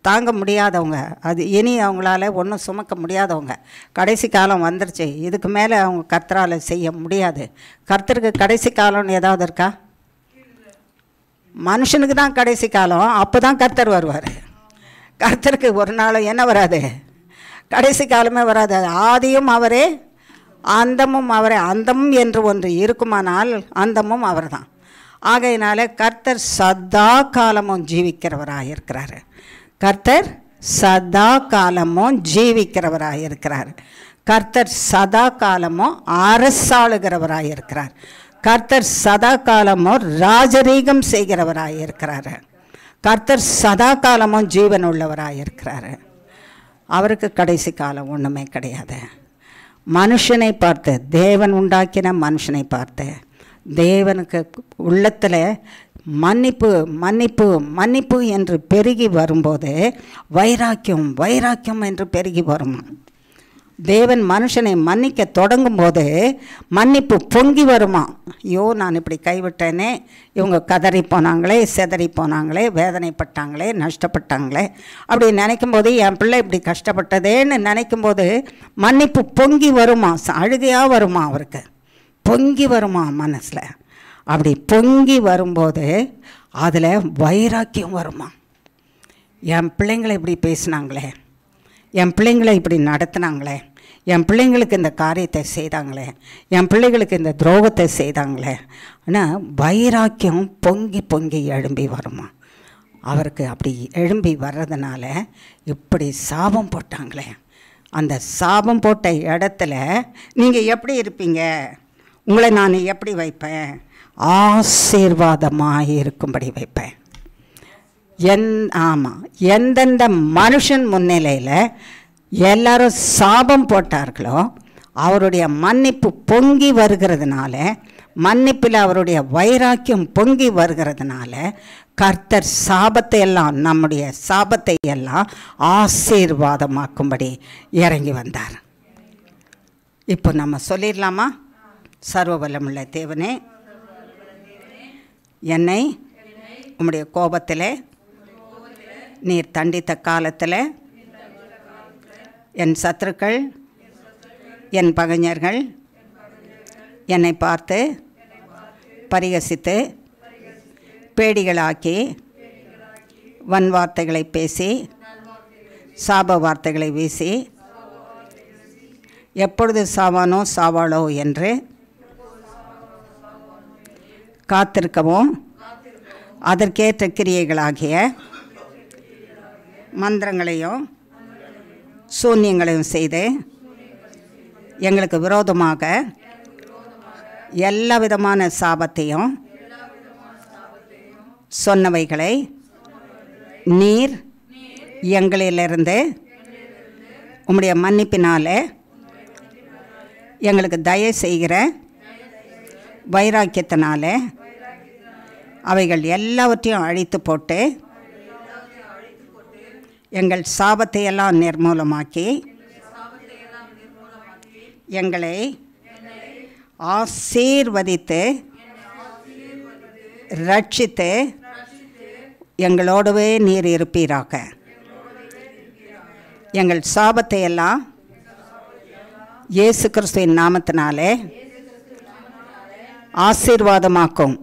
தாங்க முடியாதவங்க, அது இனி அவங்களால ஒன்றும் சுமக்க முடியாதவங்க, கடைசி காலம் வந்துருச்சு, இதுக்கு மேலே அவங்க கர்த்தரால் செய்ய முடியாது. கர்த்தருக்கு கடைசி காலம்னு ஏதாவது இருக்கா? மனுஷனுக்கு தான் கடைசி காலம், அப்போ தான் கர்த்தர் வருவார். கர்த்தருக்கு ஒரு நாள் என்ன வராது, கடைசி காலமே வராது. ஆதியும் அவரே, அந்தமும் அவரே. அந்தம் என்று ஒன்று இருக்குமானால் அந்தமும் அவர் தான். ஆகையினால கர்த்தர் சதா காலமும் ஜீவிக்கிறவராக இருக்கிறார். கர்த்தர் சதா காலமும் ஜீவிக்கிறவராக இருக்கிறார். கர்த்தர் சதா காலமும் அரசாளுகிறவராக இருக்கிறார். கர்த்தர் சதா காலமும் ராஜரீகம் செய்கிறவராக இருக்கிறார். கர்த்தர் சதா காலமும் ஜீவன் உள்ளவராக இருக்கிறார். அவருக்கு கடைசி காலம் ஒன்றுமே கிடையாது. மனுஷனை பார்த்து, தேவன் உண்டாக்கின மனுஷனை பார்த்து, தேவனுக்கு உள்ளத்தில் மன்னிப்பு மன்னிப்பு மன்னிப்பு என்று பெருகி வரும்போது வைராக்கியம் வைராக்கியம் என்று பெருகி வருமா. தேவன் மனுஷனை மன்னிக்க தொடங்கும் போது மன்னிப்பு பொங்கி வருமா. ஐயோ நான் இப்படி கைவிட்டேனே, இவங்க கதறி போனாங்களே, செதறி போனாங்களே, வேதனைப்பட்டாங்களே, நஷ்டப்பட்டாங்களே, அப்படி நினைக்கும் போது என் பிள்ளை இப்படி கஷ்டப்பட்டதேன்னு நினைக்கும் போது மன்னிப்பு பொங்கி வருமா, அழுகையாக வருமா, அவருக்கு பொங்கி வருமா மனசில். அப்படி பொங்கி வரும்போது அதில் வைராக்கியம் வருமா. என் பிள்ளைங்களை இப்படி பேசினாங்களே, என் பிள்ளைங்களை இப்படி நடத்தினாங்களே, என் பிள்ளைங்களுக்கு இந்த காரியத்தை செய்தாங்களே, என் பிள்ளைகளுக்கு இந்த துரோகத்தை செய்தாங்களே, ஆனால் வைராக்கியம் பொங்கி பொங்கி எழும்பி வருமா அவருக்கு. அப்படி எழும்பி வர்றதுனால இப்படி சாபம் போட்டாங்களே, அந்த சாபம் போட்ட இடத்துல நீங்கள் எப்படி இருப்பீங்க, உங்களை நான் எப்படி வைப்பேன், ஆசீர்வாதமாக இருக்கும்படி வைப்பேன். ஆமாம், எந்தெந்த மனுஷன் முன்னிலையில் எல்லாரும் சாபம் போட்டார்களோ அவருடைய மன்னிப்பு பொங்கி வருகிறதுனால, மன்னிப்பில் அவருடைய வைராக்கியம் பொங்கி வருகிறதுனால கர்த்தர் சாபத்தை எல்லாம், நம்முடைய சாபத்தை எல்லாம் ஆசீர்வாதமாக்கும்படி இறங்கி வந்தார். இப்போ நம்ம சொல்லிடலாமா? சர்வ வல்லமுள்ள தேவனே, என்னை உம்முடைய கோபத்திலே நீர் தண்டித்த காலத்தில் என் சத்துருக்கள், என் பகைஞர்கள் என்னை பார்த்து பரிகசித்து பேடிகளாக்கி வன் வார்த்தைகளை பேசி சாப வார்த்தைகளை வீசி எப்பொழுது சாவானோ சாவாளோ என்று காத்திருக்கவும் அதற்கேற்ற கிரியைகளாகிய மந்திரங்களையும் சூன்யங்களையும் செய்து எங்களுக்கு விரோதமாக எல்லா விதமான சாபத்தையும் சொன்னவைகளை நீர் எங்களிலிருந்து உம்முடைய மன்னிப்பினாலே எங்களுக்கு தயவு செய்கிற வைராக்கியத்தினாலே அவைகள் எல்லாவற்றையும் அழித்து போட்டு எங்கள் சாபத்தை எல்லாம் நிர்மூலமாக்கி எங்களை ஆசீர்வதித்து ரட்சித்து எங்களோடவே நீர் இருப்பீராக. எங்கள் சாபத்தை எல்லாம் இயேசு கிறிஸ்துவின் நாமத்தினாலே ஆசீர்வாதமாக்கும்.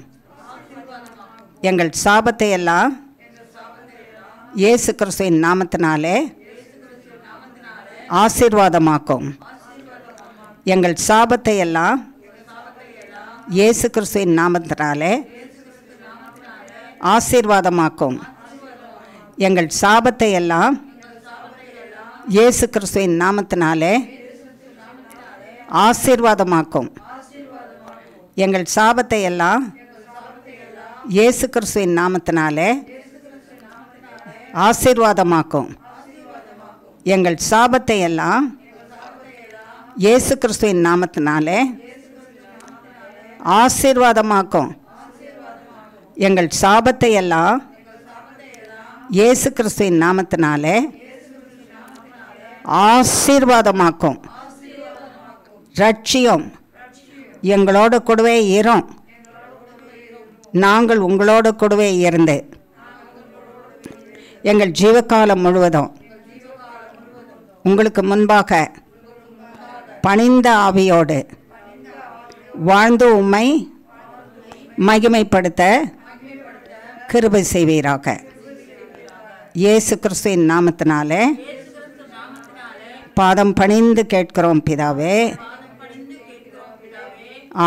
எங்கள் சாபத்தை எல்லாம் இயேசு கிறிஸ்துவின் நாமத்தினாலே ஆசீர்வாதமாக்கும். எங்கள் சாபத்தை எல்லாம் இயேசு கிறிஸ்துவின் நாமத்தினாலே ஆசீர்வாதமாக்கும். எங்கள் சாபத்தை எல்லாம் இயேசு கிறிஸ்துவின் நாமத்தினாலே ஆசீர்வாதமாக்கும். எங்கள் சாபத்தை எல்லாம் இயேசு கிறிஸ்துவின் நாமத்தினாலே ஆசீர்வாதமாக்கும். எங்கள் சாபத்தை எல்லாம் இயேசு கிறிஸ்துவின் நாமத்தினாலே ஆசீர்வாதமாக்கும். எங்கள் சாபத்தை எல்லாம் இயேசு கிறிஸ்துவின் நாமத்தினாலே ஆசீர்வாதமாக்கும். ரட்சியும், எங்களோடு கூடவே இரும். நாங்கள் உங்களோடு கூடவே இருந்து எங்கள் ஜீவகாலம் முழுவதும் உங்களுக்கு முன்பாக பணிந்த ஆவியோடு வாழ்ந்து உம்மை மகிமைப்படுத்த கிருபை செய்வீராக. இயேசு கிறிஸ்துவின் நாமத்தினாலே பாதம் பணிந்து கேட்கிறோம் பிதாவே.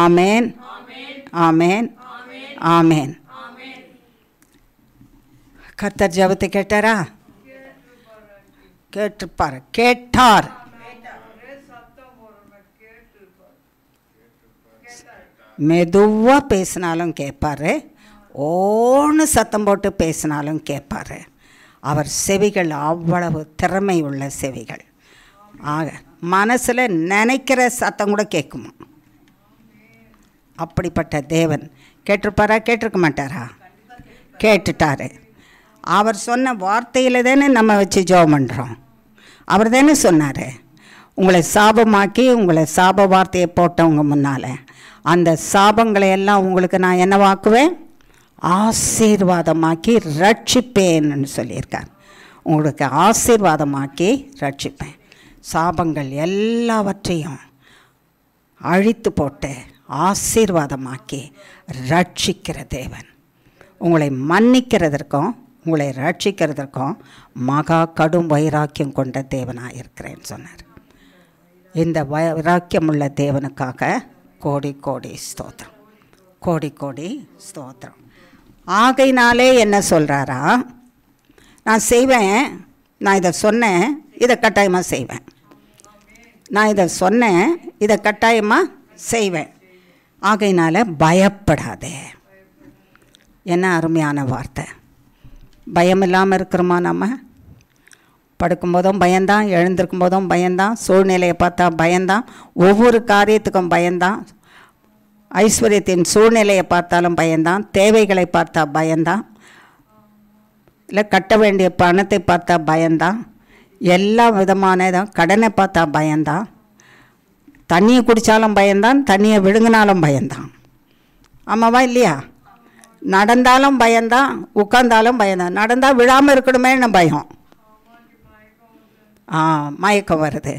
ஆமேன், ஆமேன், ஆமேன். கர்த்தர் ஜெபத்தை கேட்டாரா? கேட்டிருப்பார், கேட்டார். மெதுவாக பேசினாலும் கேட்பார், ஓன்னு சத்தம் போட்டு பேசினாலும் கேட்பார். அவர் செவிகள் அவ்வளவு திறமை உள்ள செவிகள். ஆக மனசில் நினைக்கிற சத்தம் கூட கேட்குமா? அப்படிப்பட்ட தேவன் கேட்டிருப்பாரா? கேட்டிருக்க மாட்டாரா? கேட்டுட்டார். அவர் சொன்ன வார்த்தையில் தானே நம்ம வச்சு ஜெபம் பண்ணுறோம். அவர் தானே சொன்னார், உங்களை சாபமாக்கி உங்களை சாப வார்த்தையை போட்டவங்க முன்னால் அந்த சாபங்களை எல்லாம் உங்களுக்கு நான் என்னவாக்குவேன்? ஆசீர்வாதமாக்கி ரட்சிப்பேன்னு சொல்லியிருக்கார். உங்களுக்கு ஆசீர்வாதமாக்கி ரட்சிப்பேன். சாபங்கள் எல்லாவற்றையும் அழித்து போட்டு ஆசீர்வாதமாக்கி ரட்சிக்கிற தேவன். உங்களை மன்னிக்கிறதற்கும் உங்களை ரட்சிக்கிறதற்கும் மகா கடும் வைராக்கியம் கொண்ட தேவனாக இருக்கிறேன்னு சொன்னார். இந்த வைராக்கியமுள்ள தேவனுக்காக கோடி கோடி ஸ்தோத்திரம், கோடி கோடி ஸ்தோத்திரம். ஆகையினாலே என்ன சொல்கிறாரா? நான் செய்வேன், நான் இதை சொன்னேன், இதை கட்டாயமாக செய்வேன். நான் இதை சொன்னேன், இதை கட்டாயமாக செய்வேன். ஆகையினால பயப்படாதே. என்ன அருமையான வார்த்தை. பயம் இல்லாமல் இருக்கிறோமா? நம்ம படுக்கும்போதும் பயந்தான், எழுந்திருக்கும் போதும் பயந்தான், சூழ்நிலையை பார்த்தா பயந்தான், ஒவ்வொரு காரியத்துக்கும் பயந்தான், ஐஸ்வர்யத்தின் சூழ்நிலையை பார்த்தாலும் பயந்தான், தேவைகளை பார்த்தா பயந்தான், இல்லை கட்ட வேண்டிய பணத்தை பார்த்தா பயந்தான், எல்லா விதமானதும் கடனை பார்த்தா பயந்தான், தண்ணியை குடித்தாலும் பயந்தான், தண்ணியை விழுங்கினாலும் பயந்தான். ஆமாவா இல்லையா? நடந்தாலும் பயந்தான், உட்கார்ந்தாலும் பயந்தான். நடந்தால் விழாமல் இருக்கணுமேன்னு பயம். மயக்கம் வருது.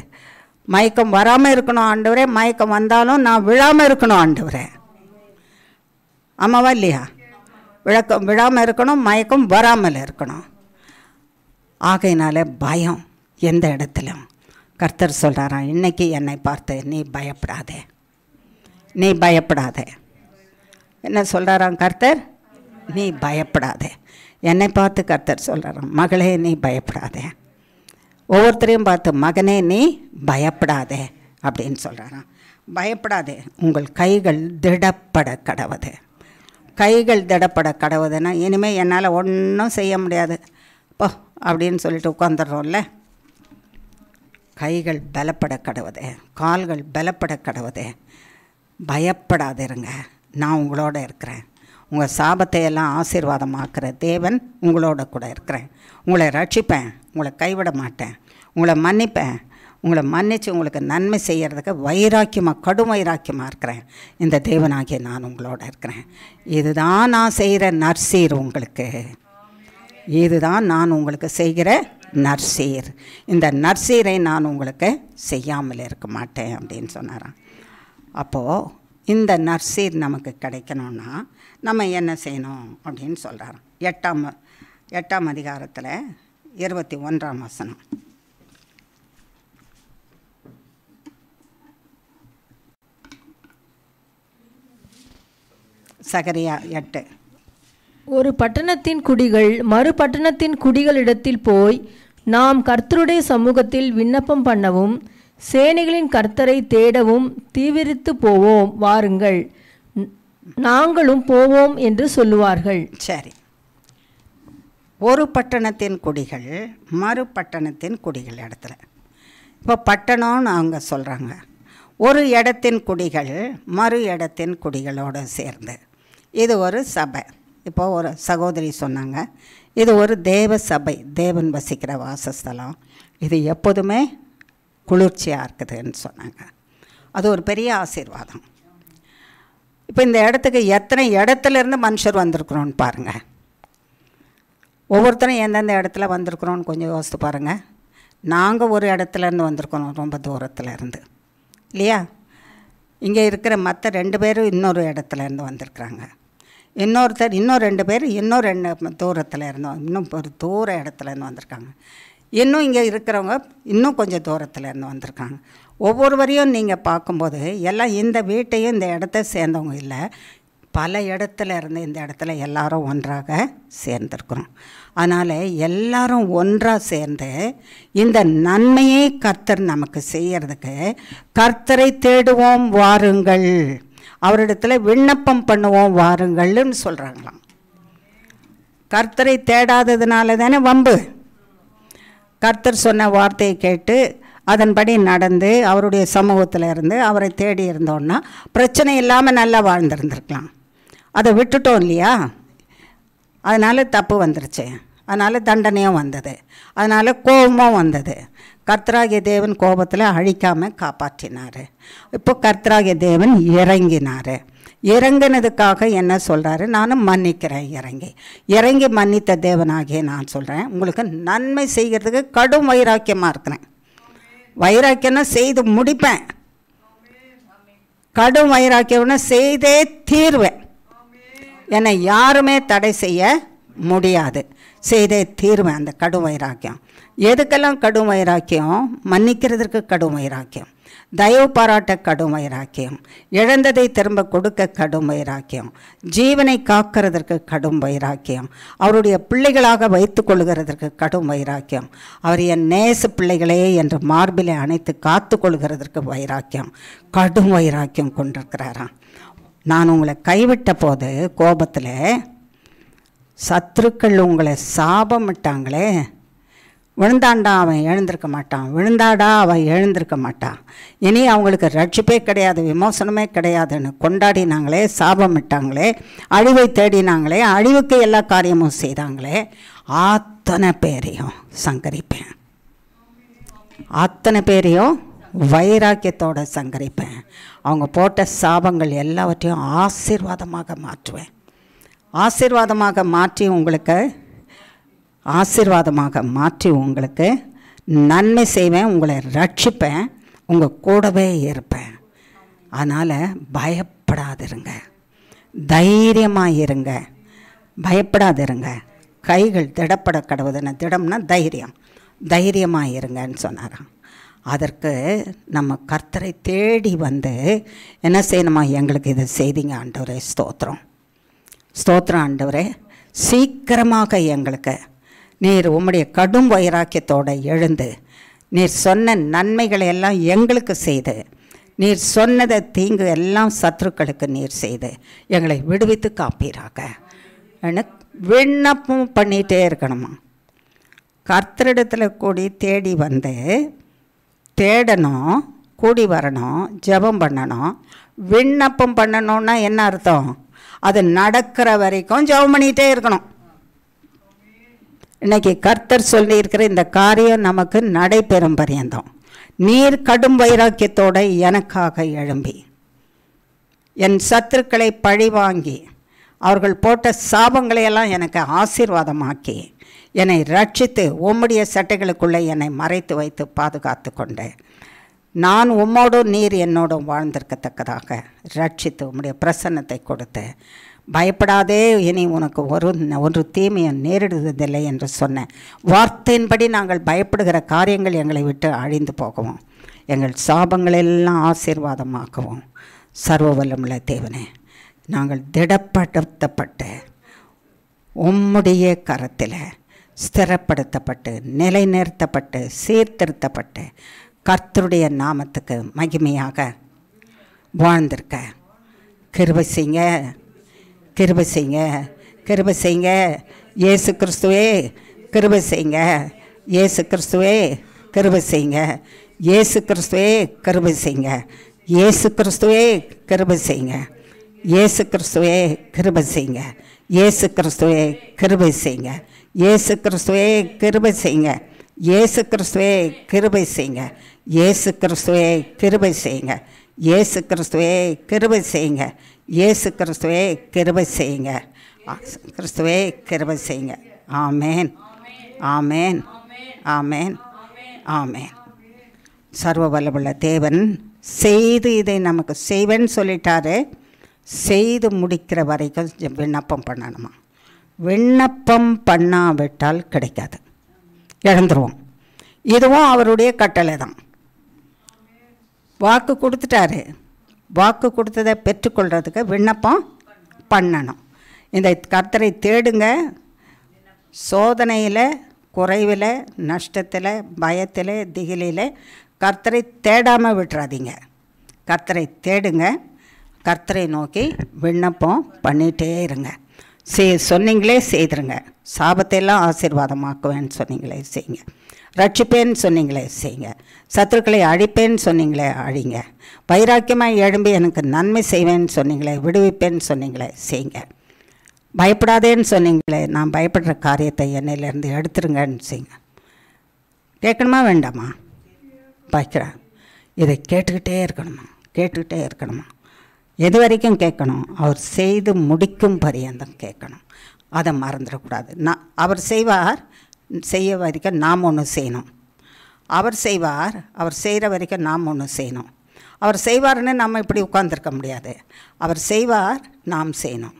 மயக்கம் வராமல் இருக்கணும் ஆண்டவரே, மயக்கம் வந்தாலும் நான் விழாமல் இருக்கணும் ஆண்டவரே. ஆமாவா இல்லையா? விழாமல் இருக்கணும், மயக்கம் வராமல் இருக்கணும். ஆகையினால பயம் எந்த இடத்துலையும். கர்த்தர் சொல்கிறாராம், இன்னைக்கு என்னை பார்த்து நீ பயப்படாதே, நீ பயப்படாதே. என்ன சொல்கிறாராம் கர்த்தர்? நீ பயப்படாதே. என்னை பார்த்து கர்த்தர் சொல்கிறாராம், மகளே நீ பயப்படாதே. ஒவ்வொருத்தரையும் பார்த்து மகனே நீ பயப்படாதே அப்படின்னு சொல்கிறாராம். பயப்படாதே, உங்கள் கைகள் திடப்பட கடவுது. கைகள் திடப்பட கடவுதுன்னா இனிமேல் என்னால் ஒன்றும் செய்ய முடியாது போ அப்படின்னு சொல்லிட்டு உட்காந்துடுறோம்ல. கைகள் பலப்பட கடவுதே, கால்கள் பலப்பட கடவுதே. பயப்படாதிருங்க, நான் உங்களோட இருக்கிறேன். உங்கள் சாபத்தை எல்லாம் ஆசீர்வாதமாக்குற தேவன் உங்களோட கூட இருக்கிறேன். உங்களை ரட்சிப்பேன், உங்களை கைவிட மாட்டேன், உங்களை மன்னிப்பேன், உங்களை மன்னித்து உங்களுக்கு நன்மை செய்கிறதுக்கு வைராக்கியமாக, கடும் வைராக்கியமாக இருக்கிறேன். இந்த தேவனாகிய நான் உங்களோட இருக்கிறேன். இதுதான் நான் செய்கிற நற்சீர் உங்களுக்கு. இதுதான் நான் உங்களுக்கு செய்கிற நற்சீர். இந்த நற்சீரை நான் உங்களுக்கு செய்யாமல் இருக்க மாட்டேன் அப்படின்னு சொன்னாராம். அப்போது இந்த நற்சீர் நமக்கு கிடைக்கணும்னா நம்ம என்ன செய்யணும் அப்படின்னு சொல்கிறாராம். 8ஆம் அதிகாரத்தில் 21ஆம் வசனம். சகரியா 8. ஒரு பட்டணத்தின் குடிகள் மறு பட்டணத்தின் குடிகளிடத்தில் போய், நாம் கர்த்தருடைய சமூகத்தில் விண்ணப்பம் பண்ணவும் சேனைகளின் கர்த்தரை தேடவும் தீவிரித்து போவோம், வாருங்கள், நாங்களும் போவோம் என்று சொல்லுவார்கள். சரி, ஒரு பட்டணத்தின் குடிகள் மறு பட்டணத்தின் குடிகள் இடத்துல, இப்போ பட்டணம்னு அவங்க சொல்கிறாங்க. ஒரு இடத்தின் குடிகள் மறு இடத்தின் குடிகளோடு சேர்ந்து, இது ஒரு சபை. இப்போ ஒரு சகோதரி சொன்னாங்க, இது ஒரு தேவ சபை, தேவன் வசிக்கிற வாசஸ்தலம், இது எப்போதுமே குளிர்ச்சியாக இருக்குதுன்னு சொன்னாங்க. அது ஒரு பெரிய ஆசீர்வாதம். இப்போ இந்த இடத்துக்கு எத்தனை இடத்துலேருந்து மனுஷர் வந்திருக்கிறோன்னு பாருங்கள். ஒவ்வொருத்தரும் எந்தெந்த இடத்துல வந்திருக்கிறோன்னு கொஞ்சம் யோசித்து பாருங்கள். நாங்கள் ஒரு இடத்துலேருந்து வந்திருக்கிறோம், ரொம்ப தூரத்தில் இருந்து, இல்லையா? இங்கே இருக்கிற மற்ற 2 பேரும் இன்னொரு இடத்துலேருந்து வந்திருக்கிறாங்க. இன்னொருத்தர், இன்னும் 2 பேர் இன்னும் 2 தூரத்தில் இருந்தோம், இன்னும் ஒரு தூர இடத்துலேருந்து வந்திருக்காங்க. இன்னும் இங்கே இருக்கிறவங்க இன்னும் கொஞ்சம் தூரத்தில் இருந்து வந்திருக்காங்க. ஒவ்வொருவரையும் நீங்கள் பார்க்கும்போது எல்லாம் இந்த வீட்டையும் இந்த இடத்த சேர்ந்தவங்க இல்லை, பல இடத்துல இருந்து இந்த இடத்துல எல்லாரும் ஒன்றாக சேர்ந்துருக்குறோம். அதனால் எல்லாரும் ஒன்றாக சேர்ந்து இந்த நன்மையை கர்த்தர் நமக்கு செய்கிறதுக்கு, கர்த்தரை தேடுவோம் வாருங்கள், அவரிடத்துல விண்ணப்பம் பண்ணுவோம் வாருங்கள்னு சொல்கிறாங்களாம். கர்த்தரை தேடாததுனால தானே வம்பு. கர்த்தர் சொன்ன வார்த்தையை கேட்டு அதன்படி நடந்து அவருடைய சமூகத்தில் இருந்து அவரை தேடி இருந்தோன்னா பிரச்சனை இல்லாமல் நல்லா வாழ்ந்துருந்துருக்கலாம். அதை விட்டுட்டோம் இல்லையா? அதனால் தப்பு வந்துருச்சு, அதனால் தண்டனையும் வந்தது, அதனால் கோபமும் வந்தது. கர்த்தராகிய தேவன் கோபத்தில் அழிக்காமல் காப்பாற்றினார். இப்போ கர்த்தராகிய தேவன் இறங்கினார். இறங்கினதுக்காக என்ன சொல்கிறாரு? நானும் மன்னிக்கிறேன். இறங்கி மன்னித்த தேவனாகிய நான் சொல்கிறேன், உங்களுக்கு நன்மை செய்கிறதுக்கு கடும் வைராக்கியமாக இருக்கிறேன். வைராக்கியம்னா செய்து முடிப்பேன், கடும் வைராக்கியம்னா செய்தே தீர்வேன். என்னை யாருமே தடை செய்ய முடியாது, செய்தே தீர்வேன். அந்த கடும் வைராக்கியம் எதுக்கெல்லாம் கடும் வைராக்கியம்? மன்னிக்கிறதுக்கு கடும் வைராக்கியம், தயவு பாராட்ட கடும் வைராக்கியம், இழந்ததை திரும்ப கொடுக்க கடும் வைராக்கியம், ஜீவனை காக்கிறதற்கு கடும் வைராக்கியம், அவருடைய பிள்ளைகளாக வைத்து கொள்கிறதற்கு கடும் வைராக்கியம், அவர் என் நேச பிள்ளைகளே என்று மார்பிலை அணைத்து காத்து கொள்கிறதற்கு வைராக்கியம், கடும் வைராக்கியம் கொண்டிருக்கிறாராம். நான் உங்களை கைவிட்ட போது கோபத்தில் சத்துருக்கள் உங்களை சாபமிட்டாங்களே, விழுந்தாண்டா அவன் எழுந்திருக்க மாட்டான், விழுந்தாடா அவன் எழுந்திருக்க மாட்டான், இனி அவங்களுக்கு ரட்சிப்பே கிடையாது, விமோசனமே கிடையாதுன்னு கொண்டாடினாங்களே, சாபமிட்டாங்களே, அழிவை தேடினாங்களே, அழிவுக்கு எல்லா காரியமும் செய்தாங்களே, அத்தனை பேரையும் சங்கரிப்பேன், அத்தனை பேரையும் வைராக்கியத்தோடு சங்கரிப்பேன். அவங்க போட்ட சாபங்கள் எல்லாவற்றையும் ஆசீர்வாதமாக மாற்றுவேன். ஆசீர்வாதமாக மாற்றி உங்களுக்கு நன்மை செய்வேன், உங்களை ரட்சிப்பேன், உங்கள் கூடவே இருப்பேன். அதனால் பயப்படாதிருங்க, தைரியமாக இருங்க, பயப்படாதிருங்க. கைகள் திடப்பட கடவுதுன்னு, திடம்னா தைரியம், தைரியமாக இருங்கன்னு சொன்னாராம். அதற்கு நம்ம கர்த்தரை தேடி வந்து என்ன செய்யணுமா? எங்களுக்கு இதை செய்திங்க ஆண்டவரே, ஸ்தோத்திரம் ஸ்தோத்திரம் ஆண்டவரே, சீக்கிரமாக எங்களுக்கு நீர் உம்முடைய கடும் வைராக்கியத்தோடு எழுந்து நீர் சொன்ன நன்மைகளை எல்லாம் எங்களுக்கு செய்து, நீர் சொன்னதை தீங்கு எல்லாம் சத்துருக்களுக்கு நீர் செய்து எங்களை விடுவித்து காப்பீராக எனக்கு விண்ணப்பம் பண்ணிகிட்டே இருக்கணுமா? கர்த்தரிடத்தில் கூடி தேடி வந்து தேடணும், கூடி வரணும், ஜெபம் பண்ணணும். விண்ணப்பம் பண்ணணும்னா என்ன அர்த்தம்? அது நடக்கிற வரைக்கும் ஜெபம் பண்ணிகிட்டே இருக்கணும். இன்னைக்கு கர்த்தர் சொல்லியிருக்கிற இந்த காரியம் நமக்கு நடைபெறும் பரியந்தம் நீர் கடும் வைராக்கியத்தோடு எனக்காக எழும்பி என் சத்துருக்களை பழி வாங்கி அவர்கள் போட்ட சாபங்களையெல்லாம் எனக்கு ஆசீர்வாதமாக்கி என்னை ரட்சித்து உம்முடைய சட்டைகளுக்குள்ளே என்னை மறைத்து வைத்து பாதுகாத்து கொண்டேன். நான் உம்மோடும் நீர் என்னோடும் வாழ்ந்திருக்கத்தக்கதாக ரட்சித்து உம்முடைய பிரசன்னத்தை கொடுத்து பயப்படாதே, இனி உனக்கு ஒரு தீமையை நேரிடுவதில்லை என்று சொன்ன வார்த்தையின்படி நாங்கள் பயப்படுகிற காரியங்கள் எங்களை விட்டு அழிந்து போகவும் எங்கள் சாபங்களெல்லாம் ஆசீர்வாதமாகவும் சர்வ வல்லமுள்ள தேவனே, நாங்கள் திடப்படுத்தப்பட்டு உம்முடைய கரத்தில் ஸ்திரப்படுத்தப்பட்டு நிலைநிறுத்தப்பட்டு சீர்திருத்தப்பட்டு கர்த்தருடைய நாமத்துக்கு மகிமையாக வாழ்ந்திருக்க கிருபை செய்யுங்க, கிருபை செய்யுங்க, கிருபை செய்யுங்க. இயேசு கிறிஸ்துவே கிருபை செய்யுங்க, இயேசு கிறிஸ்துவே கிருபை செய்யுங்க, இயேசு கிறிஸ்துவே கிருபை செய்யுங்க, இயேசு கிறிஸ்துவே கிருபை செய்யுங்க, இயேசு கிறிஸ்துவே கிருபை செய்யுங்க, இயேசு கிறிஸ்துவே கிருபை செய்யுங்க, இயேசு கிறிஸ்துவே கிருபை செய்யுங்க, இயேசு கிறிஸ்துவே கிருபை செய்யுங்க, இயேசு கிறிஸ்துவே கிருபை செய்யுங்க, இயேசு கிறிஸ்துவே கிருபை செய்யுங்க, இயேசு கிறிஸ்துவே கிருபை செய்யுங்க, கிறிஸ்துவே கிருபை செய்யுங்க. ஆமேன், ஆமேன், ஆமேன், ஆமேன். சர்வ வல்லமுள்ள தேவன் செய்து இதை நமக்கு செய்வேன்னு சொல்லிட்டாரு. செய்து முடிக்கிற வரைக்கும் விண்ணப்பம் பண்ணணுமா? விண்ணப்பம் பண்ணாவிட்டால் கிடைக்காது, இழந்துருவோம். இதுவும் அவருடைய கட்டளை தான். வாக்கு கொடுத்துட்டாரு, வாக்கு கொடுத்ததை பெற்றுக்கொள்கிறதுக்கு விண்ணப்பம் பண்ணணும். இந்த கர்த்தரை தேடுங்க. சோதனையில், குறைவில், நஷ்டத்தில், பயத்தில், திகிலில் கர்த்தரை தேடாமல் விட்டுறாதீங்க. கர்த்தரை தேடுங்க, கர்த்தரை நோக்கி விண்ணப்பம் பண்ணிகிட்டே இருங்க. சொன்னீங்களே செய்துருங்க. சாபத்தையெல்லாம் ஆசீர்வாதமாக்குவேன்னு சொன்னீங்களே செய்யுங்க. ரட்சிப்பேன்னு சொன்னீங்களே செய்யுங்க. சத்துருக்களை அழிப்பேன்னு சொன்னீங்களே அழிங்க. வைராக்கியமாக எழும்பி எனக்கு நன்மை செய்வேன்னு சொன்னீங்களே, விடுவிப்பேன்னு சொன்னீங்களே செய்யுங்க. பயப்படாதேன்னு சொன்னீங்களே, நான் பயப்படுற காரியத்தை என்னையிலேருந்து எடுத்துருங்கன்னு செய்யுங்க. கேட்கணுமா வேண்டாமா? பயக்கிறேன். இதை கேட்டுக்கிட்டே இருக்கணுமா? கேட்டுக்கிட்டே இருக்கணுமா? எது வரைக்கும் கேட்கணும்? அவர் செய்து முடிக்கும் பரியந்தம் கேட்கணும். அதை மறந்துடக்கூடாது. அவர் செய்வார், செய்ய வரைக்கும் நாம் ஒன்று செய்யணும். அவர் செய்வார், அவர் செய்கிற வரைக்கும் நாம் ஒன்று செய்யணும். அவர் செய்வார்னு நம்ம இப்படி உட்கார்ந்துருக்க முடியாது. அவர் செய்வார், நாம் செய்யணும்.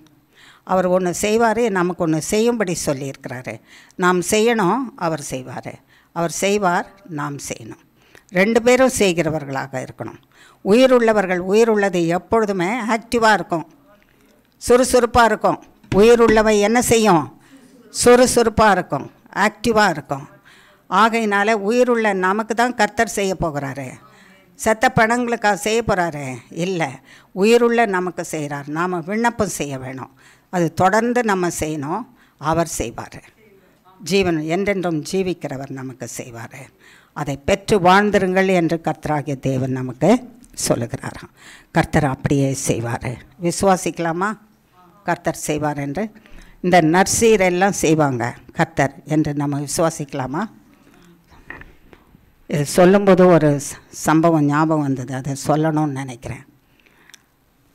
அவர் ஒன்று செய்வார், நமக்கு ஒன்று செய்யும்படி சொல்லியிருக்கிறாரு. நாம் செய்யணும், அவர் செய்வார். அவர் செய்வார், நாம் செய்யணும். ரெண்டு பேரும் செய்கிறவர்களாக இருக்கணும். உயிர் உள்ளவர்கள், உயிர் உள்ளது எப்பொழுதுமே ஆக்டிவாக இருக்கும், சுறுசுறுப்பாக இருக்கும். உயிர் உள்ளவை என்ன செய்யும்? சுறுசுறுப்பாக இருக்கும், ஆக்டிவாக இருக்கும். ஆகையினால உயிருள்ள நமக்கு தான் கர்த்தர் செய்ய போகிறாரு. செத்த பணங்களுக்காக செய்ய போகிறாரு இல்லை, உயிருள்ள நமக்கு செய்கிறார். நாம் விண்ணப்பம் செய்ய வேணும். அது தொடர்ந்து நம்ம செய்யணும். அவர் செய்வார். ஜீவன் என்றென்றும் ஜீவிக்கிறவர் நமக்கு செய்வார். அதை பெற்று வாழ்ந்திருங்கள் என்று கர்த்தராகிய தேவன் நமக்கு சொல்லுகிறாராம். கர்த்தர் அப்படியே செய்வார். விசுவாசிக்கலாமா? கர்த்தர் செய்வார் என்று. இந்த நர்சீரெல்லாம் செய்வாங்க கர்த்தர் என்று நம்ம விசுவாசிக்கலாமா? இது சொல்லும்போது ஒரு சம்பவம் ஞாபகம் வந்தது, அதை சொல்லணும்னு நினைக்கிறேன்.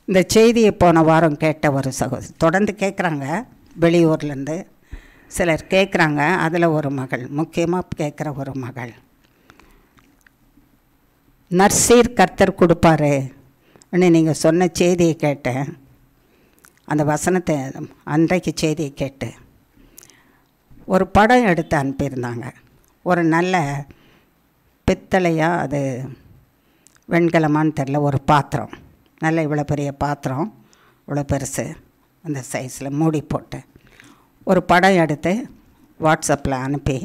இந்த செய்தியை போன வாரம் கேட்ட ஒரு சகோதரி தொடர்ந்து கேட்குறாங்க. வெளியூர்லேருந்து சிலர் கேட்குறாங்க. அதில் ஒரு மகள், முக்கியமாக கேட்குற ஒரு மகள், நர்சீர் கர்த்தர் கொடுப்பாரு அப்படின்னு நீங்கள் சொன்ன செய்தியை கேட்டேன். அந்த வசனத்தை அன்றைக்கு செய்தியை கேட்டு ஒரு படம் எடுத்து அனுப்பியிருந்தாங்க. ஒரு நல்ல பித்தளையாக, அது வெண்கலமான்னு தெரில, ஒரு பாத்திரம், நல்ல இவ்வளோ பெரிய பாத்திரம், இவ்வளோ பெருசு, அந்த சைஸில் மூடி போட்டு ஒரு படம் எடுத்து வாட்ஸ்அப்பில் அனுப்பி,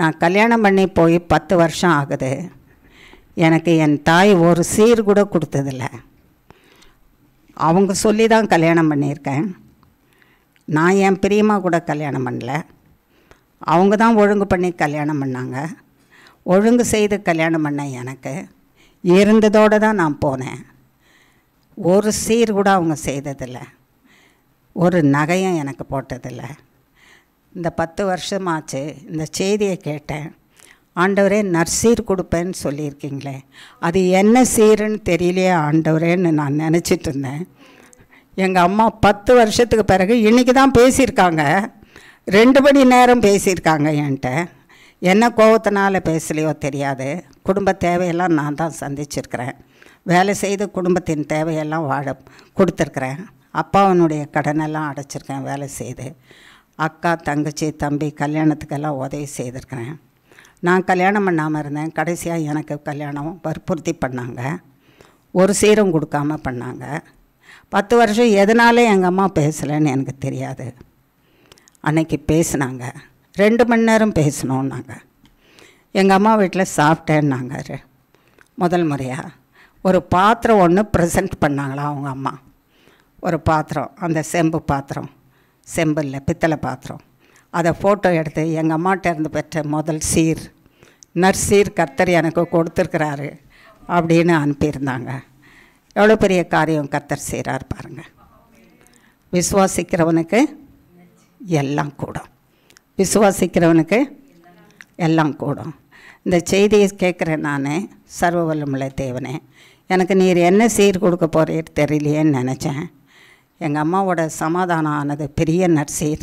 நான் கல்யாணம் பண்ணி போய் 10 வருஷம் ஆகுது, எனக்கு என் தாய் ஒரு சீர் கூட கொடுத்ததில்ல. அவங்க சொல்லி தான் கல்யாணம் பண்ணியிருக்கேன். நான் என் பிரியமாக கூட கல்யாணம் பண்ணல, அவங்க தான் ஒழுங்கு பண்ணி கல்யாணம் பண்ணாங்க. ஒழுங்கு செய்து கல்யாணம் பண்ண எனக்கு இருந்ததோடு தான் நான் போனேன். ஒரு சீர் கூட அவங்க செய்ததில்லை, ஒரு நகையும் எனக்கு போட்டதில்லை. இந்த 10 வருஷமாச்சு இந்த செய்தியை கேட்டேன். ஆண்டவரே நற்சீர் கொடுப்பேன்னு சொல்லியிருக்கீங்களே, அது என்ன சீருன்னு தெரியலையே ஆண்டவரேன்னு நான் நினச்சிட்டு இருந்தேன். எங்கள் அம்மா 10 வருஷத்துக்கு பிறகு இன்றைக்கி தான் பேசியிருக்காங்க. 2 மணி நேரம் பேசியிருக்காங்க என்கிட்ட. என்ன கோபத்தினால பேசலையோ தெரியாது. குடும்ப தேவையெல்லாம் நான் தான் சந்திச்சிருக்கிறேன். வேலை செய்து குடும்பத்தின் தேவையெல்லாம் கொடுத்துருக்குறேன். அப்பாவனுடைய கடனெல்லாம் அடைச்சிருக்கேன் வேலை செய்து. அக்கா, தங்கச்சி, தம்பி கல்யாணத்துக்கெல்லாம் உதவி செய்திருக்கிறேன். நான் கல்யாணம் பண்ணாமல் இருந்தேன். கடைசியாக எனக்கு கல்யாணம் வற்புறுத்தி பண்ணாங்க. ஒரு சீரும் கொடுக்காம பண்ணாங்க. 10 வருஷம் எதனாலே எங்கள் அம்மா பேசலைன்னு எனக்கு தெரியாது. அன்னைக்கு பேசினாங்க. 2 மணி நேரம் பேசினோன்னாங்க. எங்கள் அம்மா வீட்டில் சாப்பிட்டேன்னாங்க. முதல் முறையாக ஒரு பாத்திரம் ஒன்று ப்ரெசென்ட் பண்ணாங்களா அவங்க அம்மா. ஒரு பாத்திரம், அந்த செம்பு பாத்திரம், செம்பு இல்லை பித்தளை பாத்திரம். அதை ஃபோட்டோ எடுத்து எங்கள் அம்மாட்ட இருந்து பெற்ற முதல் சீர், நற்சீர் கர்த்தர் எனக்கு கொடுத்துருக்கிறாரு அப்படின்னு அனுப்பியிருந்தாங்க. எவ்வளோ பெரிய காரியம் கர்த்தர் செய்கிறார் பாருங்கள். விசுவாசிக்கிறவனுக்கு எல்லாம் கூடும். விசுவாசிக்கிறவனுக்கு எல்லாம் கூடும். இந்த செய்தியை கேட்குறேன் நான். சர்வ வல்லமுள்ள தேவனே, எனக்கு நீர் என்ன சீர் கொடுக்க போகிறீர் தெரியலையேன்னு நினச்சேன். எங்கள் அம்மாவோட சமாதானம் ஆனது பெரிய நற்சீர்.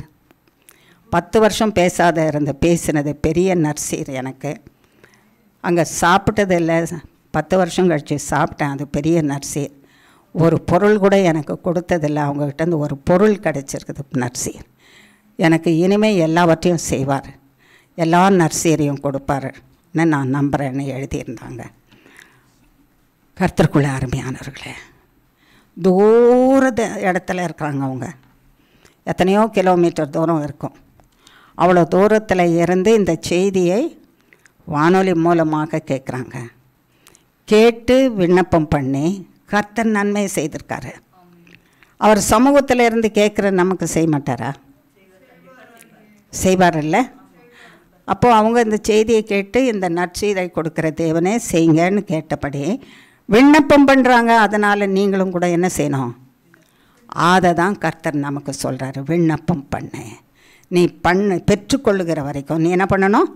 10 வருஷம் பேசாத இருந்து பேசினது பெரிய நற்சீர் எனக்கு. அங்கே சாப்பிட்டது இல்லை, 10 வருஷம் கழித்து சாப்பிட்டேன், அது பெரிய நற்சீர். ஒரு பொருள் கூட எனக்கு கொடுத்ததில்லை, அவங்ககிட்டேருந்து ஒரு பொருள் கிடச்சிருக்குது நற்சீர். எனக்கு இனிமேல் எல்லாவற்றையும் செய்வார், எல்லா நற்சீரையும் கொடுப்பாருன்னு நான் நம்புகிறேன்னு எழுதியிருந்தாங்க. கர்த்தருக்குள்ள அருமையானவர்களே, தூரத்து இடத்துல இருக்கிறாங்க அவங்க. எத்தனையோ கிலோமீட்டர் தூரம் இருக்கும். அவ்வளோ தூரத்தில் இருந்து இந்த செய்தியை வானொலி மூலமாக கேட்குறாங்க. கேட்டு விண்ணப்பம் பண்ணி கர்த்தர் நன்மையை செய்திருக்காரு. அவர் சமூகத்தில் இருந்து கேட்குற நமக்கு செய்ய மாட்டாரா? செய்வார் இல்லை? அப்போது அவங்க இந்த செய்தியை கேட்டு இந்த நற்செய்தியை கொடுக்குற தேவனே செய்யுங்கன்னு கேட்டபடி விண்ணப்பம் பண்ணுறாங்க. அதனால் நீங்களும் கூட என்ன செய்யணும்? அதை தான் கர்த்தர் நமக்கு சொல்கிறாரு, விண்ணப்பம் பண்ணு. நீ பெற்றுக்கொள்ளுகிற வரைக்கும் நீ என்ன பண்ணணும்?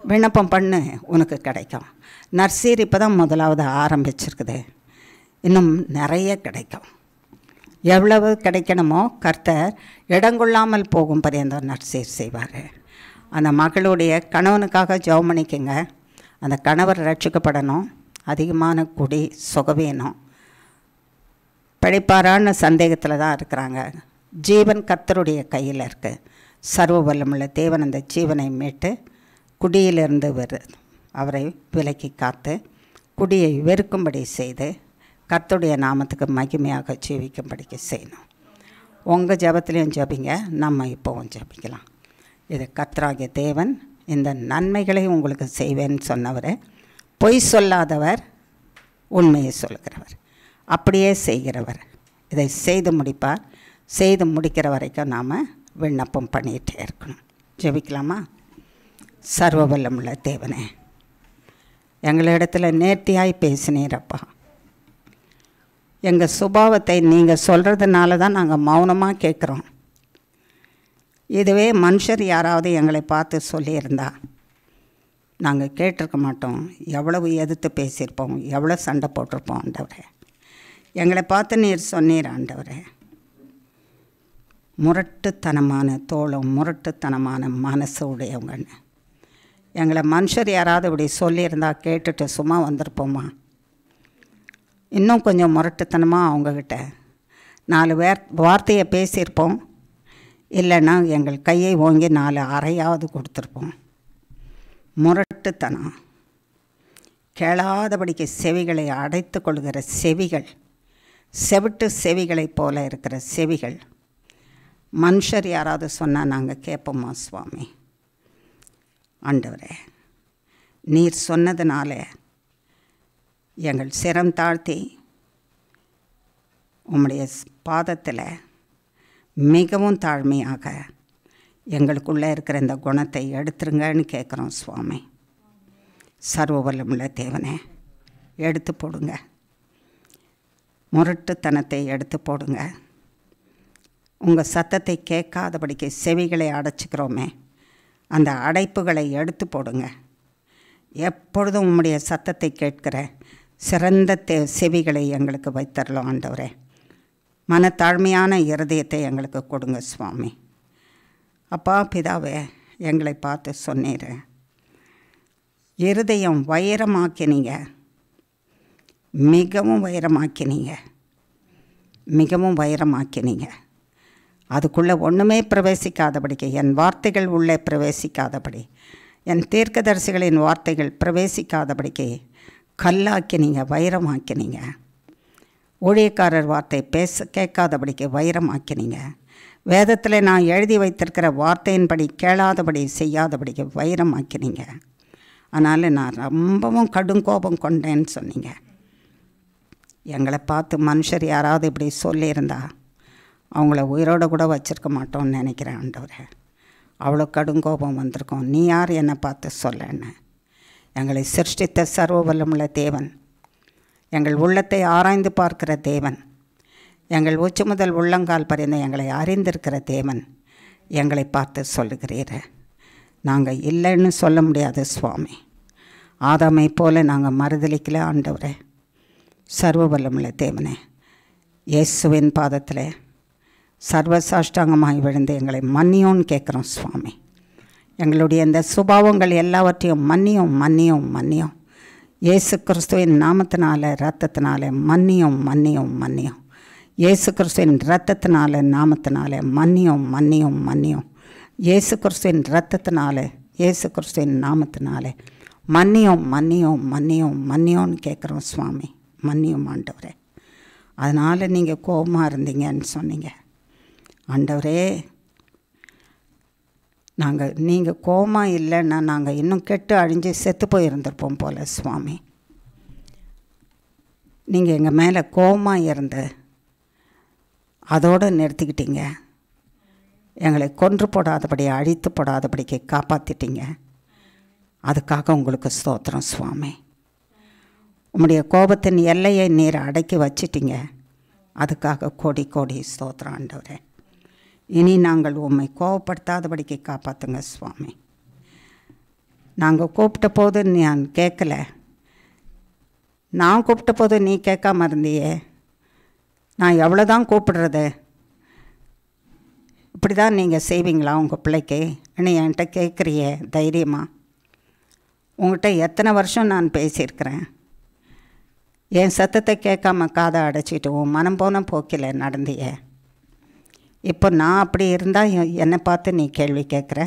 விண்ணப்பம் பண்ணு, உனக்கு கிடைக்கும். நற்சீர் இப்போ தான் முதலாவது ஆரம்பிச்சிருக்குது, இன்னும் நிறைய கிடைக்கும். எவ்வளவு கிடைக்கணுமோ கர்த்தர் இடங்கொள்ளாமல் போகும் பரியந்தம் நற்சீர் செய்வார். அந்த மகளுடைய கணவனுக்காக ஜெபம் பண்ணிக்கங்க. அந்த கணவர் ரட்சிக்கப்படணும். அதிகமான குடி சுகவேணும். பிழைப்பாரான்னு சந்தேகத்தில் தான் இருக்கிறாங்க. ஜீவன் கர்த்தருடைய கையில் இருக்குது. சர்வ வல்லமுள்ள தேவன் அந்த ஜீவனை மீட்டு குடியிலிருந்து அவரை விலக்கி காத்து குடியை வெறுக்கும்படி செய்து கர்த்தருடைய நாமத்துக்கு மகிமையாக ஜீவிக்கும்படிக்கு செய்யணும். உங்கள் ஜெபத்திலையும் ஜெபிங்க, நம்ம இப்போவும் ஜெபிக்கலாம். இது கர்த்தராகிய தேவன் இந்த நன்மைகளை உங்களுக்கு செய்வேன்னு சொன்னவர், பொய் சொல்லாதவர், உண்மையை சொல்லுகிறவர், அப்படியே செய்கிறவர். இதை செய்து முடிப்பார். செய்து முடிக்கிற வரைக்கும் நாம் விண்ணப்பம் பண்ணிகிட்டே இருக்கணும். ஜெபிக்கலாமா? சர்வ வல்லமுள்ள தேவனே, எங்களிடத்தில் நேர்த்தியாய் பேசினீரப்பா. எங்கள் சுபாவத்தை நீங்கள் சொல்கிறதுனால தான் நாங்கள் மௌனமாக கேட்குறோம். இதுவே மனுஷர் யாராவது எங்களை பார்த்து சொல்லியிருந்தா நாங்கள் கேட்டிருக்க மாட்டோம். எவ்வளவு எதிர்த்து பேசியிருப்போம், எவ்வளோ சண்டை போட்டிருப்போம். ஆண்டவரே, எங்களை பார்த்து நீர் சொன்னீர் ஆண்டவரே. முரட்டுத்தனமான தோளும் முரட்டுத்தனமான மனசு உடையவங்கன்னு எங்களை மனுஷர் யாராவது இப்படி சொல்லியிருந்தா கேட்டுட்டு சும்மா வந்திருப்போமா? இன்னும் கொஞ்சம் முரட்டுத்தனமாக அவங்கக்கிட்ட 4 வார்த்தையை பேசியிருப்போம். இல்லைன்னா எங்கள் கையை ஓங்கி 4 அறையாவது கொடுத்துருப்போம். முரட்டுத்தனம், கேளாதபடிக்கு செவிகளை அடைத்து கொள்கிற செவிகள், செவிட்டு செவிகளைப் போல இருக்கிற செவிகள். மனுஷர் யாராவது சொன்னால் நாங்கள் கேட்போமா சுவாமி? ஆண்டவரே, நீர் சொன்னதுனால எங்கள் சிரம் தாழ்த்தி உம்முடைய பாதத்தில் மிகவும் தாழ்மையாக எங்களுக்குள்ளே இருக்கிற இந்த குணத்தை எடுத்துருங்கன்னு கேட்குறோம் சுவாமி. சர்வ வல்லமுள்ள தேவனே, எடுத்து போடுங்க. முரட்டுத்தனத்தை எடுத்து போடுங்க. உங்கள் சத்தத்தை கேட்காதபடிக்கு செவிகளை அடைச்சிக்கிறோமே, அந்த அடைப்புகளை எடுத்து போடுங்க. எப்பொழுதும் உம்முடைய சத்தத்தை கேட்கிற சிறந்த செவிகளை எங்களுக்கு வைத்தரலாம் ஆண்டவரே. மனத்தாழ்மையான இருதயத்தை எங்களுக்கு கொடுங்க சுவாமி. அப்பா பிதாவே, எங்களை பார்த்து சொன்னீர், இருதயம் வைரமாக்கினீங்க, மிகவும் வைரமாக்கினீங்க, மிகவும் வைரமாக்கினீங்க. அதுக்குள்ளே ஒன்றுமே பிரவேசிக்காதபடிக்கு, என் வார்த்தைகள் உள்ளே பிரவேசிக்காதபடி, என் தீர்க்கதரிசிகளின் வார்த்தைகள் பிரவேசிக்காதபடிக்கு கல்லாக்கினீங்க, வைரமாக்கினீங்க. ஊழியக்காரர் வார்த்தை கேட்காதபடிக்கு வைரமாக்கினீங்க. வேதத்தில் நான் எழுதி வைத்திருக்கிற வார்த்தையின்படி கேளாதபடி செய்யாதபடிக்கு வைரமாக்கினீங்க. அதனால் நான் ரொம்பவும் கடுங்கோபம் கொண்டேன்னு சொன்னீங்க. எங்களை பார்த்து மனுஷர் யாராவது இப்படி சொல்லியிருந்தா அவங்கள உயிரோடு கூட வச்சுருக்க மாட்டோம்னு நினைக்கிறேன் ஆண்டவரே. அவ்வளோ கடுங்கோபம் வந்திருக்கோம். நீ யார் என்னை பார்த்து சொல்லன்னு? எங்களை சிருஷ்டித்த சர்வ வல்லமுள்ள தேவன், எங்கள் உள்ளத்தை ஆராய்ந்து பார்க்கிற தேவன், எங்கள் உச்சி முதல் உள்ளங்கால் பறிந்த எங்களை அறிந்திருக்கிற தேவன் எங்களை பார்த்து சொல்லுகிறீர். நாங்கள் இல்லைன்னு சொல்ல முடியாது சுவாமி. ஆதாமை போல நாங்கள் மறுதலிக்கல ஆண்டவரே. சர்வ வல்லமுள்ள தேவனே, இயேசுவின் பாதத்தில் சர்வசாஷ்டாங்கமாய் விழுந்து எங்களை மன்னியோன்னு கேட்குறோம் சுவாமி. எங்களுடைய இந்த சுபாவங்கள் எல்லாவற்றையும் மன்னியும் மன்னியும் மன்னியும். இயேசு கிறிஸ்துவின் நாமத்தினால இரத்தத்தினால மன்னியும் மன்னியும் மன்னியும். இயேசு கிறிஸ்துவின் இரத்தத்தினால நாமத்தினால மன்னியும் மன்னியும் மன்னியும். இயேசு கிறிஸ்துவின் இரத்தத்தினால இயேசு கிறிஸ்துவின் நாமத்தினால மன்னியும் மன்னியும் மன்னியும் மன்னியோன்னு கேட்குறோம் சுவாமி. மன்னியும் ஆண்டவரே. அதனால் நீங்கள் கோபமாக இருந்தீங்கன்னு சொன்னீங்க ஆண்டவரே. நீங்கள் கோபமாக இல்லைன்னா நாங்கள் இன்னும் கெட்டு அழிஞ்சு செத்து போயிருந்திருப்போம் போல் சுவாமி. நீங்கள் எங்கள் மேலே கோபமாக இருந்து அதோடு நிறுத்திக்கிட்டீங்க. எங்களை கொன்று போடாதபடி அழித்து போடாதபடிக்கு காப்பாற்றிட்டீங்க. அதுக்காக உங்களுக்கு ஸ்தோத்திரம் சுவாமி. உம்முடைய கோபத்தின் எல்லையை நீர் அடக்கி வச்சிட்டீங்க. அதுக்காக கோடி கோடி ஸ்தோத்திரம் ஆண்டவரே. இனி நாங்கள் உம்மை கோபப்படுத்தாதபடிக்கு காப்பாற்றுங்க சுவாமி. நாங்கள் கூப்பிட்ட போது நான் கேட்கல, நான் கூப்பிட்ட போது நீ கேட்காம இருந்தியே. நான் எவ்வளோதான் கூப்பிடுறது? இப்படி தான் நீங்கள் செய்வீங்களா உங்கள் பிள்ளைக்கு? நீ என்கிட்ட கேட்குறியே தைரியமாக. உங்கள்கிட்ட எத்தனை வருஷம் நான் பேசியிருக்கிறேன். என் சத்தத்தை கேட்காம காதை அடைச்சிட்டு உன் மனம் போன போக்கில் நடந்தியே. இப்போ நான் அப்படி இருந்தால் என்னை பார்த்து நீ கேள்வி கேட்குற?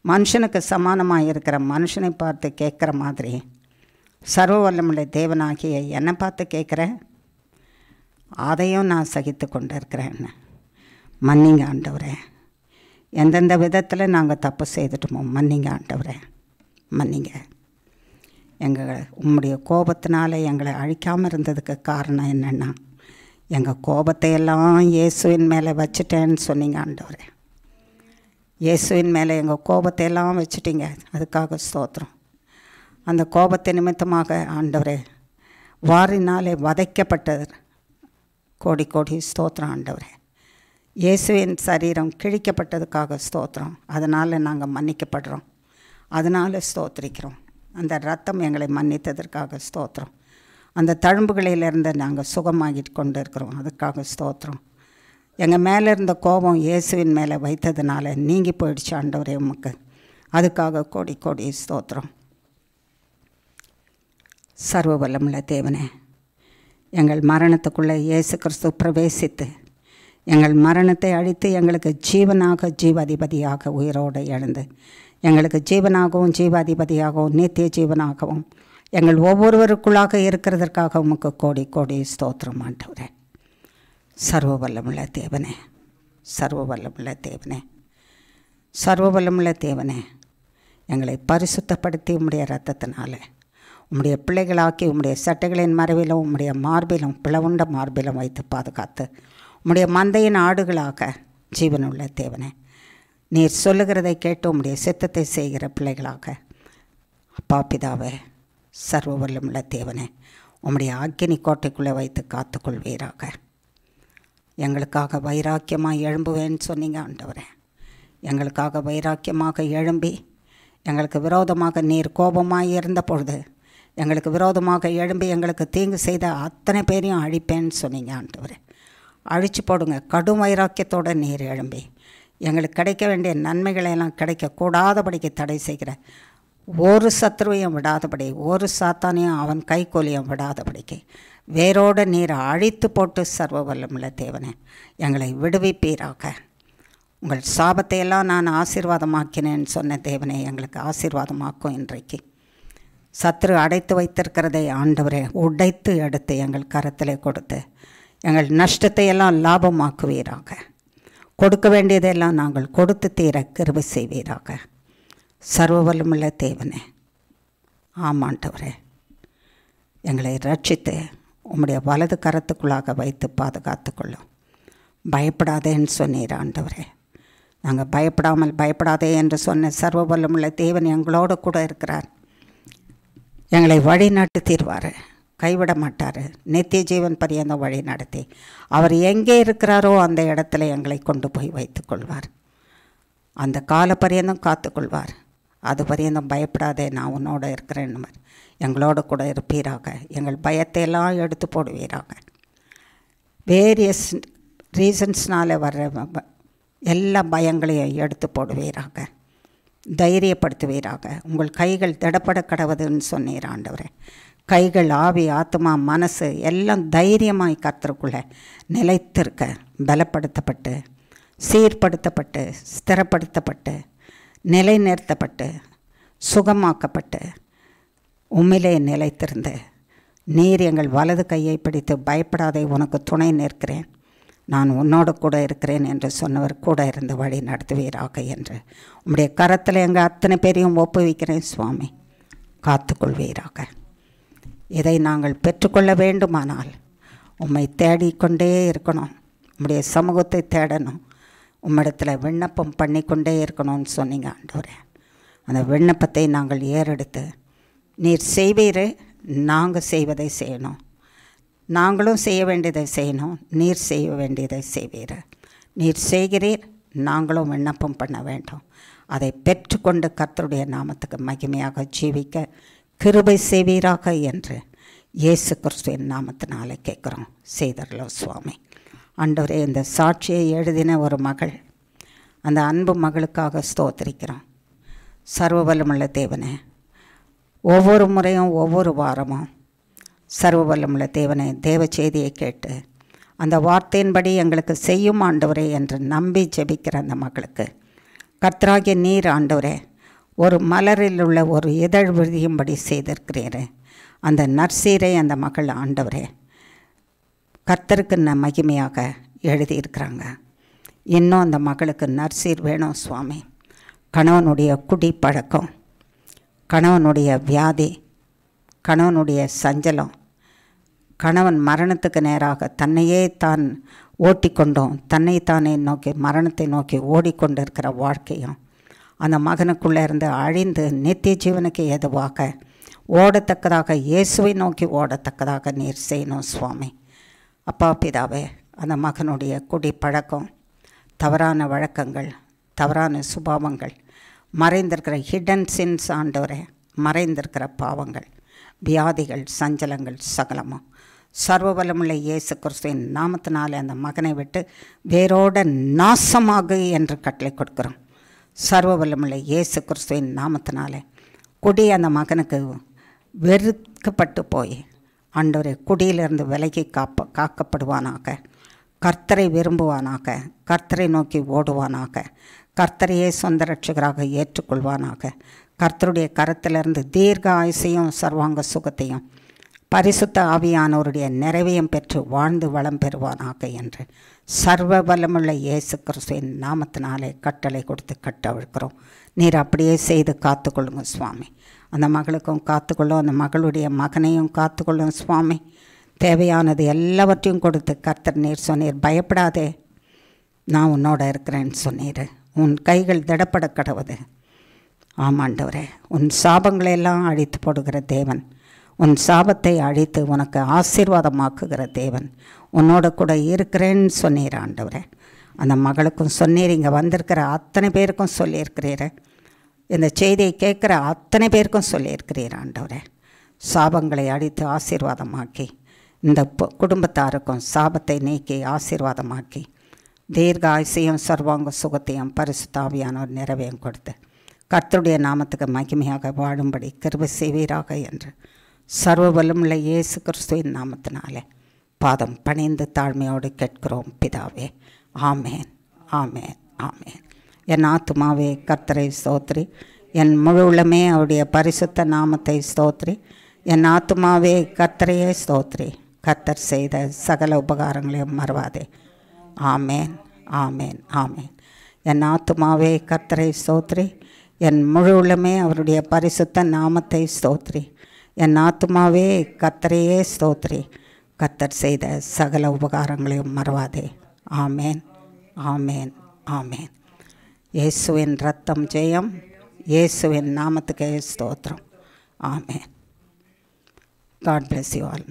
மனுஷனுக்கு சமானமாக இருக்கிற மனுஷனை பார்த்து கேட்குற மாதிரி சர்வ வல்லமுள்ள தேவனாகிய என்னை பார்த்து கேட்குற? அதையும் நான் சகித்து கொண்டு இருக்கிறேன்னு. மன்னிங்க ஆண்டவரே. எந்தெந்த விதத்தில் நாங்கள் தப்பு செய்துட்டோமோ மன்னிங்க ஆண்டவரே, மன்னிங்க. உம்முடைய கோபத்தினால எங்களை அழிக்காமல் இருந்ததுக்கு காரணம் என்னென்னா, எங்கள் கோபத்தையெல்லாம் இயேசுவின் மேலே வச்சுட்டேன்னு சொன்னீங்க ஆண்டவரே. இயேசுவின் மேலே எங்கள் கோபத்தையெல்லாம் வச்சுட்டீங்க. அதுக்காக ஸ்தோத்திரம். அந்த கோபத்தை நிமித்தமாக ஆண்டவரே வாரினாலே வதைக்கப்பட்டது. கோடி கோடி ஸ்தோத்திரம் ஆண்டவரே. இயேசுவின் சரீரம் கிழிக்கப்பட்டதுக்காக ஸ்தோத்திரம். அதனால் நாங்கள் மன்னிக்கப்படுறோம். அதனால் ஸ்தோத்திரிக்கிறோம். அந்த ரத்தம் எங்களை மன்னித்ததற்காக ஸ்தோத்திரம். அந்த தழும்புகளிலிருந்து நாங்கள் சுகமாகிட்டு கொண்டு இருக்கிறோம். அதுக்காக ஸ்தோத்திரம். எங்கள் மேலே இருந்த கோபம் இயேசுவின் மேலே வைத்ததுனால நீங்கி போயிடுச்சு ஆண்டவரே உமக்கு. அதுக்காக கோடி கோடி ஸ்தோத்திரம். சர்வ வல்லமுள்ள தேவனே, எங்கள் மரணத்துக்குள்ளே இயேசு கிறிஸ்து பிரவேசித்து எங்கள் மரணத்தை அழித்து எங்களுக்கு ஜீவனாக ஜீவாதிபதியாக உயிரோடு எழுந்து எங்களுக்கு ஜீவனாகவும் ஜீவாதிபதியாகவும் நித்திய ஜீவனாகவும் எங்கள் ஒவ்வொருவருக்குள்ளாக இருக்கிறதற்காக உமக்கு கோடி கோடி ஸ்தோத்திரம் ஆண்டவரே. சர்வ வல்லமுள்ள தேவனே, சர்வ வல்லமுள்ள தேவனே, சர்வ வல்லமுள்ள தேவனே, எங்களை பரிசுத்தப்படுத்தி உம்முடைய இரத்தத்தினால உம்முடைய பிள்ளைகளாக்கி உம்முடைய சட்டைகளின் மறைவிலும் உம்முடைய மார்பிலும் பிளவுண்ட மார்பிலும் வைத்து பாதுகாத்து உம்முடைய மந்தையின் ஆடுகளாக ஜீவனுள்ள தேவனே, நீர் சொல்லுகிறதை கேட்டு உம்முடைய சித்தத்தை செய்கிற பிள்ளைகளாக அப்பா பிதாவே, சர்வ வல்லமுள்ள தேவனே, உம்முடைய அக்கினி கோட்டைக்குள்ளே வைத்து காத்துக்கொள்வீராக. எங்களுக்காக வைராக்கியமாக எழும்புவேன்னு சொன்னீங்க ஆண்டவரே. எங்களுக்காக வைராக்கியமாக எழும்பி எங்களுக்கு விரோதமாக நீர் கோபமாக இருந்த பொழுது எங்களுக்கு விரோதமாக எழும்பி எங்களுக்கு தீங்கு செய்த அத்தனை பேரையும் அழிப்பேன்னு சொன்னீங்க ஆண்டவரே. அழிச்சு போடுங்க. கடும் வைராக்கியத்தோடு நீர் எழும்பி எங்களுக்கு கிடைக்க வேண்டிய நன்மைகளெல்லாம் கிடைக்கக்கூடாதபடிக்கு தடை செய்கிற ஒரு சத்ருவையும் விடாதபடி, ஒரு சாத்தானையும் அவன் கைகோலியும் விடாதபடிக்கு வேரோடு நீர் அழித்து போட்டு சர்வ வல்லமுள்ள தேவனே எங்களை விடுவிப்பீராக. உங்கள் சாபத்தையெல்லாம் நான் ஆசீர்வாதமாக்கினேன்னு சொன்ன தேவனே எங்களுக்கு ஆசீர்வாதமாக்கும். இன்றைக்கு சத்ரு அடைத்து வைத்திருக்கிறதை ஆண்டவரே உடைத்து எடுத்து எங்கள் கரத்திலே கொடுத்து எங்கள் நஷ்டத்தை எல்லாம் லாபமாக்குவீராக. கொடுக்க வேண்டியதெல்லாம் நாங்கள் கொடுத்து தீர கிருபை செய்வீராக. சர்வ வல்லமுள்ள தேவனே, ஆமாண்டவரே, எங்களை ரட்சித்து உம்முடைய வலது கரத்துக்குள்ளாக வைத்து பாதுகாத்து கொள்ளும். பயப்படாதேன்னு சொன்னீர் ஆண்டவரே. நாங்கள் பயப்படாதே என்று சொன்ன சர்வ வல்லமுள்ள தேவன் எங்களோடு கூட இருக்கிறார். எங்களை வழி நடத்திடுவார், கைவிட மாட்டார். நித்திய ஜீவன் பரியந்தம் வழி நடத்தி அவர் எங்கே இருக்கிறாரோ அந்த இடத்துல எங்களை கொண்டு போய் வைத்து கொள்வார். அந்த கால பரியந்தம் காத்துக்கொள்வார். அது பரியந்தம் பயப்படாதே, நான் உன்னோட இருக்கிறேன்னு எங்களோட கூட இருப்பீராக. எங்கள் பயத்தை எல்லாம் எடுத்து போடுவீராக. வேரியஸ் ரீசன்ஸ்னால் வர்ற எல்லா பயங்களையும் எடுத்து போடுவீராக. தைரியப்படுத்துவீராக. உங்கள் கைகள் திடப்பட கடவுதுன்னு சொன்னீர் ஆண்டவரே. கைகள், ஆவி, ஆத்மா, மனசு எல்லாம் தைரியமாய் கர்த்தருக்குள்ளே நிலைத்திருக்க பலப்படுத்தப்பட்டு, சீர்படுத்தப்பட்டு, ஸ்திரப்படுத்தப்பட்டு, நிலைநிறுத்தப்பட்டு, சுகமாக்கப்பட்டு, உம்மிலே நிலைத்திருந்து நீர் எங்கள் வலது கையை பிடித்து பயப்படாதே, உனக்கு துணை நிற்கிறேன், நான் உன்னோடு கூட இருக்கிறேன் என்று சொன்னவர் கூட இருந்து வழி நடத்துவீராக என்று உம்முடைய கரத்தில் எங்கள் அத்தனை பேரையும் ஒப்புவிக்கிறேன் சுவாமி. காத்துக்கொள்வீராக. இதை நாங்கள் பெற்றுக்கொள்ள வேண்டுமானால் உம்மை தேடிக்கொண்டே இருக்கணும். உம்முடைய சமூகத்தை தேடணும். உம்மிடத்தில் விண்ணப்பம் பண்ணிக்கொண்டே இருக்கணும்னு சொன்னீங்க ஆண்டவரே. அந்த விண்ணப்பத்தை நாங்கள் ஏறெடுத்து நீர் செய்வீர், நாங்கள் செய்வதை செய்யணும். நாங்களும் செய்ய வேண்டியதை செய்யணும், நீர் செய்ய வேண்டியதை செய்வீர். நீர் செய்கிறீர், நாங்களும் விண்ணப்பம் பண்ண வேண்டும். அதை பெற்றுக்கொண்டு கர்த்தருடைய நாமத்துக்கு மகிமையாக ஜீவிக்க கிருபை செய்வீராக என்று இயேசு கிறிஸ்துவின் நாமத்தினாலே கேட்குறோம். செய்தரலாம் சுவாமி. ஆண்டவரே, இந்த சாட்சியை எழுதின ஒரு மகள், அந்த அன்பு மகளுக்காக ஸ்தோத்திரிக்கிறோம். சர்வ வல்லமுள்ள தேவனே, ஒவ்வொரு முறையும் ஒவ்வொரு வாரமும் சர்வ வல்லமுள்ள தேவனே தேவ செய்தியை கேட்டு அந்த வார்த்தையின்படி எங்களுக்கு செய்யும் ஆண்டவரே என்று நம்பி ஜெபிக்கிற அந்த மகளுக்கு கர்த்தராகிய நீர் ஆண்டவரே ஒரு மலரில் உள்ள ஒரு இதழ் விரியும்படி செய்திருக்கிறீரே. அந்த நற்சீரை அந்த மகள் ஆண்டவரே கர்த்தருக்கு மகிமையாக எழுதியிருக்கிறாங்க. இன்னும் அந்த மகளுக்கு நற்சீர் வேணும் சுவாமி. கணவனுடைய குடி பழக்கம், கணவனுடைய வியாதி, கணவனுடைய சஞ்சலம், கணவன் மரணத்துக்கு நேராக தன்னையே தான் ஓட்டிக்கொண்டோம், தன்னைத்தானே நோக்கி மரணத்தை நோக்கி ஓடிக்கொண்டிருக்கிற வாழ்க்கையும் அந்த மகனுக்குள்ளே இருந்து அழிந்து நித்திய ஜீவனுக்கு எதுவாக ஓடத்தக்கதாக, இயேசுவை நோக்கி ஓடத்தக்கதாக நீர் செய்யணும் சுவாமி. அப்பா பிதாவே, அந்த மகனுடைய குடி பழக்கம், தவறான வழக்கங்கள், தவறான சுபாவங்கள், மறைந்திருக்கிற ஹிடன் சின்ஸ் ஆண்டவரே, மறைந்திருக்கிற பாவங்கள், வியாதிகள், சஞ்சலங்கள் சகலமும் சர்வ வல்லமுள்ள இயேசு கிறிஸ்துவின் நாமத்தினாலே அந்த மகனை விட்டு வேரோட நாசமாக என்று கட்டளை கொடுக்குறோம். சர்வ வல்லமுள்ள இயேசு கிறிஸ்துவின் நாமத்தினாலே குடி அந்த மகனுக்கு வெறுக்கப்பட்டு போய் ஆண்டவரே குடியிலிருந்து விலகி காக்கப்படுவானாக. கர்த்தரை விரும்புவானாக, கர்த்தரை நோக்கி ஓடுவானாக, கர்த்தரையே சொந்த ரட்சகராக ஏற்றுக்கொள்வானாக. கர்த்தருடைய கரத்திலிருந்து தீர்க்க ஆயுசையும் சர்வாங்க சுகத்தையும் பரிசுத்த ஆவியானவருடைய நிறைவையும் பெற்று வாழ்ந்து வளம் பெறுவானாக என்று சர்வ வல்லமுள்ள இயேசு கிறிஸ்துவின் நாமத்தினாலே கட்டளை கொடுத்து கட்டவிழ்க்கிறோம். நீர் அப்படியே செய்து காத்துக்கொள்ளுங்க சுவாமி. அந்த மகளுக்கும் காத்துக்கொள்ளும், அந்த மகளுடைய மகனையும் காத்துக்கொள்ளும் சுவாமி. தேவையானது எல்லாவற்றையும் கொடுத்து கர்த்தர் நீர் சொன்னீர், பயப்படாதே, நான் உன்னோட இருக்கிறேன்னு சொன்னீர். உன் கைகள் திடப்பட கடவுது. ஆமாண்டவரே, உன் சாபங்களை எல்லாம் அழித்து போடுகிற தேவன், உன் சாபத்தை அழித்து உனக்கு ஆசீர்வாதமாக்குகிற தேவன், உன்னோட கூட இருக்கிறேன்னு சொன்னீர் ஆண்டவரே. அந்த மகளுக்கும் சொன்னீர், இங்கே வந்திருக்கிற அத்தனை பேருக்கும் சொல்லியிருக்கிறீர், இந்த செய்தியை கேட்குற அத்தனை பேருக்கும் சொல்லியிருக்கிறீர் ஆண்டவரே. சாபங்களை அழித்து ஆசீர்வாதமாக்கி இந்த குடும்பத்தாருக்கும் சாபத்தை நீக்கி ஆசீர்வாதமாக்கி தீர்க்க ஆயுசையும் சர்வாங்க சுகத்தையும் பரிசுத்த ஆவியானவர் நிறைவையும் கொடுத்து கர்த்தருடைய நாமத்துக்கு மகிமையாக வாழும்படி கிருபை செய்வீராக என்று சர்வ வல்லமையுள்ள இயேசு கிறிஸ்துவின் நாமத்தினாலே பாதம் பணிந்து தாழ்மையோடு கேட்கிறோம் பிதாவே. ஆமேன், ஆமேன், ஆமேன். என் ஆத்துமாவே கர்த்தரை ஸ்தோத்திரி, என் முழு உள்ளமே அவருடைய பரிசுத்த நாமத்தை ஸ்தோத்திரி. என் ஆத்துமாவே கர்த்தரையே ஸ்தோத்திரி, கர்த்தர் செய்த சகல உபகாரங்களையும் மறவாதே. ஆமேன், ஆமேன், ஆமேன். என் ஆத்துமாவே கர்த்தரை ஸ்தோத்திரி, என் முழு உள்ளமே அவருடைய பரிசுத்த நாமத்தை ஸ்தோத்திரி. என் ஆத்துமாவே கர்த்தரையே ஸ்தோத்திரி, கர்த்தர் செய்த சகல உபகாரங்களையும் மறவாதே. ஆமேன், ஆமேன், ஆமேன். இயேசுவின் ரத்தம் ஜெயம், இயேசுவின் நாமத்துக்கே ஸ்தோத்திரம். ஆமேன். God bless you all.